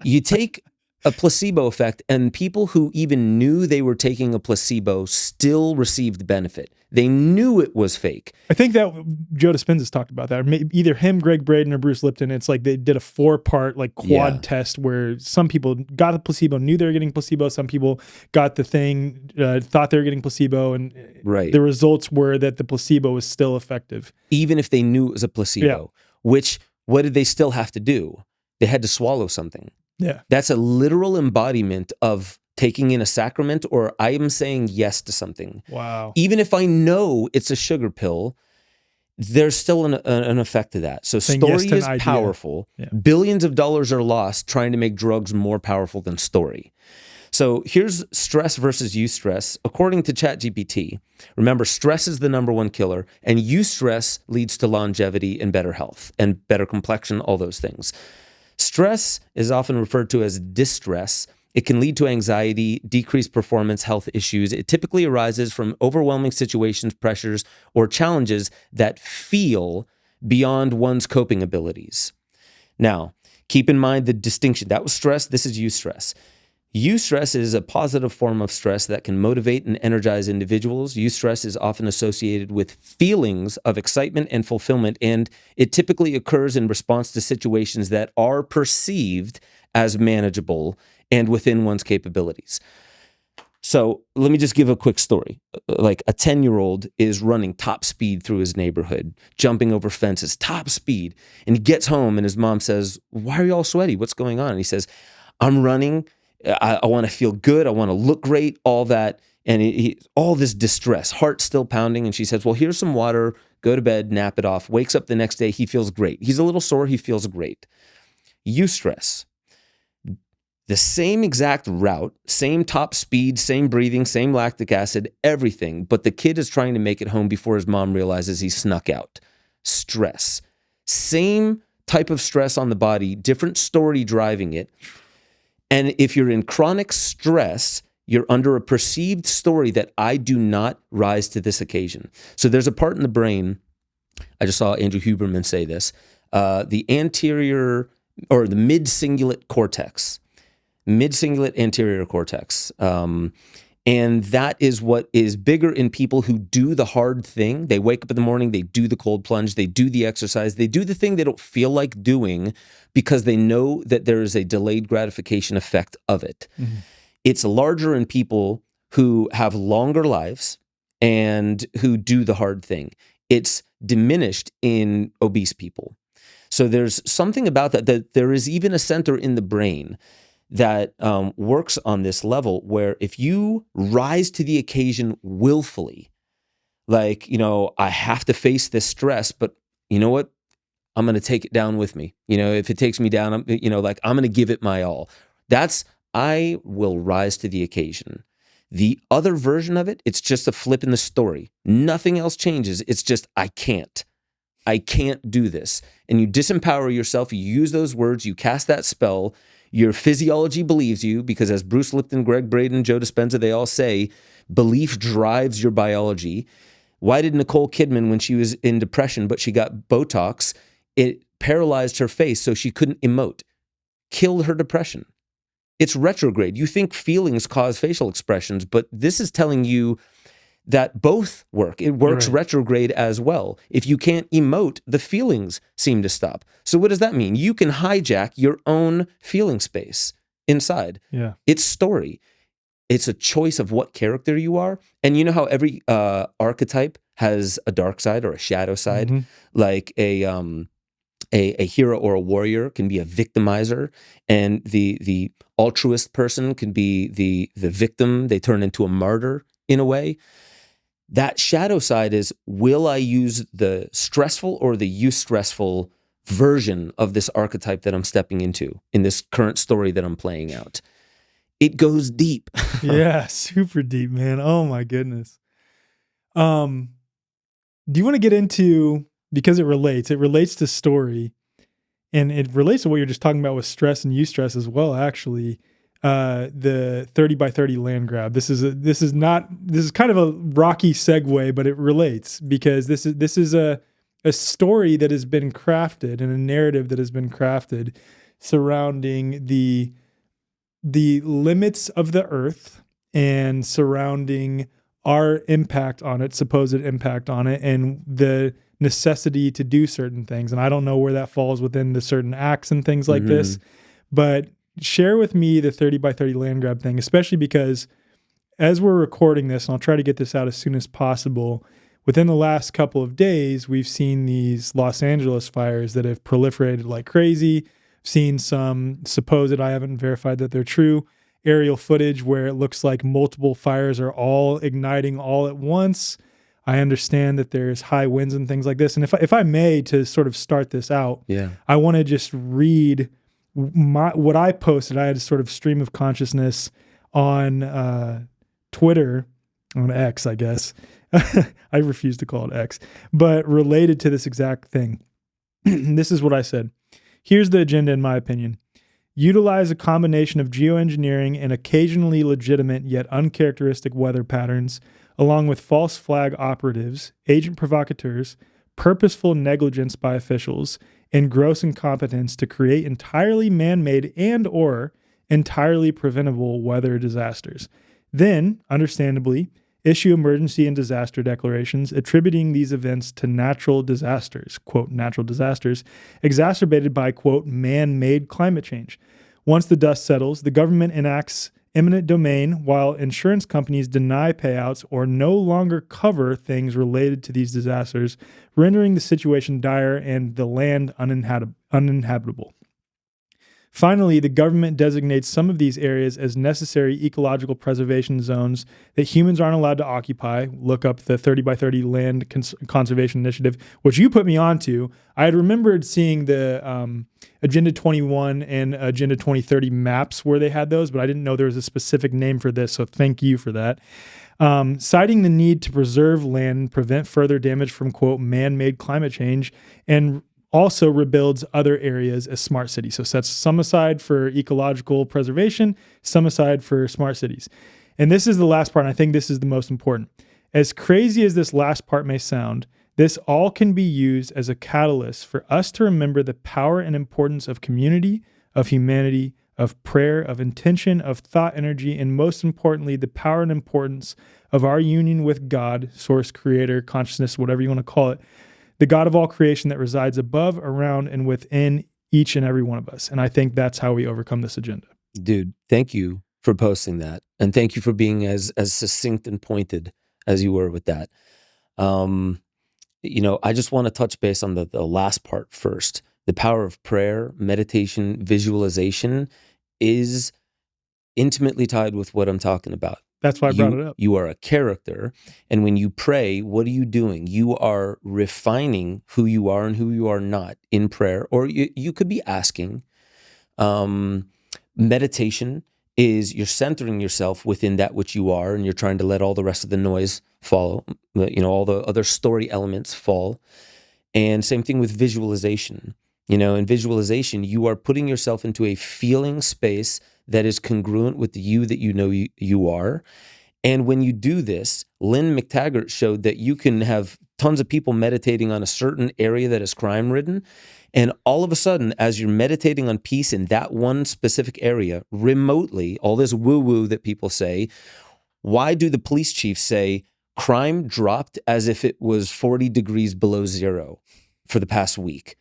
You take a placebo effect and people who even knew they were taking a placebo still received benefit. They knew it was fake. I think that Joe Dispenza's talked about that. Either him, Greg Braden, or Bruce Lipton. It's like they did a 4-part like quad test where some people got the placebo, knew they were getting placebo. Some people got the thing, thought they were getting placebo, and the results were that the placebo was still effective. Even if they knew it was a placebo, which, what did they still have to do? They had to swallow something. Yeah. That's a literal embodiment of taking in a sacrament, or I am saying yes to something. Wow. Even if I know it's a sugar pill, there's still an effect to that. So saying story yes is powerful. Yeah. Billions of dollars are lost trying to make drugs more powerful than story. So here's stress versus eustress. According to ChatGPT, remember, stress is the number one killer, and eustress leads to longevity and better health and better complexion, all those things. Stress is often referred to as distress. It can lead to anxiety, decreased performance, health issues. It typically arises from overwhelming situations, pressures, or challenges that feel beyond one's coping abilities. Now, keep in mind the distinction. That was stress. This is eustress. Eustress is a positive form of stress that can motivate and energize individuals. Eustress is often associated with feelings of excitement and fulfillment, and it typically occurs in response to situations that are perceived as manageable and within one's capabilities. So let me just give a quick story. Like a 10-year-old is running top speed through his neighborhood, jumping over fences, top speed. And he gets home and his mom says, "Why are you all sweaty? What's going on?" And he says, "I'm running. I want to feel good. I want to look great, all that." And all this distress, heart still pounding. And she says, "Well, here's some water. Go to bed, nap it off." Wakes up the next day. He feels great. He's a little sore. He feels great. Eustress. The same exact route, same top speed, same breathing, same lactic acid, everything. But the kid is trying to make it home before his mom realizes he snuck out. Stress. Same type of stress on the body, different story driving it. And if you're in chronic stress, you're under a perceived story that I do not rise to this occasion. So there's a part in the brain, I just saw Andrew Huberman say this, the anterior or the mid-cingulate cortex. Mid-cingulate anterior cortex. And that is what is bigger in people who do the hard thing. They wake up in the morning, they do the cold plunge, they do the exercise, they do the thing they don't feel like doing because they know that there is a delayed gratification effect of it. Mm-hmm. It's larger in people who have longer lives and who do the hard thing. It's diminished in obese people. So there's something about that there is even a center in the brain that works on this level where if you rise to the occasion willfully, like, I have to face this stress, but you know what? I'm going to take it down with me. If it takes me down, I'm going to give it my all. I will rise to the occasion. The other version of it, it's just a flip in the story. Nothing else changes. It's just, I can't do this. And you disempower yourself. You use those words, you cast that spell. Your physiology believes you because as Bruce Lipton, Greg Braden, Joe Dispenza, they all say, belief drives your biology. Why did Nicole Kidman, when she was in depression, but she got Botox, it paralyzed her face so she couldn't emote, killed her depression. It's retrograde. You think feelings cause facial expressions, but this is telling you that both work. It works retrograde as well. If you can't emote, the feelings seem to stop. So what does that mean? You can hijack your own feeling space inside. Yeah. It's story. It's a choice of what character you are. And you know how every archetype has a dark side or a shadow side? Mm-hmm. Like a hero or a warrior can be a victimizer, and the altruist person can be the victim. They turn into a martyr in a way. That shadow side is, will I use the stressful or the eustressful version of this archetype that I'm stepping into in this current story that I'm playing out? It goes deep. Yeah, super deep, man. Oh my goodness. Do you want to get into, because it relates to story, and it relates to what you're just talking about with stress and eustress as well, actually. The 30 by 30 land grab. This is kind of a rocky segue, but it relates because this is a story that has been crafted and a narrative that has been crafted surrounding the limits of the earth and surrounding our impact on it, supposed impact on it, and the necessity to do certain things. And I don't know where that falls within the certain acts and things like this, but share with me the 30 by 30 land grab thing, especially because as we're recording this, and I'll try to get this out as soon as possible, within the last couple of days, we've seen these Los Angeles fires that have proliferated like crazy. Seen some supposed, I haven't verified that they're true, aerial footage where it looks like multiple fires are all igniting all at once. I understand that there's high winds and things like this. And if I may, to sort of start this out, I want to just read what I posted. I had a sort of stream of consciousness on Twitter, on X, I guess. I refuse to call it X, but related to this exact thing. This is what I said. Here's the agenda, in my opinion. Utilize a combination of geoengineering and occasionally legitimate yet uncharacteristic weather patterns, along with false flag operatives, agent provocateurs, purposeful negligence by officials, and gross incompetence to create entirely man-made and or entirely preventable weather disasters. Then, understandably, issue emergency and disaster declarations attributing these events to natural disasters, quote, natural disasters, exacerbated by, quote, man-made climate change. Once the dust settles, the government enacts eminent domain while insurance companies deny payouts or no longer cover things related to these disasters, rendering the situation dire and the land uninhabitable. Finally, the government designates some of these areas as necessary ecological preservation zones that humans aren't allowed to occupy. Look up the 30 by 30 Land Conservation Initiative, which you put me onto. I had remembered seeing the Agenda 21 and Agenda 2030 maps where they had those, but I didn't know there was a specific name for this, so thank you for that. Citing the need to preserve land and prevent further damage from, quote, man-made climate change, and also rebuilds other areas as smart cities. So sets some aside for ecological preservation, some aside for smart cities. And this is the last part, and I think this is the most important. As crazy as this last part may sound, this all can be used as a catalyst for us to remember the power and importance of community, of humanity, of prayer, of intention, of thought energy, and most importantly, the power and importance of our union with God, source, creator, consciousness, whatever you want to call it, the God of all creation that resides above, around, and within each and every one of us. And I think that's how we overcome this agenda. Dude, thank you for posting that. And thank you for being as succinct and pointed as you were with that. I just want to touch base on the last part first. The power of prayer, meditation, visualization is intimately tied with what I'm talking about. That's why I brought it up. You are a character. And when you pray, what are you doing? You are refining who you are and who you are not in prayer. Or you could be asking. Meditation is you're centering yourself within that which you are, and you're trying to let all the rest of the noise follow, all the other story elements fall. And same thing with visualization. In visualization, you are putting yourself into a feeling space that is congruent with the you that you are. And when you do this, Lynn McTaggart showed that you can have tons of people meditating on a certain area that is crime-ridden. And all of a sudden, as you're meditating on peace in that one specific area, remotely, all this woo-woo that people say, why do the police chiefs say crime dropped as if it was 40 degrees below zero for the past week?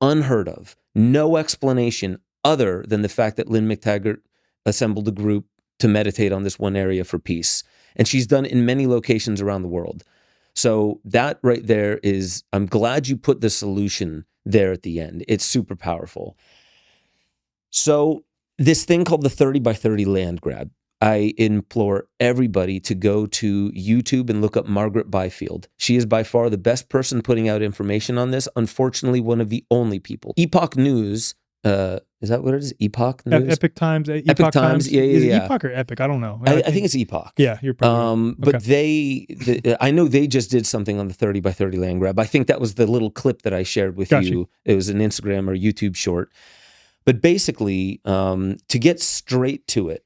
Unheard of. No explanation other than the fact that Lynn McTaggart assembled a group to meditate on this one area for peace. And she's done in many locations around the world. So that right there is, I'm glad you put the solution there at the end. It's super powerful. So this thing called the 30 by 30 land grab, I implore everybody to go to YouTube and look up Margaret Byfield. She is by far the best person putting out information on this. Unfortunately, one of the only people. Epoch News, is that what it is? Epoch News? Epic Times. Epoch Times. Yeah. Is it Epoch or Epic? I don't know. I think it's Epoch. Yeah, you're probably right. But I know they just did something on the 30 by 30 land grab. I think that was the little clip that I shared with you. It was an Instagram or YouTube short. But basically, to get straight to it,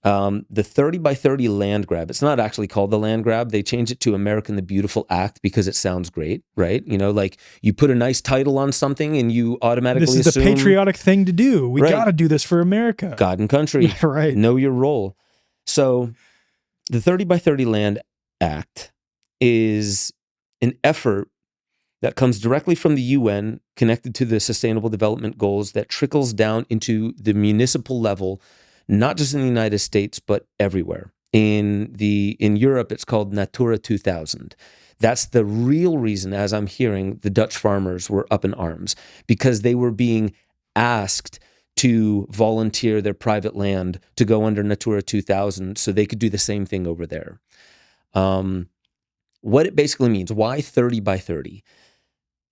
the 30 by 30 land grab, it's not actually called the land grab. They changed it to American the Beautiful Act because it sounds great, right? Like you put a nice title on something and you automatically assume... This is the patriotic thing to do. We got to do this for America. God and country. Right. Know your role. So the 30 by 30 Land Act is an effort that comes directly from the UN, connected to the Sustainable Development Goals, that trickles down into the municipal level, not just in the United States, but everywhere. In Europe, it's called Natura 2000. That's the real reason, as I'm hearing, the Dutch farmers were up in arms, because they were being asked to volunteer their private land to go under Natura 2000 so they could do the same thing over there. What it basically means, why 30 by 30?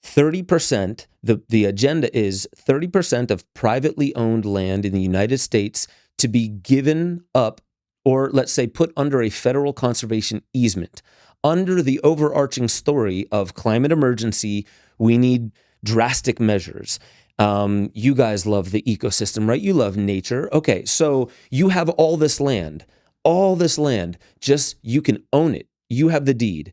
30%, the agenda is 30% of privately owned land in the United States to be given up or let's say put under a federal conservation easement, under the overarching story of climate emergency, we need drastic measures. You guys love the ecosystem, right? You love nature. Okay, so you have all this land, just you can own it. You have the deed.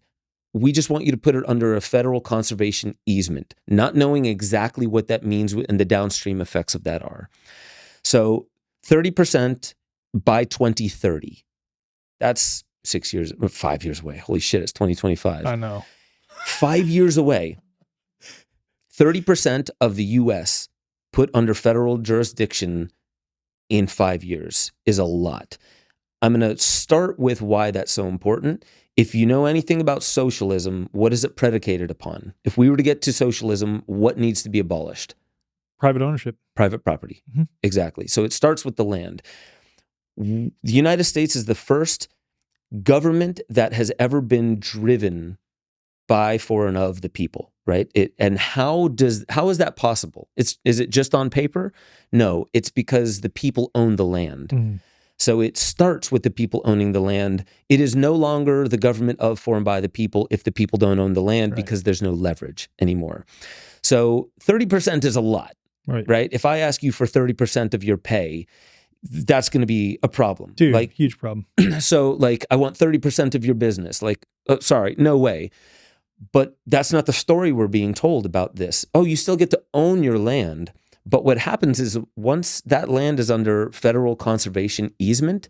We just want you to put it under a federal conservation easement, not knowing exactly what that means and the downstream effects of that are. So 30% by 2030. That's 5 years away. Holy shit, it's 2025. I know. 5 years away. 30% of the US put under federal jurisdiction in 5 years is a lot. I'm going to start with why that's so important. If you know anything about socialism, what is it predicated upon? If we were to get to socialism, what needs to be abolished? Private ownership. Private property. Mm-hmm. Exactly. So it starts with the land. The United States is the first government that has ever been driven by, for, and of the people, right? And how is that possible? Is it just on paper? No, it's because the people own the land. Mm-hmm. So it starts with the people owning the land. It is no longer the government of, for, and by the people if the people don't own the land, right, because there's no leverage anymore. So 30% is a lot, right? If I ask you for 30% of your pay, that's going to be a problem. Dude, like, huge problem. So like, I want 30% of your business. Like, sorry, no way. But that's not the story we're being told about this. Oh, you still get to own your land. But what happens is once that land is under federal conservation easement,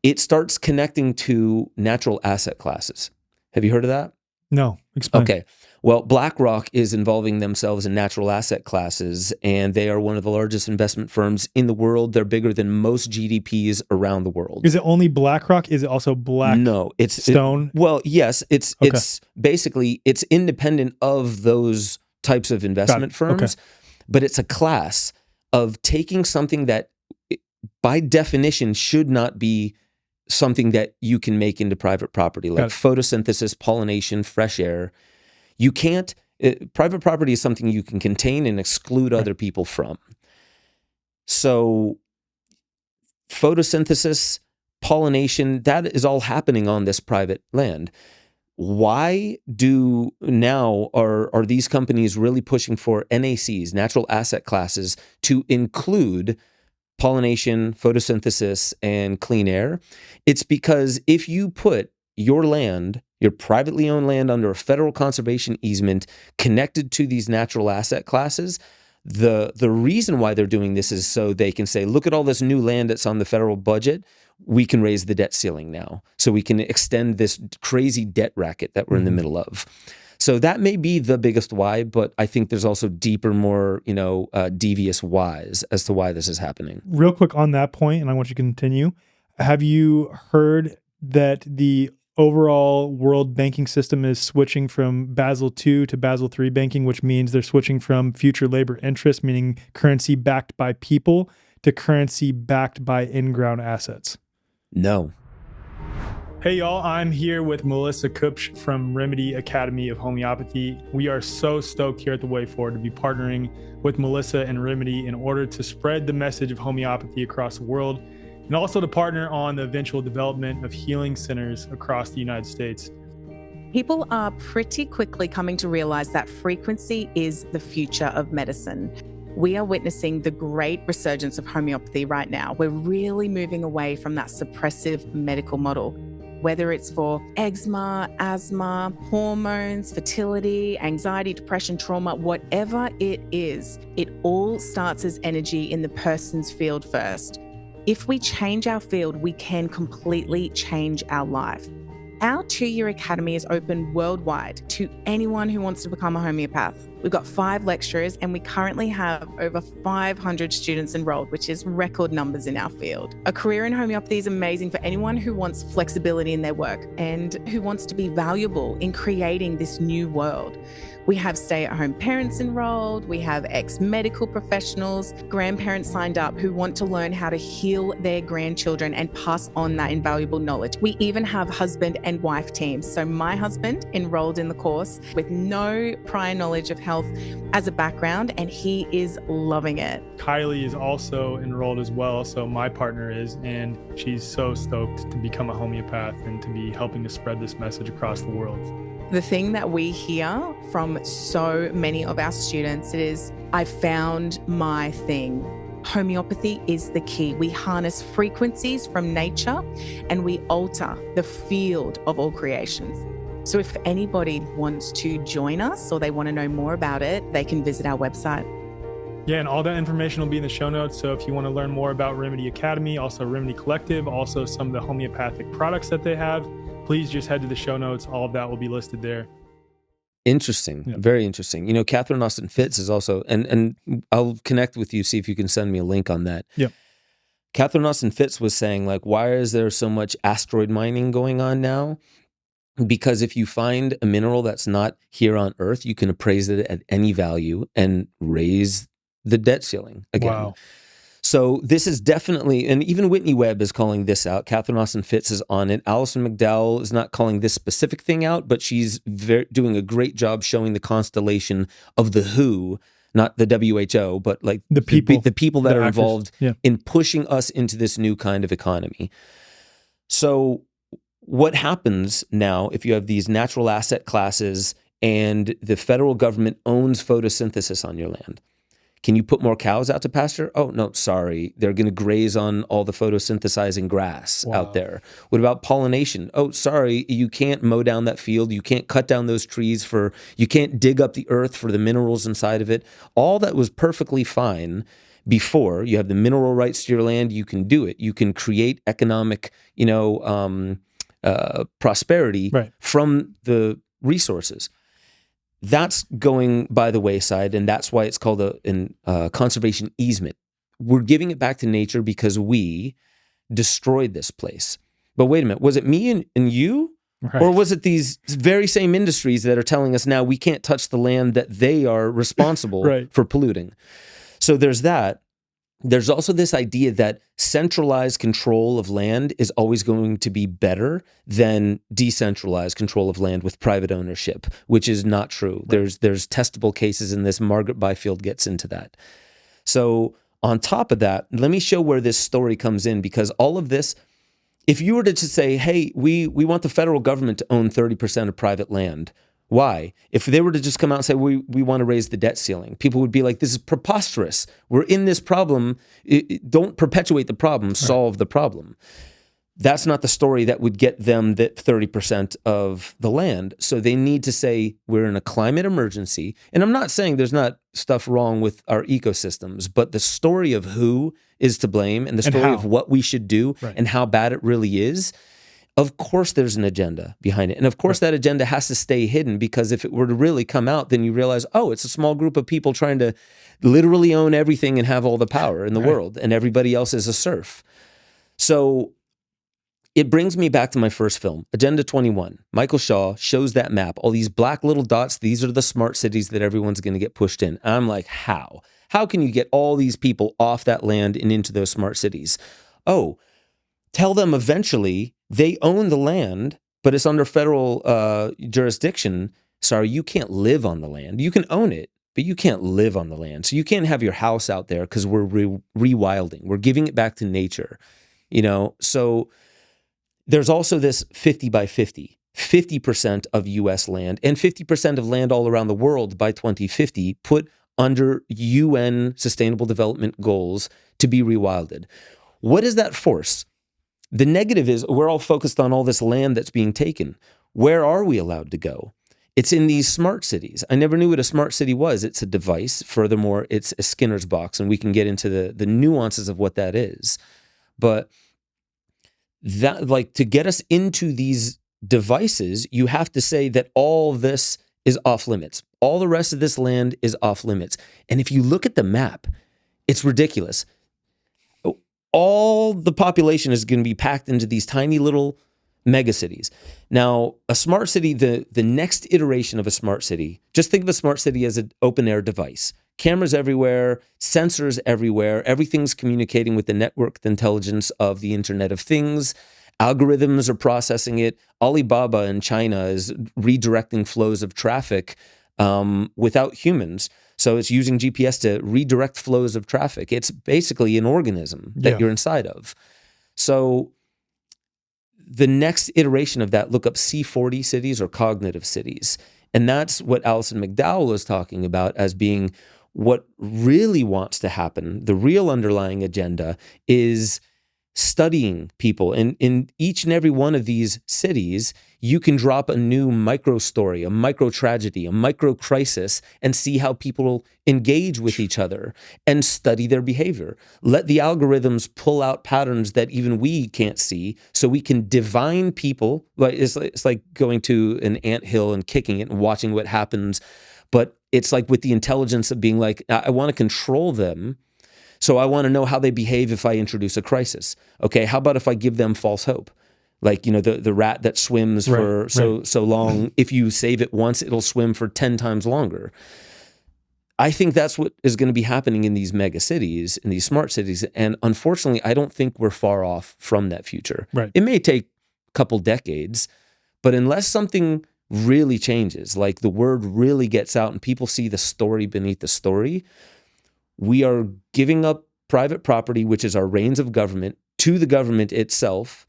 it starts connecting to natural asset classes. Have you heard of that? No, explain. Okay. Well, BlackRock is involving themselves in natural asset classes, and they are one of the largest investment firms in the world. They're bigger than most GDPs around the world. Is it only BlackRock? Is it also Blackstone? No, it's well, yes, it's basically it's independent of those types of investment firms. Okay. But it's a class of taking something that by definition should not be something that you can make into private property, like photosynthesis, pollination, fresh air. You can't, private property is something you can contain and exclude other people from. So photosynthesis, pollination, that is all happening on this private land. Why are these companies really pushing for NACs, natural asset classes, to include pollination, photosynthesis, and clean air? It's because if you put your land, your privately owned land, under a federal conservation easement connected to these natural asset classes, the reason why they're doing this is so they can say, look at all this new land that's on the federal budget. We can raise the debt ceiling now. So we can extend this crazy debt racket that we're in the middle of. So that may be the biggest why, but I think there's also deeper, more, devious whys as to why this is happening. Real quick on that point, and I want you to continue. Have you heard that the overall world banking system is switching from Basel II to Basel III banking, which means they're switching from future labor interest, meaning currency backed by people, to currency backed by in-ground assets? No. Hey y'all, I'm here with Melissa Kupsch from Remedy Academy of Homeopathy. We are so stoked here at The Way Forward to be partnering with Melissa and Remedy in order to spread the message of homeopathy across the world, and also to partner on the eventual development of healing centers across the United States. People are pretty quickly coming to realize that frequency is the future of medicine. We are witnessing the great resurgence of homeopathy right now. We're really moving away from that suppressive medical model, whether it's for eczema, asthma, hormones, fertility, anxiety, depression, trauma, whatever it is, it all starts as energy in the person's field first. If we change our field, we can completely change our life. Our 2-year academy is open worldwide to anyone who wants to become a homeopath. We've got 5 lecturers and we currently have over 500 students enrolled, which is record numbers in our field. A career in homeopathy is amazing for anyone who wants flexibility in their work and who wants to be valuable in creating this new world. We have stay-at-home parents enrolled, we have ex-medical professionals, grandparents signed up who want to learn how to heal their grandchildren and pass on that invaluable knowledge. We even have husband and wife teams. So my husband enrolled in the course with no prior knowledge of health as a background, and he is loving it. Kylie is also enrolled as well, so my partner is, and she's so stoked to become a homeopath and to be helping to spread this message across the world. The thing that we hear from so many of our students is, I found my thing. Homeopathy is the key. We harness frequencies from nature and we alter the field of all creations. So if anybody wants to join us or they want to know more about it, they can visit our website. Yeah, and all that information will be in the show notes. So if you want to learn more about Remedy Academy, also RMDY Collective, also some of the homeopathic products that they have, please just head to the show notes. All of that will be listed there. Interesting. Yeah. Very interesting. You know, Catherine Austin Fitts is also, and I'll connect with you, see if you can send me a link on that. Yep. Catherine Austin Fitts was saying, like, why is there so much asteroid mining going on now? Because if you find a mineral that's not here on Earth, you can appraise it at any value and raise the debt ceiling again. Wow. So this is definitely, and even Whitney Webb is calling this out. Catherine Austin Fitts is on it. Alison McDowell is not calling this specific thing out, but she's doing a great job showing the constellation of the WHO, not the WHO, but like the people that are involved in pushing us into this new kind of economy. So what happens now if you have these natural asset classes and the federal government owns photosynthesis on your land? Can you put more cows out to pasture? Oh, no, sorry. They're going to graze on all the photosynthesizing grass out there. What about pollination? Oh, sorry, you can't mow down that field. You can't cut down those trees you can't dig up the earth for the minerals inside of it. All that was perfectly fine before. You have the mineral rights to your land. You can do it. You can create economic, prosperity from the resources. That's going by the wayside, and that's why it's called a conservation easement. We're giving it back to nature because we destroyed this place. But wait a minute, was it me and you? Right. Or was it these very same industries that are telling us now we can't touch the land that they are responsible for polluting? So there's that. There's also this idea that centralized control of land is always going to be better than decentralized control of land with private ownership, which is not true. Right. There's testable cases in this. Margaret Byfield gets into that. So on top of that, let me show where this story comes in, because all of this, if you were to just say, hey, we want the federal government to own 30% of private land. Why? If they were to just come out and say, we want to raise the debt ceiling, people would be like, this is preposterous. We're in this problem. Don't perpetuate the problem, solve the problem. That's not the story that would get them that 30% of the land. So they need to say, we're in a climate emergency. And I'm not saying there's not stuff wrong with our ecosystems, but the story of who is to blame and the story of what we should do and how bad it really is, of course there's an agenda behind it. And of course that agenda has to stay hidden, because if it were to really come out, then you realize, oh, it's a small group of people trying to literally own everything and have all the power in the world, and everybody else is a serf. So it brings me back to my first film, Agenda 21. Michael Shaw shows that map, all these black little dots. These are the smart cities that everyone's going to get pushed in. And I'm like, how? How can you get all these people off that land and into those smart cities? Oh, tell them eventually they own the land, but it's under federal jurisdiction. Sorry, you can't live on the land. You can own it, but you can't live on the land. So you can't have your house out there because we're rewilding. We're giving it back to nature, So there's also this 50 by 50, 50% of U.S. land and 50% of land all around the world by 2050 put under UN Sustainable Development Goals to be rewilded. What is that force? The negative is we're all focused on all this land that's being taken. Where are we allowed to go? It's in these smart cities. I never knew what a smart city was. It's a device. Furthermore, it's a Skinner's box, and we can get into the nuances of what that is. But that, like, to get us into these devices, you have to say that all this is off limits. All the rest of this land is off limits. And if you look at the map, it's ridiculous. All the population is going to be packed into these tiny little megacities. Now, a smart city, the next iteration of a smart city, just think of a smart city as an open air device. Cameras everywhere, sensors everywhere, everything's communicating with the networked intelligence of the Internet of Things. Algorithms are processing it. Alibaba in China is redirecting flows of traffic without humans. So it's using GPS to redirect flows of traffic. It's basically an organism that you're inside of. So the next iteration of that, look up C40 cities or cognitive cities. And that's what Alison McDowell was talking about as being what really wants to happen. The real underlying agenda is studying people. And in each and every one of these cities, you can drop a new micro story, a micro tragedy, a micro crisis, and see how people engage with each other and study their behavior. Let the algorithms pull out patterns that even we can't see, so we can divine people. Like it's like going to an anthill and kicking it and watching what happens. But it's like with the intelligence of being like, I want to control them. So I want to know how they behave if I introduce a crisis. Okay, how about if I give them false hope? Like, the rat that swims for so long, if you save it once, it'll swim for 10 times longer. I think that's what is going to be happening in these mega cities, in these smart cities. And unfortunately, I don't think we're far off from that future. Right. It may take a couple decades, but unless something really changes, like the word really gets out and people see the story beneath the story, we are giving up private property, which is our reins of government, to the government itself,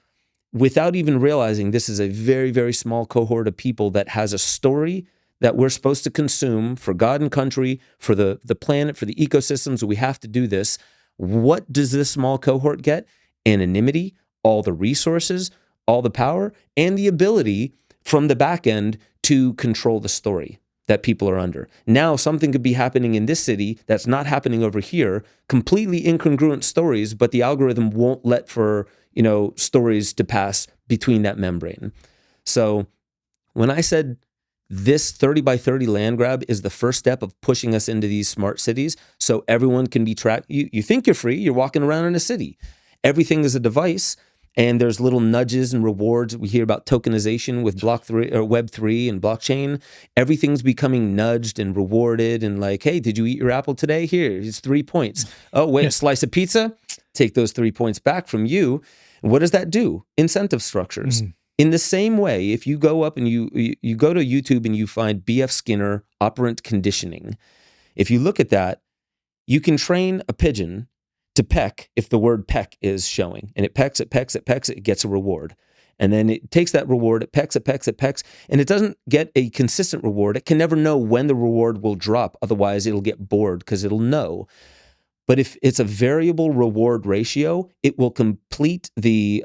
without even realizing this is a very, very small cohort of people that has a story that we're supposed to consume for God and country, for the planet, for the ecosystems. We have to do this. What does this small cohort get? Anonymity, all the resources, all the power, and the ability from the back end to control the story that people are under. Now something could be happening in this city that's not happening over here, completely incongruent stories, but the algorithm won't let for, stories to pass between that membrane. So when I said this 30 by 30 land grab is the first step of pushing us into these smart cities so everyone can be tracked. You think you're free, you're walking around in a city. Everything is a device. And there's little nudges and rewards. We hear about tokenization with Web3 and blockchain. Everything's becoming nudged and rewarded and like, hey, did you eat your apple today? Here, it's 3 points. Oh, wait, a slice of pizza? Take those 3 points back from you. And what does that do? Incentive structures. In the same way, if you go up and you go to YouTube and you find B.F. Skinner operant conditioning, if you look at that, you can train a pigeon to peck if the word peck is showing. And it pecks, it gets a reward. And then it takes that reward, it pecks, and it doesn't get a consistent reward. It can never know when the reward will drop. Otherwise, it'll get bored because it'll know. But if it's a variable reward ratio, it will complete the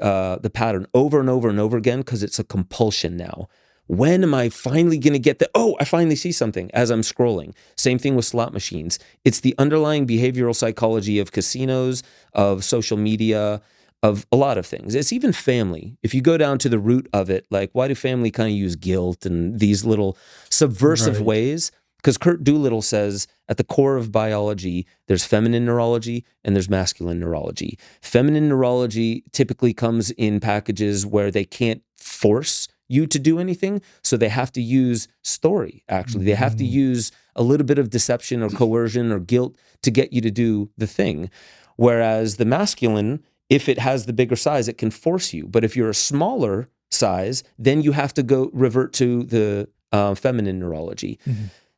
pattern over and over and over again because it's a compulsion now. When am I finally going to get I finally see something as I'm scrolling. Same thing with slot machines. It's the underlying behavioral psychology of casinos, of social media, of a lot of things. It's even family. If you go down to the root of it, like why do family kind of use guilt and these little subversive ways? Because Kurt Doolittle says at the core of biology, there's feminine neurology and there's masculine neurology. Feminine neurology typically comes in packages where they can't force you to do anything. So they have to use story, actually. They have to use a little bit of deception or coercion or guilt to get you to do the thing. Whereas the masculine, if it has the bigger size, it can force you. But if you're a smaller size, then you have to revert to the feminine neurology.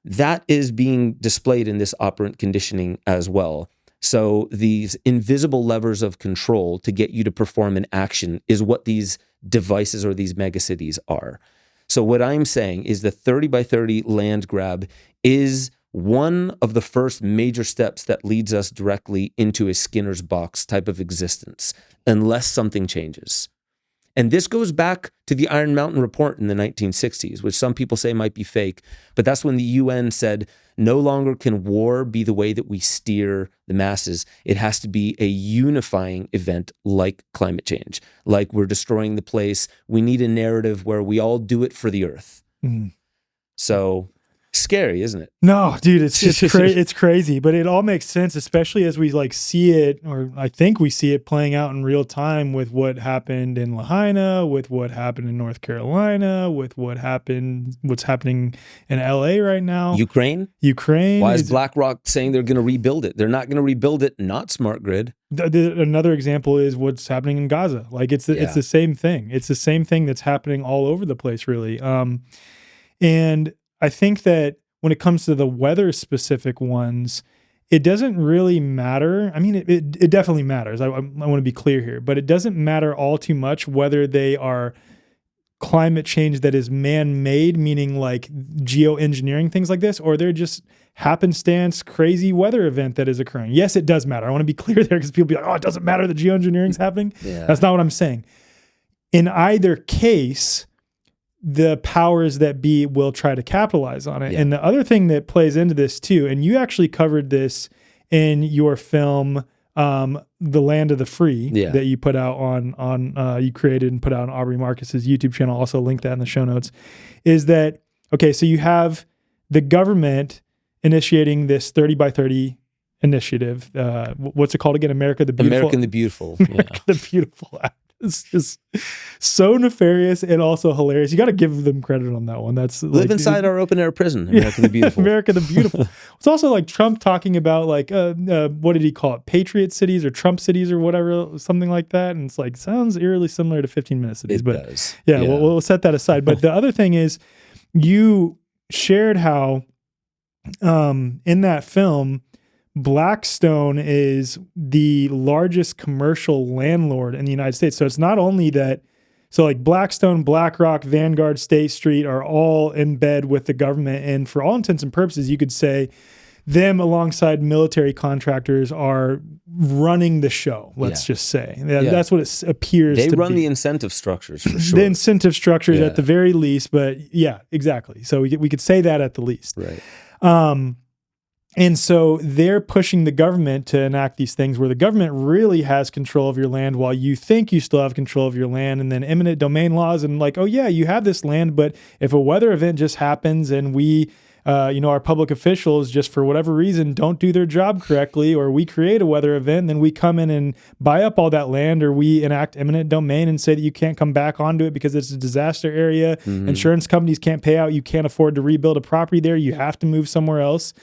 That is being displayed in this operant conditioning as well. So these invisible levers of control to get you to perform an action is what these devices or these megacities are. So what I'm saying is the 30 by 30 land grab is one of the first major steps that leads us directly into a Skinner's box type of existence, unless something changes. And this goes back to the Iron Mountain Report in the 1960s, which some people say might be fake, but that's when the UN said, no longer can war be the way that we steer the masses. It has to be a unifying event like climate change, like we're destroying the place. We need a narrative where we all do it for the earth. So scary, isn't it? No, dude, it's crazy, but it all makes sense, especially as we like see it, or I think we see it playing out in real time with what happened in Lahaina, with what happened in North Carolina, with what's happening in LA right now. Ukraine. Why is BlackRock saying they're going to rebuild it? They're not going to rebuild it, not smart grid. Another example is what's happening in Gaza. Like it's the same thing. It's the same thing that's happening all over the place, really. And I think that when it comes to the weather specific ones, it doesn't really matter. I mean, it definitely matters. I want to be clear here, but it doesn't matter all too much whether they are climate change that is man-made, meaning like geoengineering, things like this, or they're just happenstance crazy weather event that is occurring. Yes, it does matter. I want to be clear there because people be like, oh, it doesn't matter that geoengineering is happening. Yeah. That's not what I'm saying. In either case, the powers that be will try to capitalize on it. Yeah. And the other thing that plays into this too, and you actually covered this in your film, The Land of the Free, that you put out on you created and put out on Aubrey Marcus's YouTube channel. Also link that in the show notes. Is that, okay, so you have the government initiating this 30 by 30 initiative. What's it called again? America the Beautiful. American the Beautiful. America the Beautiful Act. It's just so nefarious and also hilarious. You got to give them credit on that one. That's live inside our open air prison. America the Beautiful. America the Beautiful. It's also like Trump talking about like what did he call it? Patriot cities or Trump cities or whatever, something like that. And it's like sounds eerily similar to 15 Minute Cities. But does. Yeah, we'll set that aside. But the other thing is, you shared how in that film, Blackstone is the largest commercial landlord in the United States. So it's not only that, so like Blackstone, BlackRock, Vanguard, State Street are all in bed with the government. And for all intents and purposes, you could say them alongside military contractors are running the show, let's just say. That's what it appears to be. They run the incentive structures for sure. The incentive structures at the very least, but yeah, exactly. So we could say that at the least. Right. And so they're pushing the government to enact these things where the government really has control of your land while you think you still have control of your land, and then eminent domain laws and like, oh yeah, you have this land, but if a weather event just happens and we, our public officials just for whatever reason don't do their job correctly, or we create a weather event, then we come in and buy up all that land, or we enact eminent domain and say that you can't come back onto it because it's a disaster area. Mm-hmm. Insurance companies can't pay out. You can't afford to rebuild a property there. You have to move somewhere else.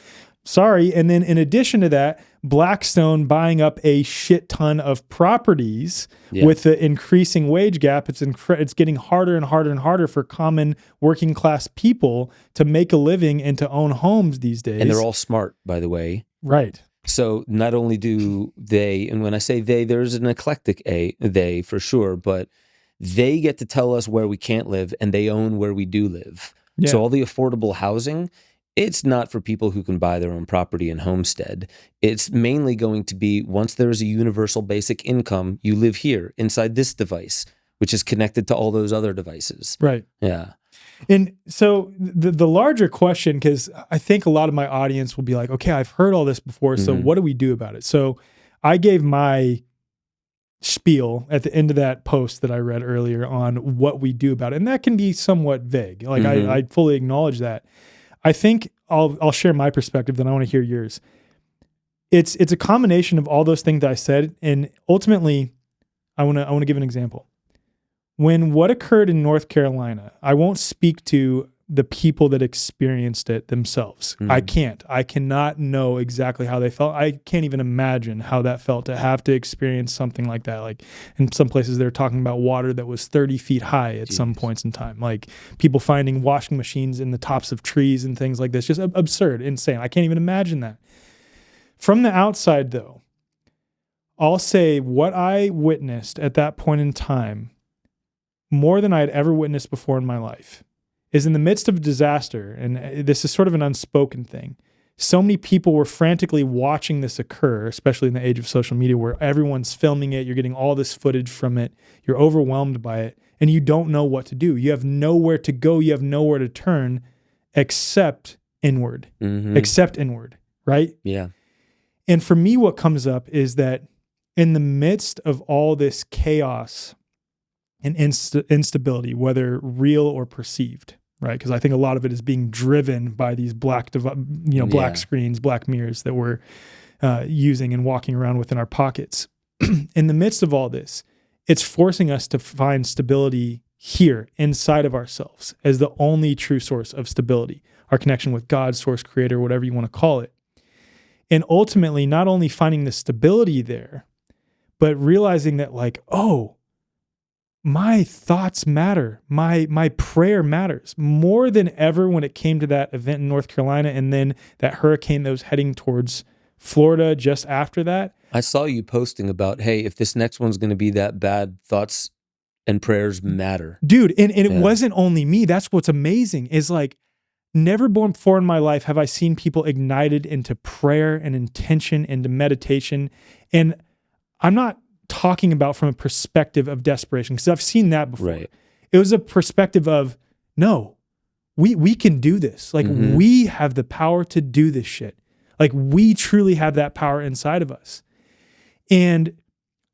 Sorry. And then in addition to that, Blackstone buying up a shit ton of properties with the increasing wage gap. It's getting harder and harder and harder for common working class people to make a living and to own homes these days. And they're all smart, by the way. Right. So not only do they, and when I say they, there's an eclectic they for sure, but they get to tell us where we can't live and they own where we do live. Yeah. So all the affordable housing, it's not for people who can buy their own property and homestead. It's mainly going to be once there is a universal basic income, you live here inside this device, which is connected to all those other devices. Right. Yeah. And so the larger question, because I think a lot of my audience will be like, okay, I've heard all this before, so what do we do about it? So I gave my spiel at the end of that post that I read earlier on what we do about it. And that can be somewhat vague. Like I fully acknowledge that. I think I'll share my perspective, then I want to hear yours. It's a combination of all those things that I said, and ultimately, I want to give an example. When what occurred in North Carolina, I won't speak to the people that experienced it themselves. I cannot know exactly how they felt. I can't even imagine how that felt to have to experience something like that. Like in some places they're talking about water that was 30 feet high at some points in time. Like people finding washing machines in the tops of trees and things like this. Just absurd, insane. I can't even imagine that. From the outside though, I'll say what I witnessed at that point in time, more than I had ever witnessed before in my life, is in the midst of a disaster, and this is sort of an unspoken thing, so many people were frantically watching this occur, especially in the age of social media where everyone's filming it, you're getting all this footage from it, you're overwhelmed by it, and you don't know what to do. You have nowhere to go, you have nowhere to turn except inward. Except inward, right? Yeah. And for me, what comes up is that in the midst of all this chaos and instability, whether real or perceived, right? Because I think a lot of it is being driven by these black screens, black mirrors that we're using and walking around with in our pockets. In the midst of all this, it's forcing us to find stability here inside of ourselves as the only true source of stability, our connection with God, source, creator, whatever you want to call it. And ultimately, not only finding the stability there, but realizing that like, oh, my thoughts matter. My prayer matters more than ever when it came to that event in North Carolina and then that hurricane that was heading towards Florida just after that. I saw you posting about, hey, if this next one's going to be that bad, thoughts and prayers matter. Dude, and it Yeah. wasn't only me. That's what's amazing is like never before in my life have I seen people ignited into prayer and intention, into meditation. And I'm not talking about from a perspective of desperation, because I've seen that before. Right. It was a perspective of, no, we can do this. Like we have the power to do this shit. Like we truly have that power inside of us. And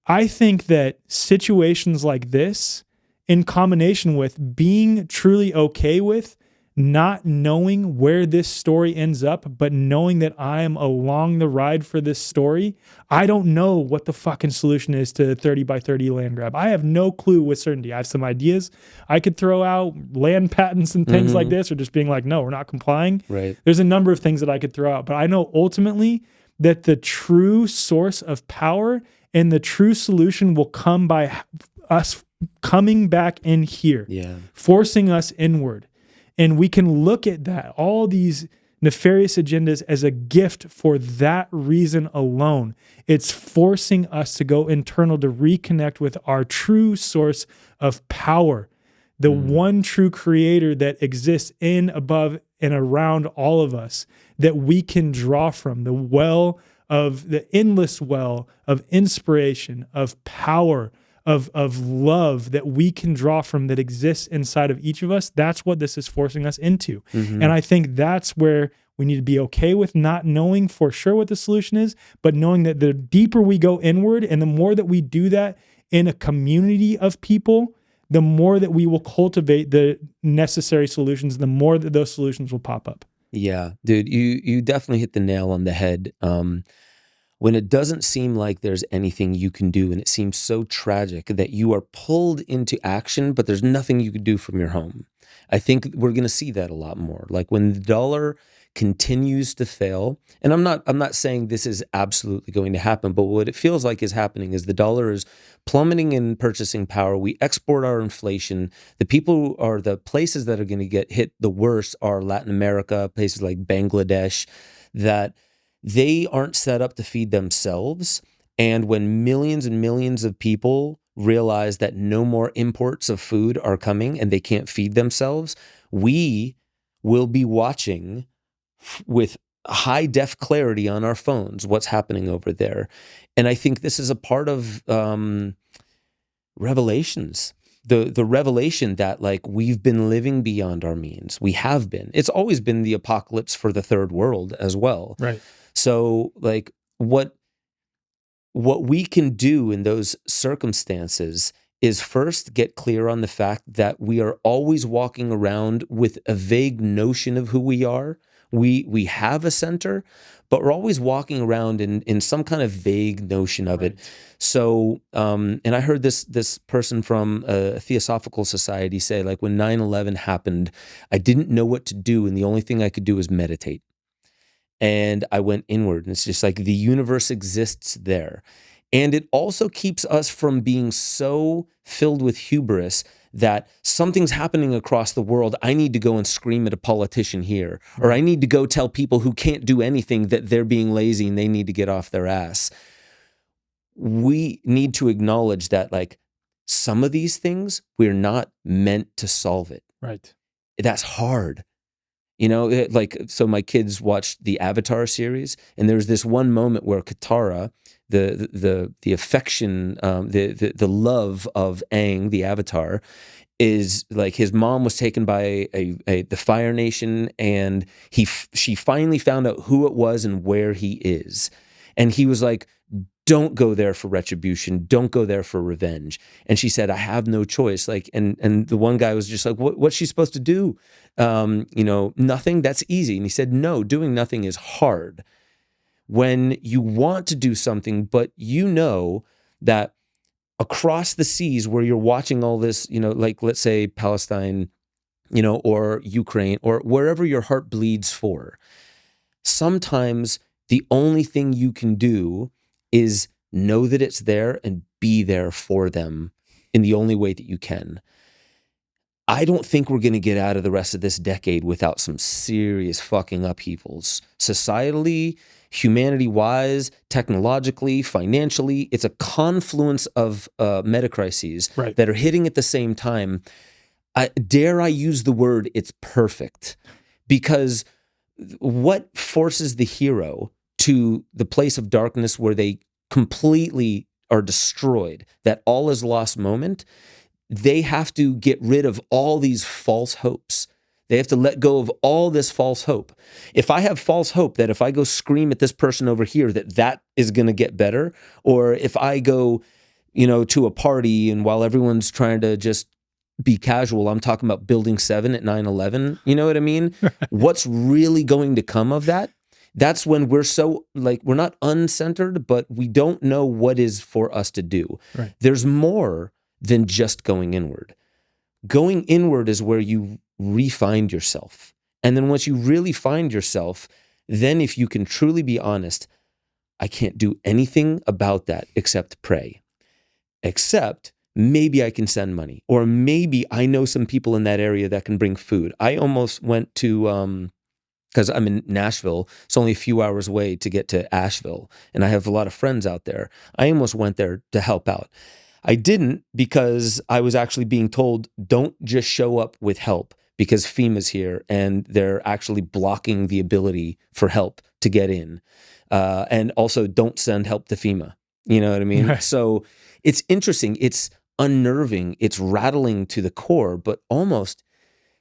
I think that situations like this, in combination with being truly okay with not knowing where this story ends up, but knowing that I am along the ride for this story, I don't know what the fucking solution is to 30 by 30 land grab. I have no clue with certainty. I have some ideas I could throw out, land patents and things like this, or just being like, no, we're not complying. Right. There's a number of things that I could throw out, but I know ultimately that the true source of power and the true solution will come by us coming back in here, forcing us inward. And we can look at that, all these nefarious agendas, as a gift for that reason alone. It's forcing us to go internal to reconnect with our true source of power, the one true creator that exists in, above, and around all of us, that we can draw from, the endless well of inspiration, of power, of love that we can draw from, that exists inside of each of us. That's what this is forcing us into. And I think that's where we need to be okay with not knowing for sure what the solution is, but knowing that the deeper we go inward and the more that we do that in a community of people, the more that we will cultivate the necessary solutions, the more that those solutions will pop up. Yeah, dude, you definitely hit the nail on the head. When it doesn't seem like there's anything you can do, and it seems so tragic that you are pulled into action, but there's nothing you could do from your home. I think we're going to see that a lot more. Like when the dollar continues to fail, and I'm not saying this is absolutely going to happen, but what it feels like is happening is the dollar is plummeting in purchasing power. We export our inflation. The people are the places that are going to get hit the worst are Latin America, places like Bangladesh, that they aren't set up to feed themselves. And when millions and millions of people realize that no more imports of food are coming and they can't feed themselves, we will be watching with high def clarity on our phones what's happening over there. And I think this is a part of Revelations. The revelation that like we've been living beyond our means. We have been. It's always been the apocalypse for the third world as well. Right. So like what we can do in those circumstances is first get clear on the fact that we are always walking around with a vague notion of who we are. We have a center, but we're always walking around in some kind of vague notion of it. So, and I heard this person from a Theosophical Society say, like, when 9/11 happened, I didn't know what to do, and the only thing I could do was meditate. And I went inward, and it's just like the universe exists there. And it also keeps us from being so filled with hubris that something's happening across the world. I need to go and scream at a politician here, or I need to go tell people who can't do anything that they're being lazy and they need to get off their ass. We need to acknowledge that, like, some of these things, we're not meant to solve it. Right. That's hard. You know, so my kids watched the Avatar series, and there's this one moment where Katara, the affection, the love of Aang, the Avatar, is like, his mom was taken by the Fire Nation, and she finally found out who it was and where he is, and he was like, don't go there for retribution. Don't go there for revenge. And she said, I have no choice. Like, and the one guy was just like, what's she supposed to do? Nothing. That's easy. And he said, no, doing nothing is hard. When you want to do something, but you know that across the seas where you're watching all this, like, let's say Palestine, or Ukraine, or wherever your heart bleeds for, sometimes the only thing you can do is know that it's there and be there for them in the only way that you can. I don't think we're going to get out of the rest of this decade without some serious fucking upheavals. Societally, humanity-wise, technologically, financially, it's a confluence of meta-crises that are hitting at the same time. Dare I use the word, it's perfect. Because what forces the hero to the place of darkness where they completely are destroyed, that all is lost moment? They have to get rid of all these false hopes. They have to let go of all this false hope. If I have false hope that if I go scream at this person over here, that is going to get better, or if I go, to a party and while everyone's trying to just be casual, I'm talking about Building 7 at 9/11, you know what I mean? What's really going to come of that? That's when we're so, we're not uncentered, but we don't know what is for us to do. Right. There's more than just going inward. Going inward is where you re-find yourself. And then once you really find yourself, then if you can truly be honest, I can't do anything about that except pray. Except maybe I can send money, or maybe I know some people in that area that can bring food. I almost went to, because I'm in Nashville, it's only a few hours away to get to Asheville, and I have a lot of friends out there. I almost went there to help out. I didn't, because I was actually being told, don't just show up with help because FEMA's here and they're actually blocking the ability for help to get in. And also don't send help to FEMA. You know what I mean? Right. So it's interesting. It's unnerving. It's rattling to the core, but almost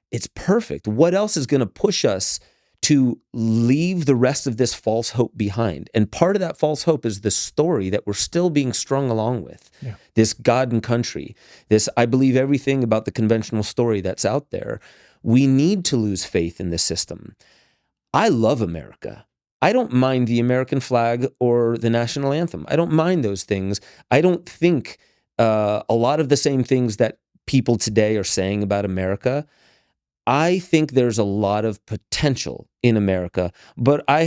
it's perfect. What else is going to push us to leave the rest of this false hope behind? And part of that false hope is the story that we're still being strung along with. Yeah. This God and country, this I believe everything about the conventional story that's out there. We need to lose faith in this system. I love America. I don't mind the American flag or the national anthem. I don't mind those things. I don't think a lot of the same things that people today are saying about America. I think there's a lot of potential in America, but I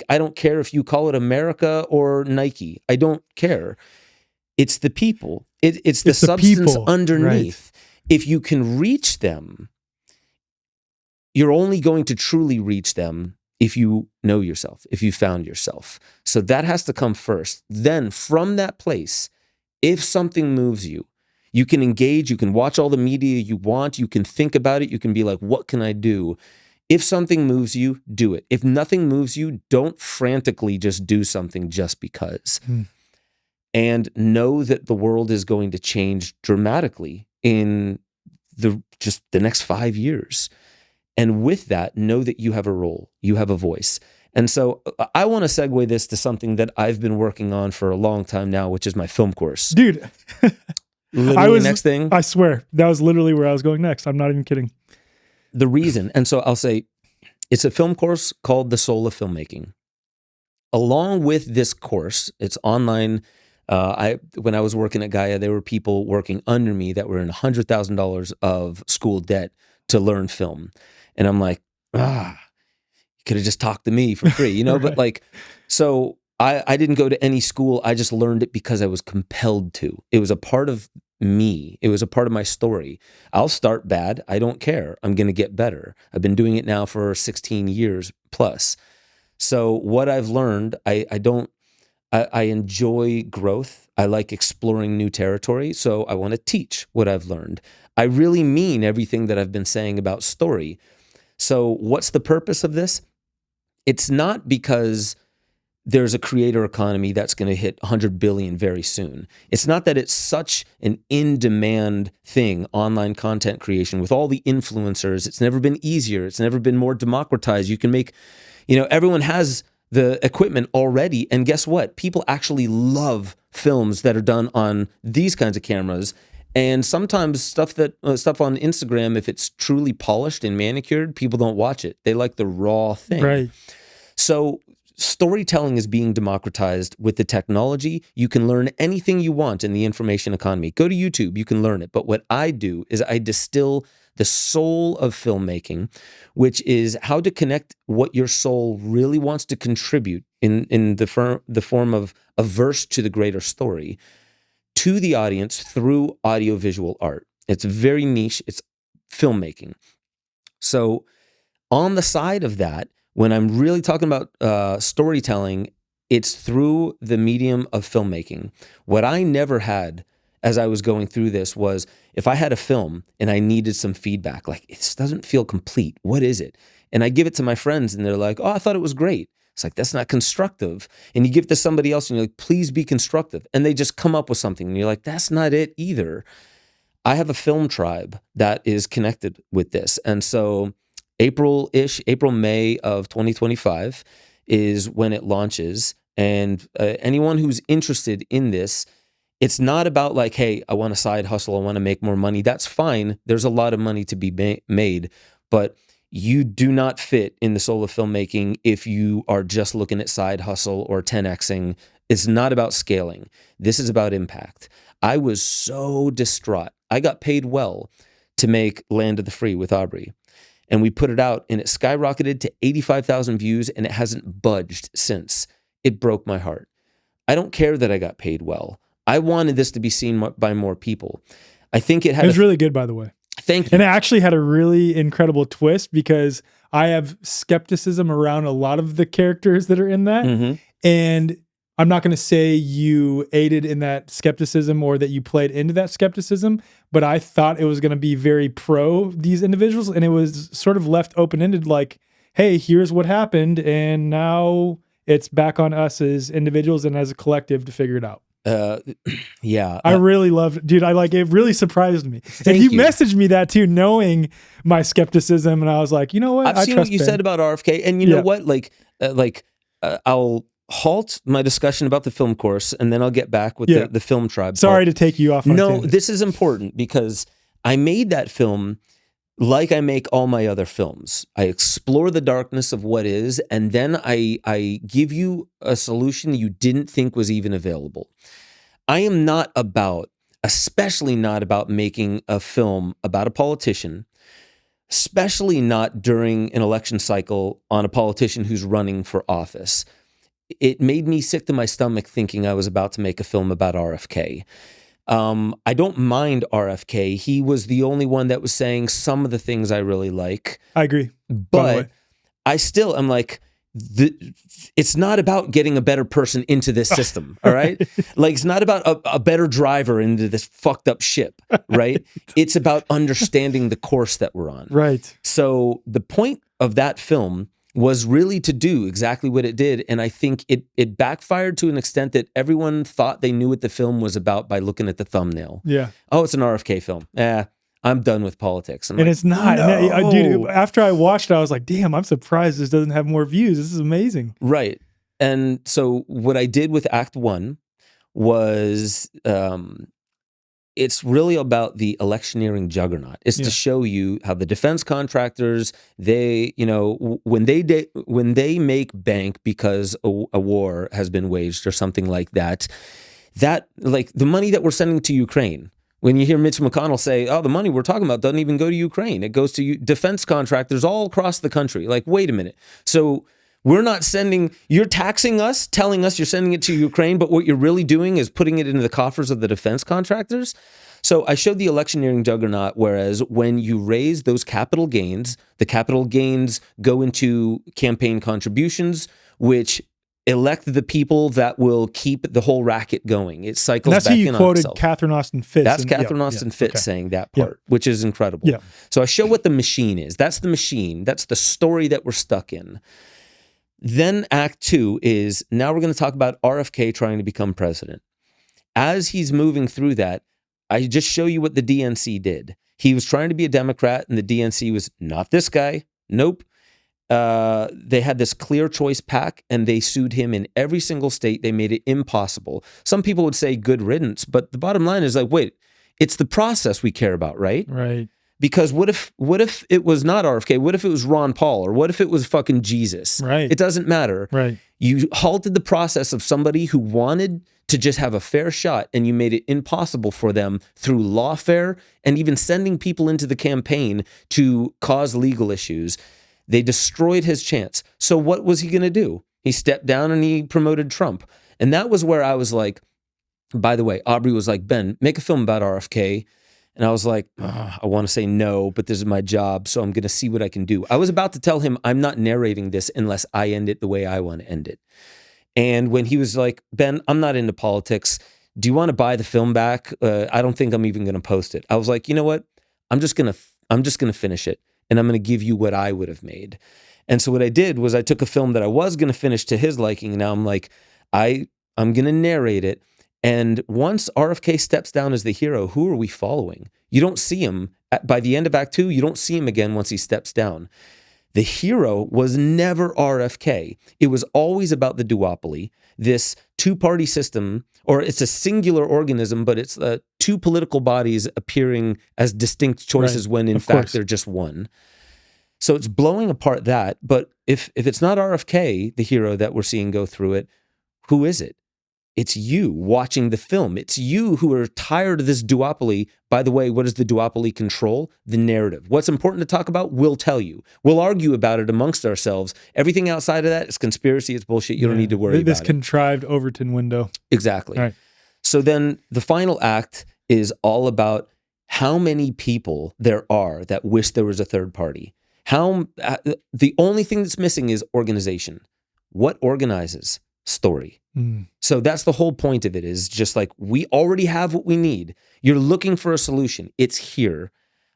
don't care if you call it America or Nike. I don't care. It's the people. It's the substance people. underneath. Right. If you can reach them, you're only going to truly reach them if you know yourself, if you found yourself. So that has to come first. Then from that place, if something moves you, you can engage, you can watch all the media you want, you can think about it, you can be like, what can I do? If something moves you, do it. If nothing moves you, don't frantically just do something just because. And know that the world is going to change dramatically in the next 5 years. And with that, know that you have a role, you have a voice. And so I want to segue this to something that I've been working on for a long time now, which is my film course. Dude. Literally next thing. I swear, that was literally where I was going next. I'm not even kidding. The reason, and so I'll say, it's a film course called The Soul of Filmmaking. Along with this course, it's online. When I was working at Gaia, there were people working under me that were in $100,000 of school debt to learn film. And I'm like, you could have just talked to me for free, Right. But so I didn't go to any school. I just learned it because I was compelled to. It was a part of me. It was a part of my story. I'll start bad. I don't care. I'm going to get better. I've been doing it now for 16 years plus. So what I've learned, I enjoy growth. I like exploring new territory. So I want to teach what I've learned. I really mean everything that I've been saying about story. So what's the purpose of this? It's not because there's a creator economy that's going to hit 100 billion very soon. It's not that it's such an in-demand thing, online content creation with all the influencers. It's never been easier. It's never been more democratized. You can make, everyone has the equipment already. And guess what? People actually love films that are done on these kinds of cameras. And sometimes stuff on Instagram, if it's truly polished and manicured, people don't watch it. They like the raw thing. Right. So storytelling is being democratized with the technology. You can learn anything you want in the information economy. Go to YouTube, you can learn it. But what I do is I distill the soul of filmmaking, which is how to connect what your soul really wants to contribute in the form of a verse to the greater story, to the audience through audiovisual art. It's very niche. It's filmmaking. So on the side of that, when I'm really talking about storytelling, it's through the medium of filmmaking. What I never had as I was going through this was, if I had a film and I needed some feedback, like, it doesn't feel complete. What is it? And I give it to my friends and they're like, oh, I thought it was great. It's like, that's not constructive. And you give it to somebody else and you're like, please be constructive. And they just come up with something and you're like, that's not it either. I have a film tribe that is connected with this. And so April, May of 2025 is when it launches. And anyone who's interested in this, it's not about like, hey, I want a side hustle, I want to make more money. That's fine. There's a lot of money to be made, but you do not fit in the soul of filmmaking if you are just looking at side hustle or 10xing. It's not about scaling. This is about impact. I was so distraught. I got paid well to make Land of the Free with Aubrey. And we put it out and it skyrocketed to 85,000 views and it hasn't budged since. It broke my heart. I don't care that I got paid well. I wanted this to be seen by more people. I think it was really good, by the way. Thank you. And it actually had a really incredible twist because I have skepticism around a lot of the characters that are in that. Mm-hmm. And I'm not going to say you aided in that skepticism or that you played into that skepticism, but I thought it was going to be very pro these individuals. And it was sort of left open-ended, like, hey, here's what happened. And now it's back on us as individuals and as a collective to figure it out. Yeah. I really loved it. Dude, it really surprised me. And you messaged me that too, knowing my skepticism. And I was like, you know what? I've seen what you said about RFK. And you know what? I'll halt my discussion about the film course and then I'll get back with the film tribe. Sorry to take you off. No, this is important because I made that film like I make all my other films. I explore the darkness of what is, and then I give you a solution you didn't think was even available. I am not about, especially not about making a film about a politician, especially not during an election cycle on a politician who's running for office. It made me sick to my stomach thinking I was about to make a film about RFK. I don't mind RFK. He was the only one that was saying some of the things I really like. I agree. But I still am like, it's not about getting a better person into this system, all right? Like, it's not about a better driver into this fucked up ship, right? It's about understanding the course that we're on. Right. So the point of that film was really to do exactly what it did. And I think it backfired to an extent that everyone thought they knew what the film was about by looking at the thumbnail. Yeah. Oh, it's an RFK film. I'm done with politics. And it's not. No. Dude, after I watched it, I was like, damn, I'm surprised this doesn't have more views. This is amazing. Right. And so what I did with Act 1 was it's really about the electioneering juggernaut. It's to show you how the defense contractors, they, when they make bank because a war has been waged or something like that, like the money that we're sending to Ukraine, when you hear Mitch McConnell say, oh, the money we're talking about doesn't even go to Ukraine. It goes to defense contractors all across the country. Like, wait a minute. So we're not you're taxing us, telling us you're sending it to Ukraine, but what you're really doing is putting it into the coffers of the defense contractors. So I showed the electioneering juggernaut, whereas when you raise those capital gains, the capital gains go into campaign contributions, which elect the people that will keep the whole racket going. It cycles back in on itself. That's who you quoted Catherine Austin Fitts. That's Catherine Austin Fitts saying that part, which is incredible. Yeah. So I show what the machine is. That's the machine. That's the story that we're stuck in. Then Act 2 is, now we're going to talk about RFK trying to become president. As he's moving through that, I just show you what the DNC did. He was trying to be a Democrat, and the DNC was, not this guy. Nope. They had this clear choice pack, and they sued him in every single state. They made it impossible. Some people would say good riddance, but the bottom line is like, wait, it's the process we care about, right? Right. Because what if it was not RFK? What if it was Ron Paul? Or what if it was fucking Jesus? Right. It doesn't matter. Right. You halted the process of somebody who wanted to just have a fair shot, and you made it impossible for them through lawfare and even sending people into the campaign to cause legal issues. They destroyed his chance. So what was he going to do? He stepped down and he promoted Trump. And that was where I was like, By the way, Aubrey was like, Ben, make a film about RFK. And I was like, I want to say no, but this is my job, so I'm going to see what I can do. I was about to tell him I'm not narrating this unless I end it the way I want to end it. And when he was like, Ben, I'm not into politics. Do you want to buy the film back? I don't think I'm even going to post it. I was like, you know what? I'm just going to finish it, and I'm going to give you what I would have made. And so what I did was I took a film that I was going to finish to his liking. And now I'm like, I'm going to narrate it. And once RFK steps down as the hero, who are we following? You don't see him. By the end of Act 2, you don't see him again once he steps down. The hero was never RFK. It was always about the duopoly, this two-party system, or it's a singular organism, but it's two political bodies appearing as distinct choices when in fact they're just one. So it's blowing apart that. But if it's not RFK, the hero that we're seeing go through it, who is it? It's you watching the film. It's you who are tired of this duopoly. By the way, what does the duopoly control? The narrative. What's important to talk about? We'll tell you. We'll argue about it amongst ourselves. Everything outside of that is conspiracy. It's bullshit. You don't need to worry about it. This contrived Overton window. Exactly. All right. So then the final act is all about how many people there are that wish there was a third party. The only thing that's missing is organization. What organizes? Story. So that's the whole point of it, is just like, we already have what we need. You're looking for a solution. It's here.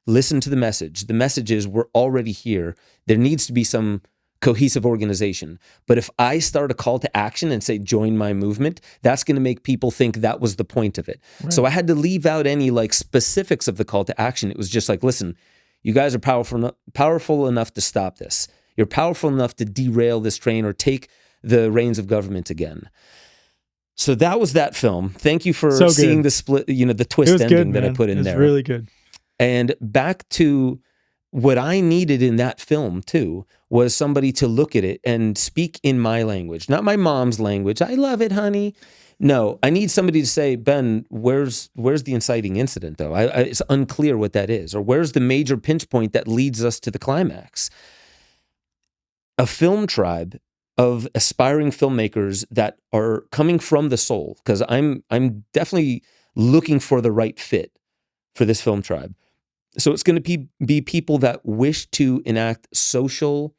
Listen to the message. The message is, we're already here. There needs to be some cohesive organization. But if I start a call to action and say, join my movement, that's going to make people think that was the point of it. Right. So I had to leave out any like specifics of the call to action. It was just like, listen, you guys are powerful enough to stop this. You're powerful enough to derail this train or take the reins of government again. So that was that film. Thank you for seeing the split, the twist ending that I put in there. It's really good. And back to what I needed in that film too, was somebody to look at it and speak in my language, not my mom's language. I love it, honey. No, I need somebody to say, Ben, where's the inciting incident though? It's unclear what that is. Or where's the major pinch point that leads us to the climax? A film tribe of aspiring filmmakers that are coming from the soul, because I'm definitely looking for the right fit for this film tribe. So it's going to be people that wish to enact social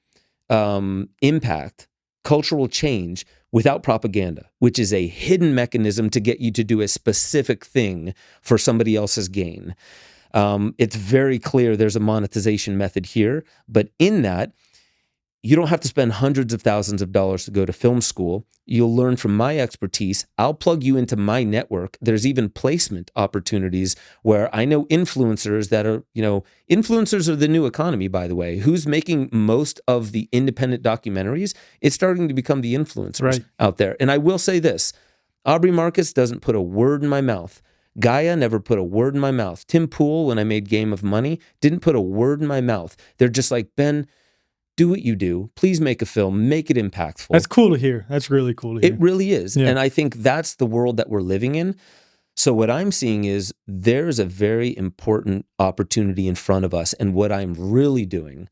impact, cultural change without propaganda, which is a hidden mechanism to get you to do a specific thing for somebody else's gain. It's very clear there's a monetization method here, but in that, you don't have to spend hundreds of thousands of dollars to go to film school. You'll learn from my expertise. I'll plug you into my network. There's even placement opportunities where I know influencers that are, influencers are the new economy, by the way. Who's making most of the independent documentaries? It's starting to become the influencers out there. And I will say this, Aubrey Marcus doesn't put a word in my mouth. Gaia never put a word in my mouth. Tim Pool, when I made Game of Money, didn't put a word in my mouth. They're just like, Ben, do what you do. Please make a film. Make it impactful. That's cool to hear. That's really cool to hear. It really is. Yeah. And I think that's the world that we're living in. So what I'm seeing is there's a very important opportunity in front of us. And what I'm really doing,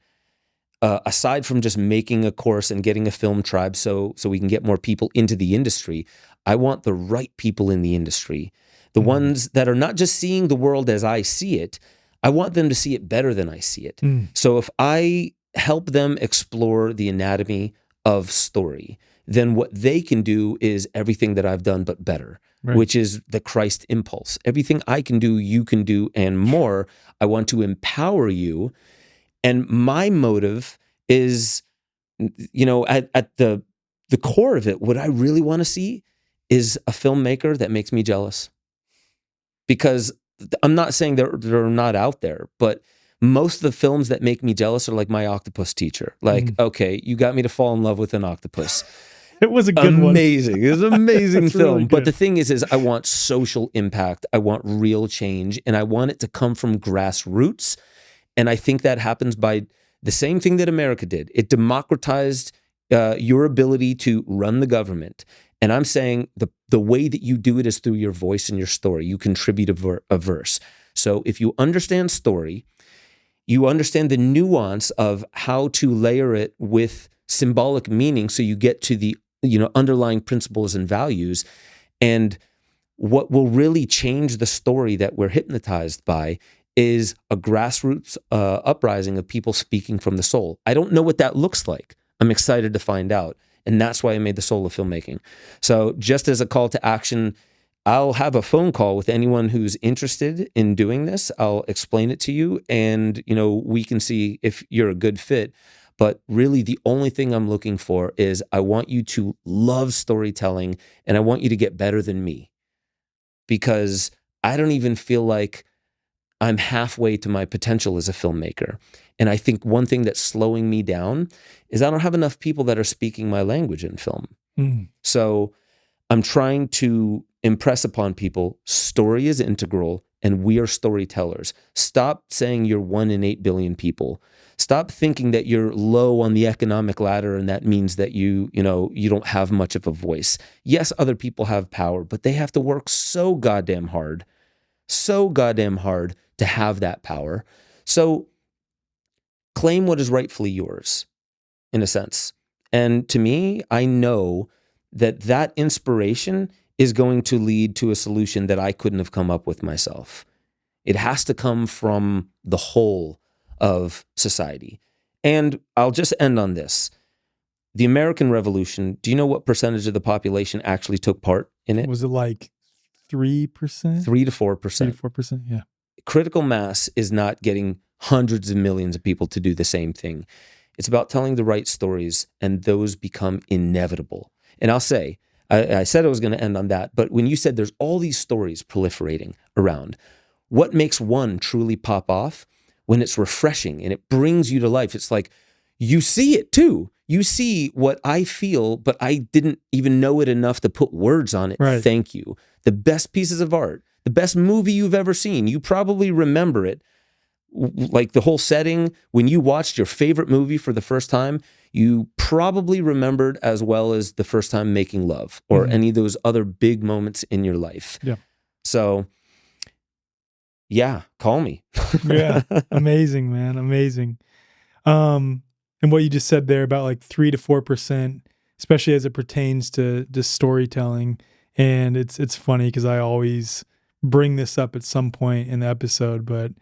aside from just making a course and getting a film tribe so we can get more people into the industry, I want the right people in the industry. The ones that are not just seeing the world as I see it, I want them to see it better than I see it. So if I help them explore the anatomy of story, then what they can do is everything that I've done but better, which is the Christ impulse. Everything I can do, you can do, and more. I want to empower you. And my motive is, at the core of it, what I really want to see is a filmmaker that makes me jealous. Because I'm not saying they're not out there, but most of the films that make me jealous are like My Octopus Teacher. Like, okay, you got me to fall in love with an octopus. It was a good one. Amazing. It was an amazing film. Really but the thing is I want social impact. I want real change. And I want it to come from grassroots. And I think that happens by the same thing that America did. It democratized your ability to run the government. And I'm saying the way that you do it is through your voice and your story. You contribute a verse. So if you understand story, you understand the nuance of how to layer it with symbolic meaning so you get to the underlying principles and values. And what will really change the story that we're hypnotized by is a grassroots uprising of people speaking from the soul. I don't know what that looks like. I'm excited to find out. And that's why I made the Soul of Filmmaking. So just as a call to action, I'll have a phone call with anyone who's interested in doing this. I'll explain it to you, and we can see if you're a good fit. But really, the only thing I'm looking for is I want you to love storytelling, and I want you to get better than me, because I don't even feel like I'm halfway to my potential as a filmmaker. And I think one thing that's slowing me down is I don't have enough people that are speaking my language in film. So I'm trying to impress upon people story is integral and we are storytellers. Stop saying you're 1 in 8 billion people. Stop thinking that you're low on the economic ladder and that means that you don't have much of a voice. Yes, other people have power, but they have to work so goddamn hard to have that power. So claim what is rightfully yours, in a sense. And to me, I know that inspiration is going to lead to a solution that I couldn't have come up with myself. It has to come from the whole of society. And I'll just end on this. The American Revolution, do you know what percentage of the population actually took part in it? Was it like 3%? 3 to 4%. 3 to 4%, yeah. Critical mass is not getting hundreds of millions of people to do the same thing. It's about telling the right stories, and those become inevitable. And I'll say, I said I was going to end on that, but when you said there's all these stories proliferating around, what makes one truly pop off? When it's refreshing and it brings you to life. It's like you see it too. You see what I feel, but I didn't even know it enough to put words on it. Right. Thank you. The best pieces of art, the best movie you've ever seen, you probably remember it. Like the whole setting, when you watched your favorite movie for the first time, you probably remembered as well as the first time making love or any of those other big moments in your life. Yeah. So yeah, call me. Yeah. Amazing, man. Amazing. And what you just said there about like 3 to 4%, especially as it pertains to storytelling. And it's funny because I always bring this up at some point in the episode, but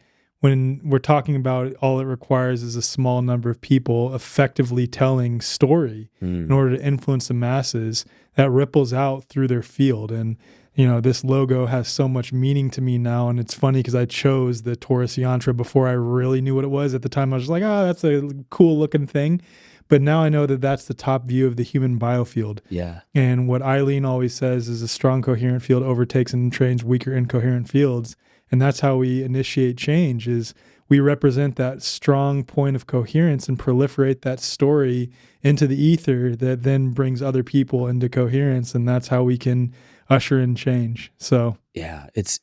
when we're talking about all it requires is a small number of people effectively telling story in order to influence the masses, that ripples out through their field. And this logo has so much meaning to me now. And it's funny because I chose the Taurus yantra before I really knew what it was. At the time, I was like, oh, that's a cool looking thing. But now I know that that's the top view of the human biofield. Yeah. And what Eileen always says is a strong, coherent field overtakes and trains weaker, incoherent fields. And that's how we initiate change, is we represent that strong point of coherence and proliferate that story into the ether that then brings other people into coherence. And that's how we can usher in change. So yeah, it's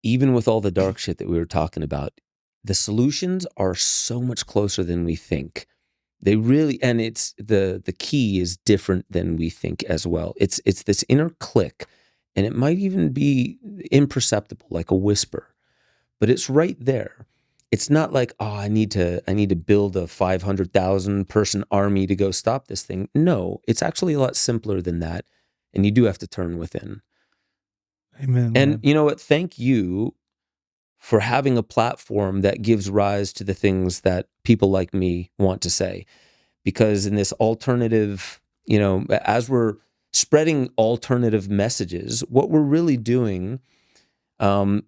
even with all the dark shit that we were talking about, the solutions are so much closer than we think. They really, and it's the key is different than we think as well. It's this inner click, and it might even be imperceptible, like a whisper, but it's right there. It's not like, oh, I need to build a 500,000 person army to go stop this thing. No, it's actually a lot simpler than that. And you do have to turn within. amen. And man. you know what? Thank you for having a platform that gives rise to the things that people like me want to say. Because in this alternative, as we're spreading alternative messages, what we're really doing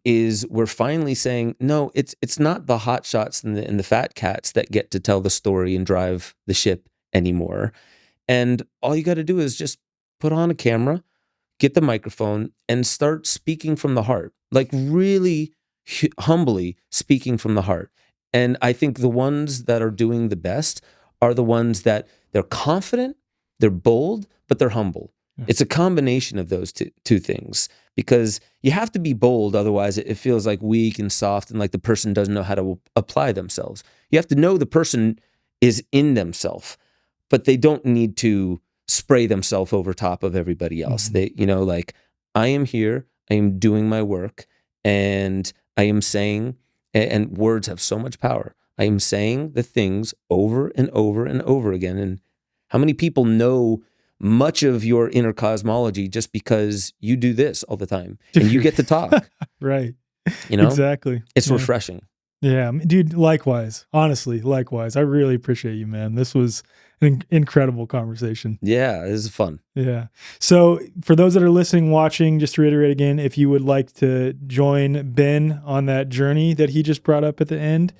is we're finally saying, no, it's not the hot shots and the fat cats that get to tell the story and drive the ship anymore. And all you got to do is just put on a camera, get the microphone, and start speaking from the heart, like really humbly speaking from the heart. And I think the ones that are doing the best are the ones that they're confident, they're bold, but they're humble. Yeah. It's a combination of those two things, because you have to be bold. Otherwise it feels like weak and soft and like the person doesn't know how to apply themselves. You have to know the person is in themselves, but they don't need to spray themselves over top of everybody else. They, like, I am here, I am doing my work, and I am saying, and words have so much power. I am saying the things over and over and over again. And how many people know much of your inner cosmology just because you do this all the time and you get to talk. Right. You know, Exactly. it's Yeah. refreshing. Yeah, dude, likewise. Honestly, likewise. I really appreciate you, man. This was an incredible conversation. Yeah, this is fun. Yeah. So for those that are listening, watching, just to reiterate again, if you would like to join Ben on that journey that he just brought up at the end,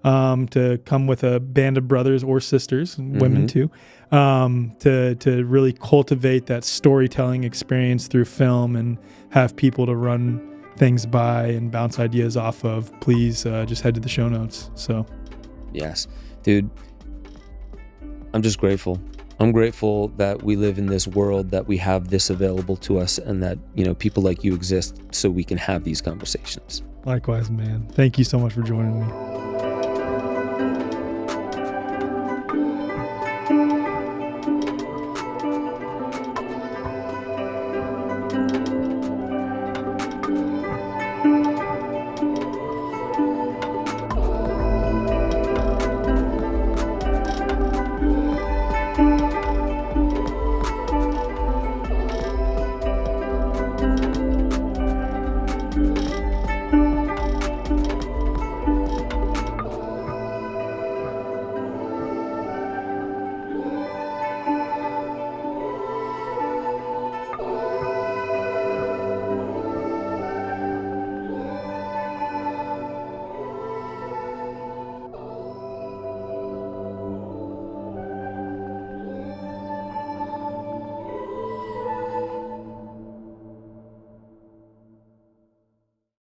to come with a band of brothers or sisters, women too, to really cultivate that storytelling experience through film and have people to run things by and bounce ideas off of, please just head to the show notes. So yes, dude, I'm just grateful. I'm grateful that we live in this world, that we have this available to us, and that, you know, people like you exist so we can have these conversations. likewise, man. Thank you so much for joining me.